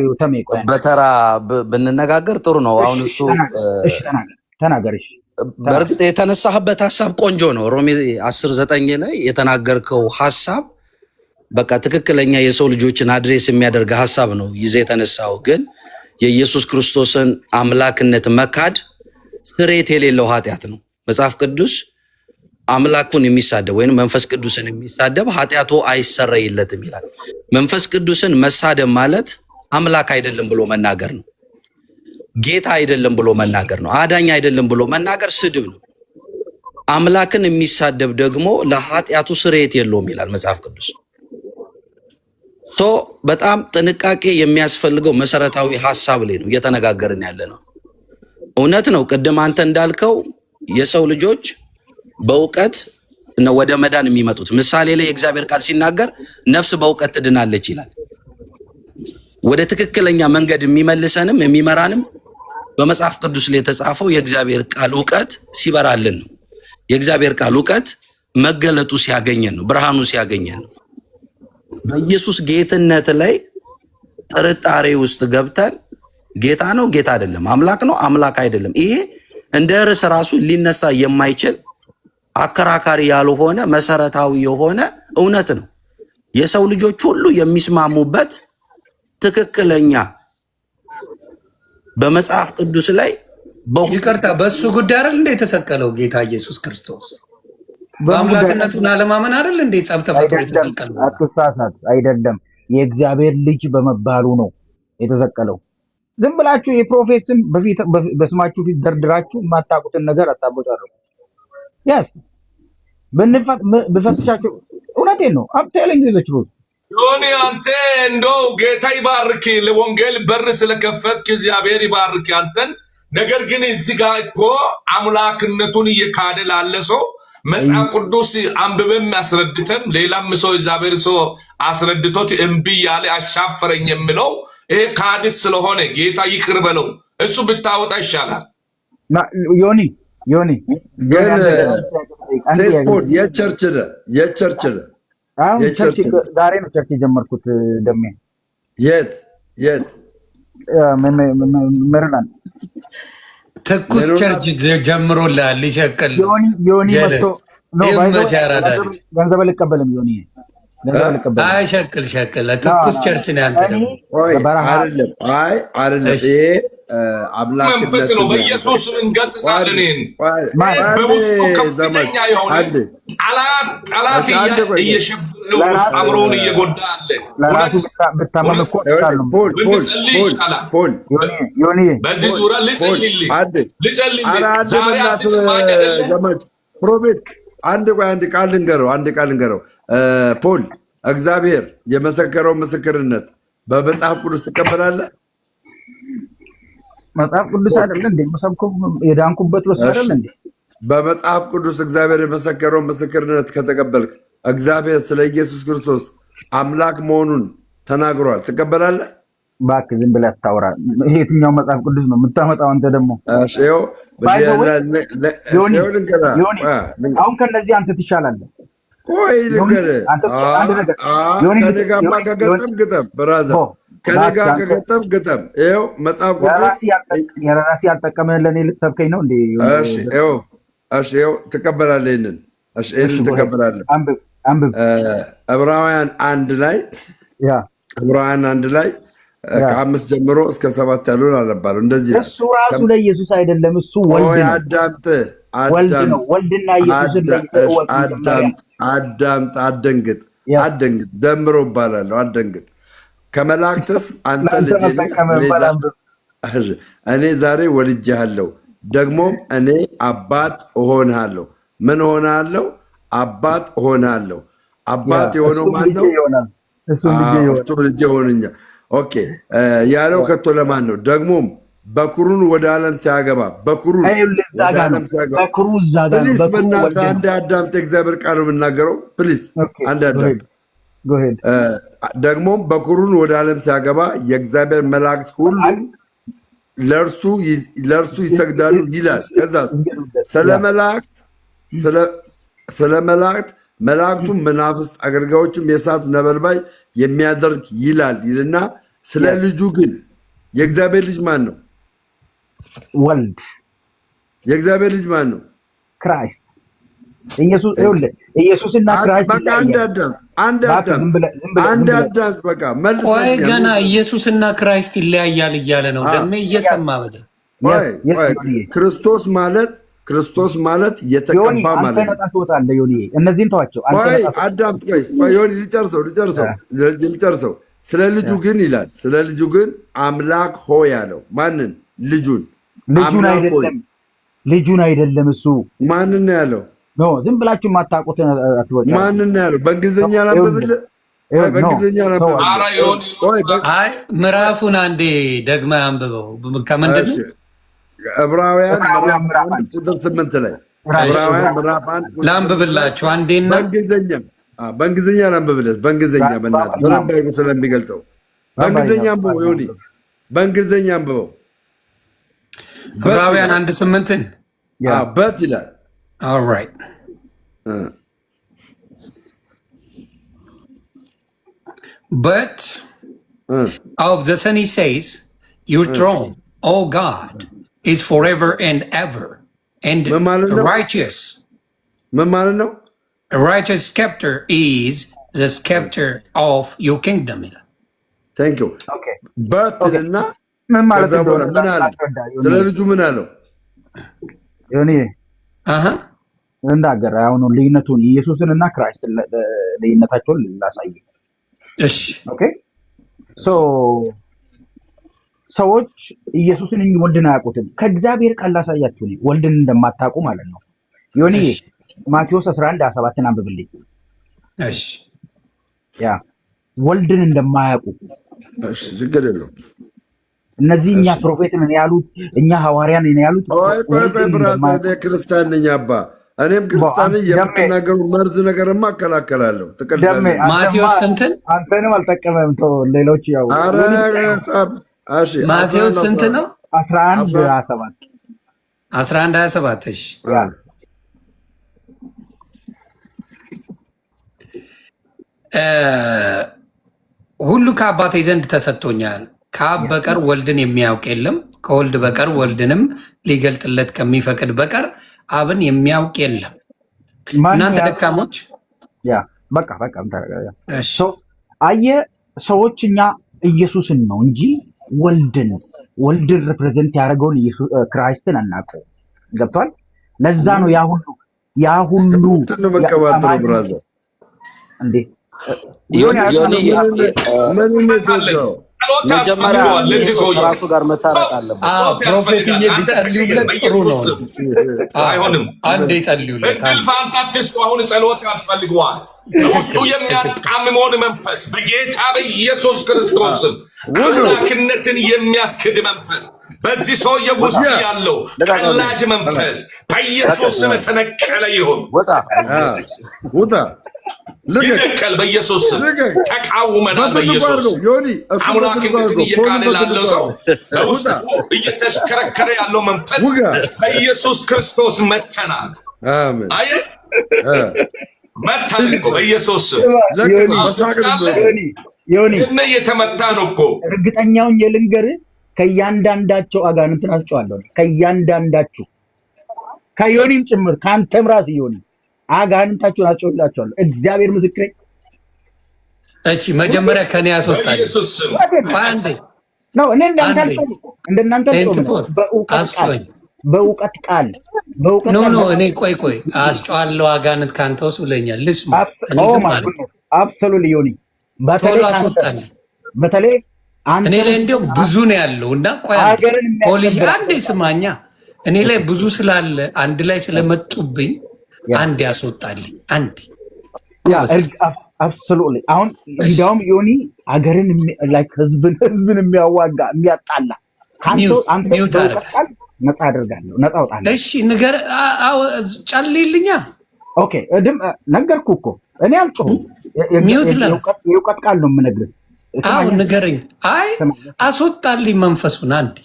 S5: በተራ ብንነጋገር ጥሩ ነው። አሁን እሱ
S10: ተናገርሽ።
S5: በእርግጥ የተነሳህበት ሐሳብ ቆንጆ ነው። ሮሜ 10:9 ላይ የተናገርከው ሐሳብ በቃ ትክክለኛ የሰው ልጆችን አድሬስ የሚያደርግ ሐሳብ ነው ይዘህ የተነሳው። ግን የኢየሱስ ክርስቶስን አምላክነት መካድ ስሬት የሌለው ኃጢአት ነው። መጽሐፍ ቅዱስ አምላኩን የሚሳደብ ወይም መንፈስ ቅዱስን የሚሳደብ ኃጢአቱ አይሰረይለትም ይላል። መንፈስ ቅዱስን መሳደብ ማለት አምላክ አይደለም ብሎ መናገር ነው። ጌታ አይደለም ብሎ መናገር ነው። አዳኝ አይደለም ብሎ መናገር ስድብ ነው። አምላክን የሚሳደብ ደግሞ ለኃጢአቱ ስርየት የለውም ይላል መጽሐፍ ቅዱስ። በጣም ጥንቃቄ የሚያስፈልገው መሰረታዊ ሐሳብ ላይ ነው እየተነጋገርን ያለ ነው። እውነት ነው። ቅድም አንተ እንዳልከው የሰው ልጆች በእውቀት ነው ወደ መዳን የሚመጡት። ምሳሌ ላይ የእግዚአብሔር ቃል ሲናገር ነፍስ በእውቀት ትድናለች ይላል። ወደ ትክክለኛ መንገድ የሚመልሰንም የሚመራንም በመጽሐፍ ቅዱስ ላይ የተጻፈው የእግዚአብሔር ቃል እውቀት ሲበራልን ነው። የእግዚአብሔር ቃል እውቀት መገለጡ ሲያገኘን ነው፣ ብርሃኑ ሲያገኘን ነው። በኢየሱስ ጌትነት ላይ ጥርጣሬ ውስጥ ገብተን ጌታ ነው ጌታ አይደለም፣ አምላክ ነው አምላክ አይደለም፣ ይሄ እንደ ርዕስ ራሱ ሊነሳ የማይችል አከራካሪ ያልሆነ መሰረታዊ የሆነ እውነት ነው። የሰው ልጆች ሁሉ የሚስማሙበት ትክክለኛ በመጽሐፍ ቅዱስ ላይ
S3: ይቅርታ፣ በሱ ጉዳይ አይደል እንደ የተሰቀለው ጌታ ኢየሱስ ክርስቶስ በአምላክነቱን አለማመን አይደል እንደ ጸብ ተፈጥሮ የተሰቀለው?
S10: አትሳሳት፣ አይደለም የእግዚአብሔር ልጅ በመባሉ ነው የተሰቀለው። ዝም ብላችሁ የፕሮፌት ስም በስማችሁ ፊት ደርድራችሁ የማታውቁትን ነገር አታቦጫሩ። ያስ በፈትሻችሁ እውነቴን ነው። አም ቴሊንግ ዩ ዘ ትሩዝ።
S2: ዮኒ አንተ እንደው ጌታ ይባርክ፣ ለወንጌል በር ስለከፈትክ እግዚአብሔር ይባርክ አንተን። ነገር ግን እዚህ ጋር እኮ አምላክነቱን እየካደ ላለ ሰው መጽሐፍ ቅዱስ አንብበም ያስረድተም ሌላም ሰው እግዚአብሔር ሰው አስረድቶት እምቢ ያለ አሻፈረኝ የሚለው ይሄ ካድስ ስለሆነ ጌታ ይቅር በለው፣ እሱ ብታወጣ ይሻላል።
S10: ዮኒ
S1: ግን ሴልፎርድ የቸርች
S10: ዛሬ ነው ቸርች የጀመርኩት። ደሜ
S1: የት
S10: ሜሪላንድ
S3: ትኩስ ቸርች ጀምሮልሃል። ሊሸቅል
S10: ዮኒ መጥቶ ገንዘብ አልቀበልም። ዮኒ
S3: አይ ሸቅል ትኩስ ቸርች ነው ያንተ። ደግሞ
S1: አይደለም ይሄ
S2: መንፈስ ነው። በኢየሱስ እንገጽታለን። በውስጡ ከፍተኛ የሆነ ጠላት እየሸበረ ውስጥ አብሮውን እየጎዳ አለ። ብንጸልይ ይሻላል። በዚህ ዙሪያ ልጸልይልህ ዛሬ አዲስ
S1: ፕሮፌት አንድ ቃል ልንገረው። ፖል እግዚአብሔር የመሰከረው ምስክርነት በመጽሐፍ ቅዱስ ትቀበላለህ?
S10: መጽሐፍ ቅዱስ አይደለ እንዴ መሰብኩ የዳንኩበት በሱ አይደለ እንዴ?
S1: በመጽሐፍ ቅዱስ እግዚአብሔር የመሰከረውን ምስክርነት ከተቀበልክ እግዚአብሔር ስለ ኢየሱስ ክርስቶስ አምላክ መሆኑን ተናግሯል። ትቀበላለህ?
S10: እባክህ ዝም ብለህ አታውራ። ይሄ የትኛው መጽሐፍ ቅዱስ ነው የምታመጣው አንተ ደግሞ? አሁን ከነዚህ አንተ ትሻላለህ።
S1: ቆይ ልንገርህ፣ ከኔ ጋርማ ከገጠም ግጠም፣ ብራዘር ከኔ ጋር ከገጠም ግጠም። ይኸው መጽሐፍ ቅዱስ
S10: የራሴ ያልጠቀመህ ለእኔ ልትሰብከኝ ነው እንዴ?
S1: ይኸው ትቀበላለህ። ይህንን ትቀበላለህ።
S10: አንብብ።
S1: ዕብራውያን 1 ላይ ከ5 ጀምሮ እስከ 7 ያለውን አነባለሁ። እንደዚህ
S10: እሱ ራሱ ለኢየሱስ አይደለም፣ እሱ ወልድ ነው።
S1: አዳምጥ፣
S10: ወልድና ኢየሱስን
S1: አደንግጥ። ደምሮ እባላለሁ፣ አደንግጥ። ከመላእክትስ አንተ ልጄ እኔ ዛሬ ወልጄሃለሁ፣ ደግሞም እኔ አባት እሆንሃለሁ። ምን እሆንሃለሁ? አባት እሆንሃለሁ። አባት የሆነው ማን ነው? እሱ ልጄ ሆነኛል። ኦኬ ያለው ከቶ ለማን ነው? ደግሞም በኩሩን ወደ ዓለም ሲያገባ በኩሩን ወደ ዓለም ሲያገባ ፕሊስ፣ በእናትህ አንድ አዳምጥ። እግዚአብሔር ቃል ነው የምናገረው። ፕሊስ አንድ አዳምጥ። ደግሞም በኩሩን ወደ ዓለም ሲያገባ የእግዚአብሔር መላእክት ሁሉ ለእርሱ ይሰግዳሉ ይላል። ከዛስ ስለ መላእክት መላእክቱም መናፍስት አገልጋዮችም የእሳት ነበልባይ የሚያደርግ ይላል ይልና ስለ ልጁ ግን የእግዚአብሔር ልጅ ማን ነው?
S10: ወልድ።
S1: የእግዚአብሔር ልጅ ማን ነው?
S10: ክራይስት። ኢየሱስና ክራይስት።
S1: በቃ አንድ አዳምጥ። በቃ መልስ።
S3: ቆይ ገና ኢየሱስና ክራይስት ይለያያል እያለ ነው ደሜ እየሰማ በደ
S1: ክርስቶስ ማለት የተቀባ ማለት ነው።
S10: እነዚህን ተዋቸው።
S1: አዳምጥ። ልጨርሰው። ስለ ልጁ ግን ይላል። ስለ ልጁ ግን አምላክ ሆይ ያለው ማንን? ልጁን
S10: አይደለም። እሱ
S1: ማንን ነው ያለው?
S10: ዝም ብላችሁ የማታውቁት አትወጡ።
S1: ማንን ነው ያለው? በእንግሊዝኛ ላንብብልህ።
S3: ምዕራፉን አንዴ ደግመህ አንብበው። ከምንድን ነው?
S1: ዕብራውያን ምዕራፍ 1 ቁጥር 8 ላይ
S3: ላንብብላችሁ አንዴና
S1: በእንግሊዝኛ ላንብብለት። በእንግሊዝኛ በእናትህ በደንብ አድርጎ ስለሚገልጸው በእንግሊዝኛ አንብበው። ይሁን በእንግሊዝኛ አንብበው።
S3: ዕብራውያን 1:8
S1: በት ይላል።
S3: All right. But of the Son he says, your throne, O God, is forever and ever, and righteous. A righteous scepter is the scepter of your kingdom.
S1: Thank you. Okay. But ከዛ በኋላ ምን አለ? ስለ ልጁ ምን አለው?
S10: እንዳገር አሁን ልዩነቱን ኢየሱስን እና ክራይስት ልዩነታቸውን ላሳይ።
S3: እሺ
S10: ኦኬ ሰዎች ኢየሱስን እንጂ ወልድን አያውቁትም። ከእግዚአብሔር ቃል ላሳያችሁ ነው ወልድን እንደማታውቁ ማለት ነው። ዮኒ ማቴዎስ 11:17 አንብብልኝ።
S1: እሺ
S10: ያ ወልድን እንደማያውቁ
S1: እሺ ችግር የለውም።
S10: እነዚህ እኛ ፕሮፌት ነን ያሉት እኛ ሐዋርያ ነን ያሉት
S1: ቆይ ብራዘር ክርስቲያን ነኝ አባ እኔም ክርስቲያን የምትናገሩ መርዝ ነገርማ አከላከላለሁ።
S3: ማቴዎስ ስንትን
S10: አንተንም አልጠቀመም። ሌሎች ያው
S3: ማቴዎስ ስንት ነው?
S10: 11:27
S3: እሺ ሁሉ ከአባቴ ዘንድ ተሰጥቶኛል። ከአብ በቀር ወልድን የሚያውቅ የለም፣ ከወልድ በቀር ወልድንም ሊገልጥለት ከሚፈቅድ በቀር አብን የሚያውቅ የለም። እናንተ ደካሞች
S10: በቃ አየህ ሰዎች እኛ ኢየሱስን ነው እንጂ ወልድን ሪፕሬዘንት ያደረገውን ክራይስትን አናውቀው። ገብቷል? ለዛ ነው ያ ሁሉ
S1: መቀባጠር ብራዘር
S10: እንዴ
S5: መጀመሪያ ራሱ ጋር መታረቅ አለበት።
S3: ፕሮፌት ቢጸልዩለት ጥሩ ነው። አይሆንም። አንዴ ጸልዩለት።
S2: አሁን ጸሎት ያስፈልገዋል። ውስጡ የሚያጣምመውን መንፈስ በጌታ በኢየሱስ ክርስቶስ አምላክነትን የሚያስክድ መንፈስ በዚህ ሰውዬ ውስጥ ያለው ቀላጅ መንፈስ በኢየሱስ ስም ተነቀለ ይሁን።
S1: ውጣ
S2: ይነቀል በኢየሱስ ስም። ተቃውመናል በኢየሱስ አምላክነትን እየካደ ላለው ሰው በውስጡ እየተሽከረከረ ያለው መንፈስ በኢየሱስ ክርስቶስ መተናል። አየህ መታል እኮ በኢየሱስ ስም
S10: እነ
S2: የተመታ ነው እኮ።
S10: እርግጠኛውን የልንገርህ ከእያንዳንዳቸው አጋንንትን አስጨዋለሁ። ከእያንዳንዳችሁ ከዮኒም ጭምር ከአንተም ራስ ዮኒ አጋንንታችሁን አስጨውላችኋለሁ። እግዚአብሔር ምስክሬ።
S3: እሺ መጀመሪያ ከኔ ያስወጣል
S2: ኢየሱስ ስም
S3: አንዴ
S10: ነው። እኔ እንደናንተ በእውቀት ቃል
S3: ኖ እኔ ቆይ አስጨዋለሁ አጋንንት ካንተ ውስጥ ብለኛል። ልስማ እኔ ዝም ማለት
S10: አብሶሉት ዮኒ
S3: በተለይ አስወጣል።
S10: በተለይ
S3: እኔ ላይ እንደውም ብዙ ነው ያለው እና ቆይ ፖሊ አንዴ ስማኛ። እኔ ላይ ብዙ ስላለ አንድ ላይ ስለመጡብኝ አንድ ያስወጣልኝ አንድ
S10: አብሶሉት። አሁን እንዲያውም ዮኒ አገርን ላይክ ህዝብን የሚያዋጋ የሚያጣላ አንተ ነፃ አደርጋለሁ፣ ነፃ አውጣለሁ።
S3: እሺ ንገር፣ ጨልልኛ።
S10: ኦኬ እድም ነገርኩ እኮ እኔ አልጮህም። የእውቀት ቃል ነው የምነግርህ።
S3: አዎ ንገረኝ። አይ አስወጣልኝ መንፈሱን አንዴ።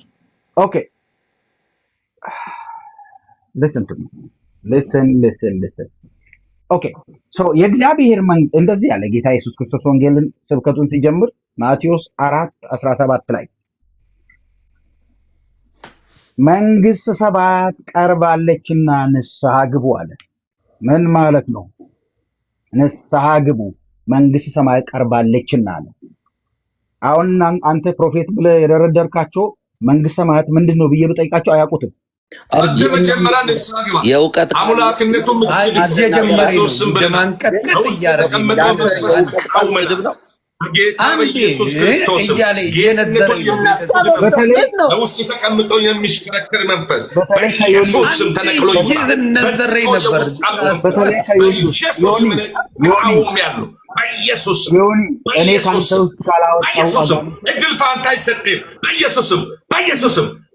S10: ኦኬ listen to me listen ኦኬ ሶ የእግዚአብሔር እንደዚህ ያለ ጌታ ኢየሱስ ክርስቶስ ወንጌልን ስብከቱን ሲጀምር ማቴዎስ 4:17 ላይ መንግስተ ሰማያት ቀርባለችና ንስሐ ግቡ አለ። ምን ማለት ነው? ንስሐ ግቡ መንግስተ ሰማያት ቀርባለችና አለ። አሁን አንተ ፕሮፌት ብለህ የደረደርካቸው መንግስተ ሰማያት ምንድነው ብዬ ብጠይቃቸው አያውቁትም።
S2: መጀመሪያ ንስሐ ግባ
S3: የእውቀት
S2: አምላክነቱ
S3: አጀጀመረ ለማንቀጥቀጥ እያደረገ ጌታ በኢየሱስ ክርስቶስ በውስጥ ተቀምጦ የሚሽከረከር መንፈስ በኢየሱስ ስም ተነቅሎ ይዘነዘረኝ ነበር።
S2: በኢየሱስ ስም ያሉ በኢየሱስ ስም እድል ፋንታ አይሰጥም።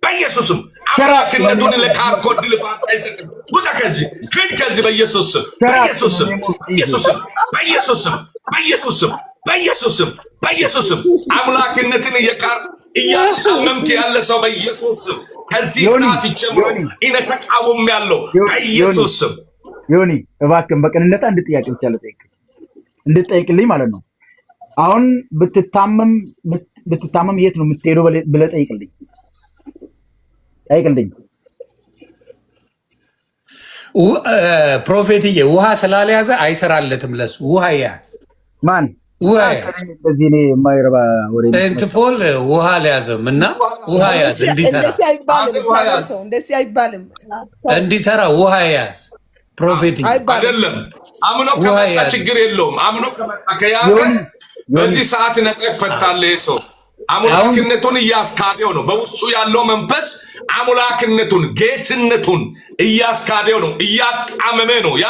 S2: በኢየሱስ ስም አምላክነቱን ለካርኮ እድል ፋንታ አይሰጥም። ውጣ ከዚህ ሂድ ከዚህ በኢየሱስ ስም በኢየሱስ ስም አምላክነትን እያጣመምክ ያለ ሰው በኢየሱስ ስም ከዚህ ሰዓት ጀምሮ እኔ ተቃውሜያለሁ በኢየሱስ ስም።
S10: ዮኒ እባክህን በቅንነት አንድ ጥያቄ ብቻ እንድጠይቅልኝ ማለት ነው። አሁን ብትታመም የት ነው የምትሄደው ብለህ ጠይቅልኝ።
S3: ፕሮፌትዬ ውሃ ስላልያዘ አይሰራለትም። ለሱ ውሃ ያዝ።
S10: ማን
S3: በዚህ ነው የማይረባ ወሬ እንትፖል ውሃ አልያዘም እና ውሃ ያዝ እንዲሰራ ውሃ ያዝ። ፕሮፌት
S2: አይደለም አምኖ ከመጣ ችግር የለውም። አምኖ ከመጣ ከያዘ በዚህ ሰዓት ነፃ ይፈታል። ሰው አምላክነቱን እያስካደው ነው። በውስጡ ያለው መንፈስ አምላክነቱን ጌትነቱን እያስካደው ነው፣ እያጣመመ ነው። ያ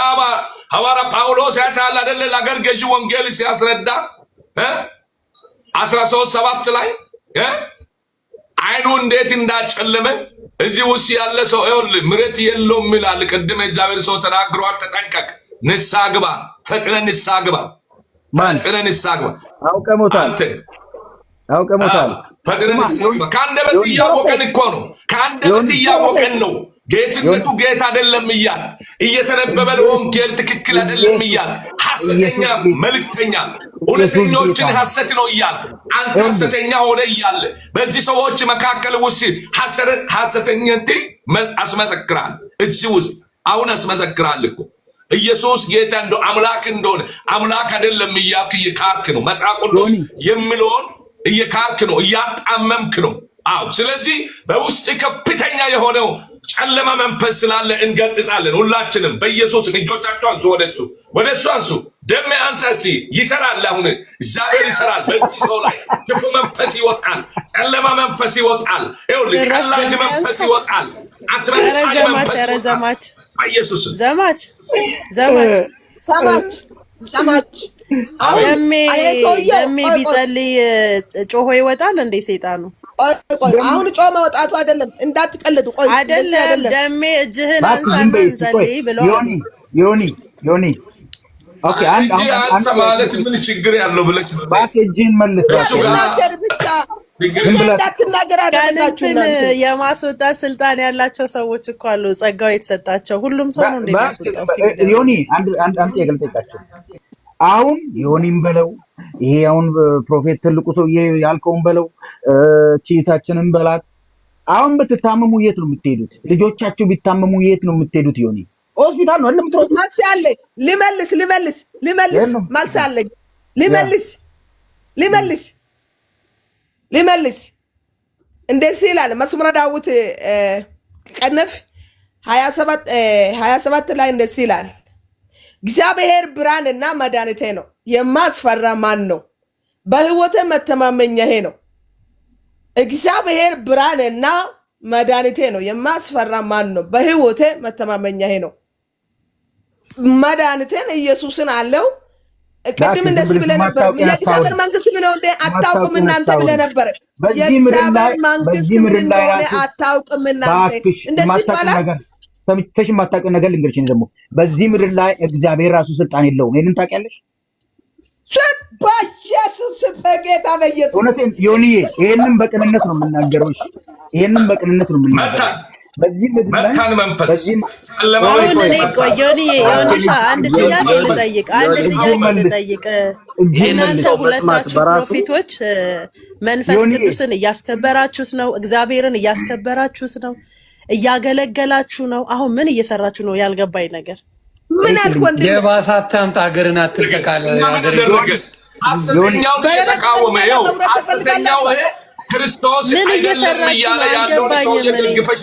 S2: ሐዋርያ ጳውሎስ ያቻለ አይደለ ለአገር ገዢ ወንጌል ሲያስረዳ 13:7 ላይ አይኑ እንዴት እንዳጨለመ እዚህ ውስጥ ያለ ሰው ይኸውልህ ምሕረት የለውም ይላል። ቅድም እግዚአብሔር ሰው ተናግሯል። ተጠንቀቅ፣ ንስሐ ግባ፣ ፈጥነህ ንስሐ ግባ፣ ፈጥነህ ንስሐ ግባ።
S10: አውቀሞታል
S2: ፈጥነህ ንስሐ ግባ። ከአንደበት እያወቀን እኮ ነው፣ ከአንደበት እያወቀን ነው። ጌትነቱ ጌታ አይደለም እያለ እየተነበበ ወንጌል ትክክል አይደለም እያለ ሐሰተኛ መልእክተኛ እውነተኞችን ሐሰት ነው እያለ አንተ ሐሰተኛ ሆነ እያለ በዚህ ሰዎች መካከል ውስጥ ሐሰተኛነት አስመሰክራል። እዚህ ውስጥ አሁን አስመሰክራል እኮ ኢየሱስ ጌታ እንደው አምላክ እንደሆነ አምላክ አይደለም እያልክ እየካርክ ነው። መጽሐፍ ቅዱስ የሚለውን እየካርክ ነው፣ እያጣመምክ ነው። አዎ ስለዚህ በውስጥ ከፍተኛ የሆነው ጨለማ መንፈስ ስላለ እንገጽጻለን። ሁላችንም በኢየሱስ እጆቻችሁ አንሱ፣ ወደሱ አንሱ። ደም አንሳሲ ይሰራል። አሁን እግዚአብሔር ይሰራል። በዚህ ሰው ላይ ክፉ መንፈስ ይወጣል፣ ጨለማ መንፈስ ይወጣል፣ ይኸውልህ ቀላጅ መንፈስ ይወጣል፣ አስመሳይ መንፈስ ይወጣል። በኢየሱስ
S6: ዘማች ደሜ ቢጸልይ ጮሆ ይወጣል እንዴ ሰይጣኑ? ቆይ አሁን ጮማ ማውጣቱ አይደለም እንዳትቀልዱ። ቆይ
S11: አይደለም ደሜ እጅህን አንሳና እንጸልይ ብለው
S10: ዮኒ ኦኬ
S2: አንተ ማለት ምን ችግር ያለው ብለሽ ነው?
S10: ባክ እጅህን መልስ።
S6: ነገር ብቻ እንዳትናገር አደረጋችሁ።
S11: የማስወጣት ስልጣን ያላቸው ሰዎች እኮ አሉ፣ ጸጋው የተሰጣቸው። ሁሉም ሰው ነው እንደሚያስወጣው።
S10: ዮኒ አንድ የገልጠቃቸው አሁን ዮኒም በለው ይሄ አሁን ፕሮፌት ትልቁ ሰውዬ ያልከውን በለው ቺታችንን በላት። አሁን ብትታመሙ የት ነው የምትሄዱት? ልጆቻችሁ ቢታመሙ የት ነው የምትሄዱት? ዮኒ ሆስፒታል ነው አይደል?
S6: መልስ ያለ ልመልስ መልስ አለ ልመልስ እንደዚህ ይላል መዝሙረ ዳዊት ቀነፍ 27 ላይ እንደዚህ ይላል እግዚአብሔር ብርሃንና መድኃኒቴ ነው፣ የማስፈራ ማን ነው? በሕይወቴ መተማመኛዬ ነው። እግዚአብሔር ብርሃንና መድኃኒቴ ነው፣ የማስፈራ ማን ነው? በሕይወቴ መተማመኛዬ ነው። መድኃኒቴን ኢየሱስን አለው። ቅድም እንደዚህ ብለህ ነበር፣ የእግዚአብሔር መንግስት ምን እንደሆነ አታውቁም እናንተ ብለህ ነበር። የእግዚአብሔር መንግስት ምን እንደሆነ አታውቁም እናንተ እንደዚህ ይባላል።
S10: ሰምተሽ የማታውቂው ነገር ልንገርሽ። ደግሞ በዚህ ምድር ላይ እግዚአብሔር ራሱ ስልጣን የለውም። ይሄንን ታውቂያለሽ?
S6: በኢየሱስ በጌታ በኢየሱስ
S10: እውነቴን ዮኒዬ፣ ይሄንን በቅንነት ነው የምናገረው። እሺ፣ ይሄንን በቅንነት ነው የምናገረው። በዚህ ምድር ላይ
S11: ዮኒሻ አንድ ጥያቄ ልጠይቅ። እናንተ ሁለታችሁ ፕሮፌቶች መንፈስ ቅዱስን እያስከበራችሁት ነው? እግዚአብሔርን እያስከበራችሁት ነው? እያገለገላችሁ ነው? አሁን ምን እየሰራችሁ ነው? ያልገባኝ ነገር
S6: ምን አልኩ? ወንድም
S3: የባሳት ታምጣ ሀገርን አትልቀቃለ ሀገር
S2: ሐሰተኛው ተቃወመ። ይኸው ሐሰተኛው ክርስቶስ
S11: ምን እየሰራችሁ ነው?
S2: ያልገባኝም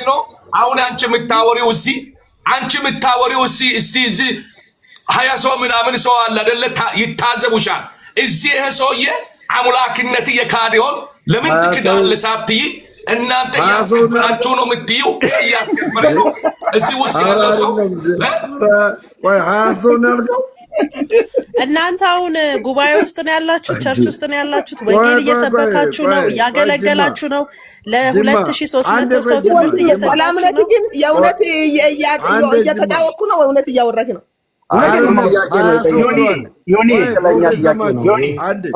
S2: ነው። አሁን አንቺ የምታወሪው እስቲ እዚህ 20 ሰው ምናምን ሰው አለ አይደለ? ይታዘቡሻል። እዚህ ይሄ ሰውዬ አምላክነት የካደውን ለምን ትክዳለህ ሳትይ እናንተ ያስከብራችሁ ነው የምትዩ። እያስከበረ ነው እዚህ ውስጥ ያለው ሰው
S1: ወይ 20 ሰው ነው።
S11: እናንተ አሁን ጉባኤ ውስጥ ነው ያላችሁት፣ ቸርች ውስጥ ነው ያላችሁት፣ ወንጌል እየሰበካችሁ ነው፣ እያገለገላችሁ ነው፣ ለ2300 ሰው ትምህርት እየሰጣችሁ ነው።
S6: ግን የእውነት እየተጫወኩ ነው፣ እውነት እያወራክ ነው።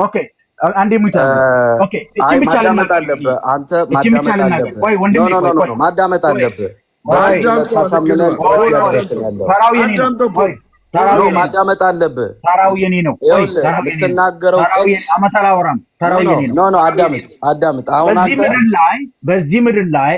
S10: ኦኬ አንዴ ሙታ ኦኬ እቺ ብቻ
S5: ማዳመጥ አለብህ አንተ፣ ማዳመጥ አለብህ። ማዳመጥ አለብህ። ታሳምነን ጥረት ያደረግን ያለው ማዳመጥ አለብህ።
S10: ተራው የኔ ነው።
S5: የምትናገረው
S10: አመታላወራም ተራው የኔ ነው።
S5: አዳምጥ። አሁን አንተ
S10: በዚህ ምድር ላይ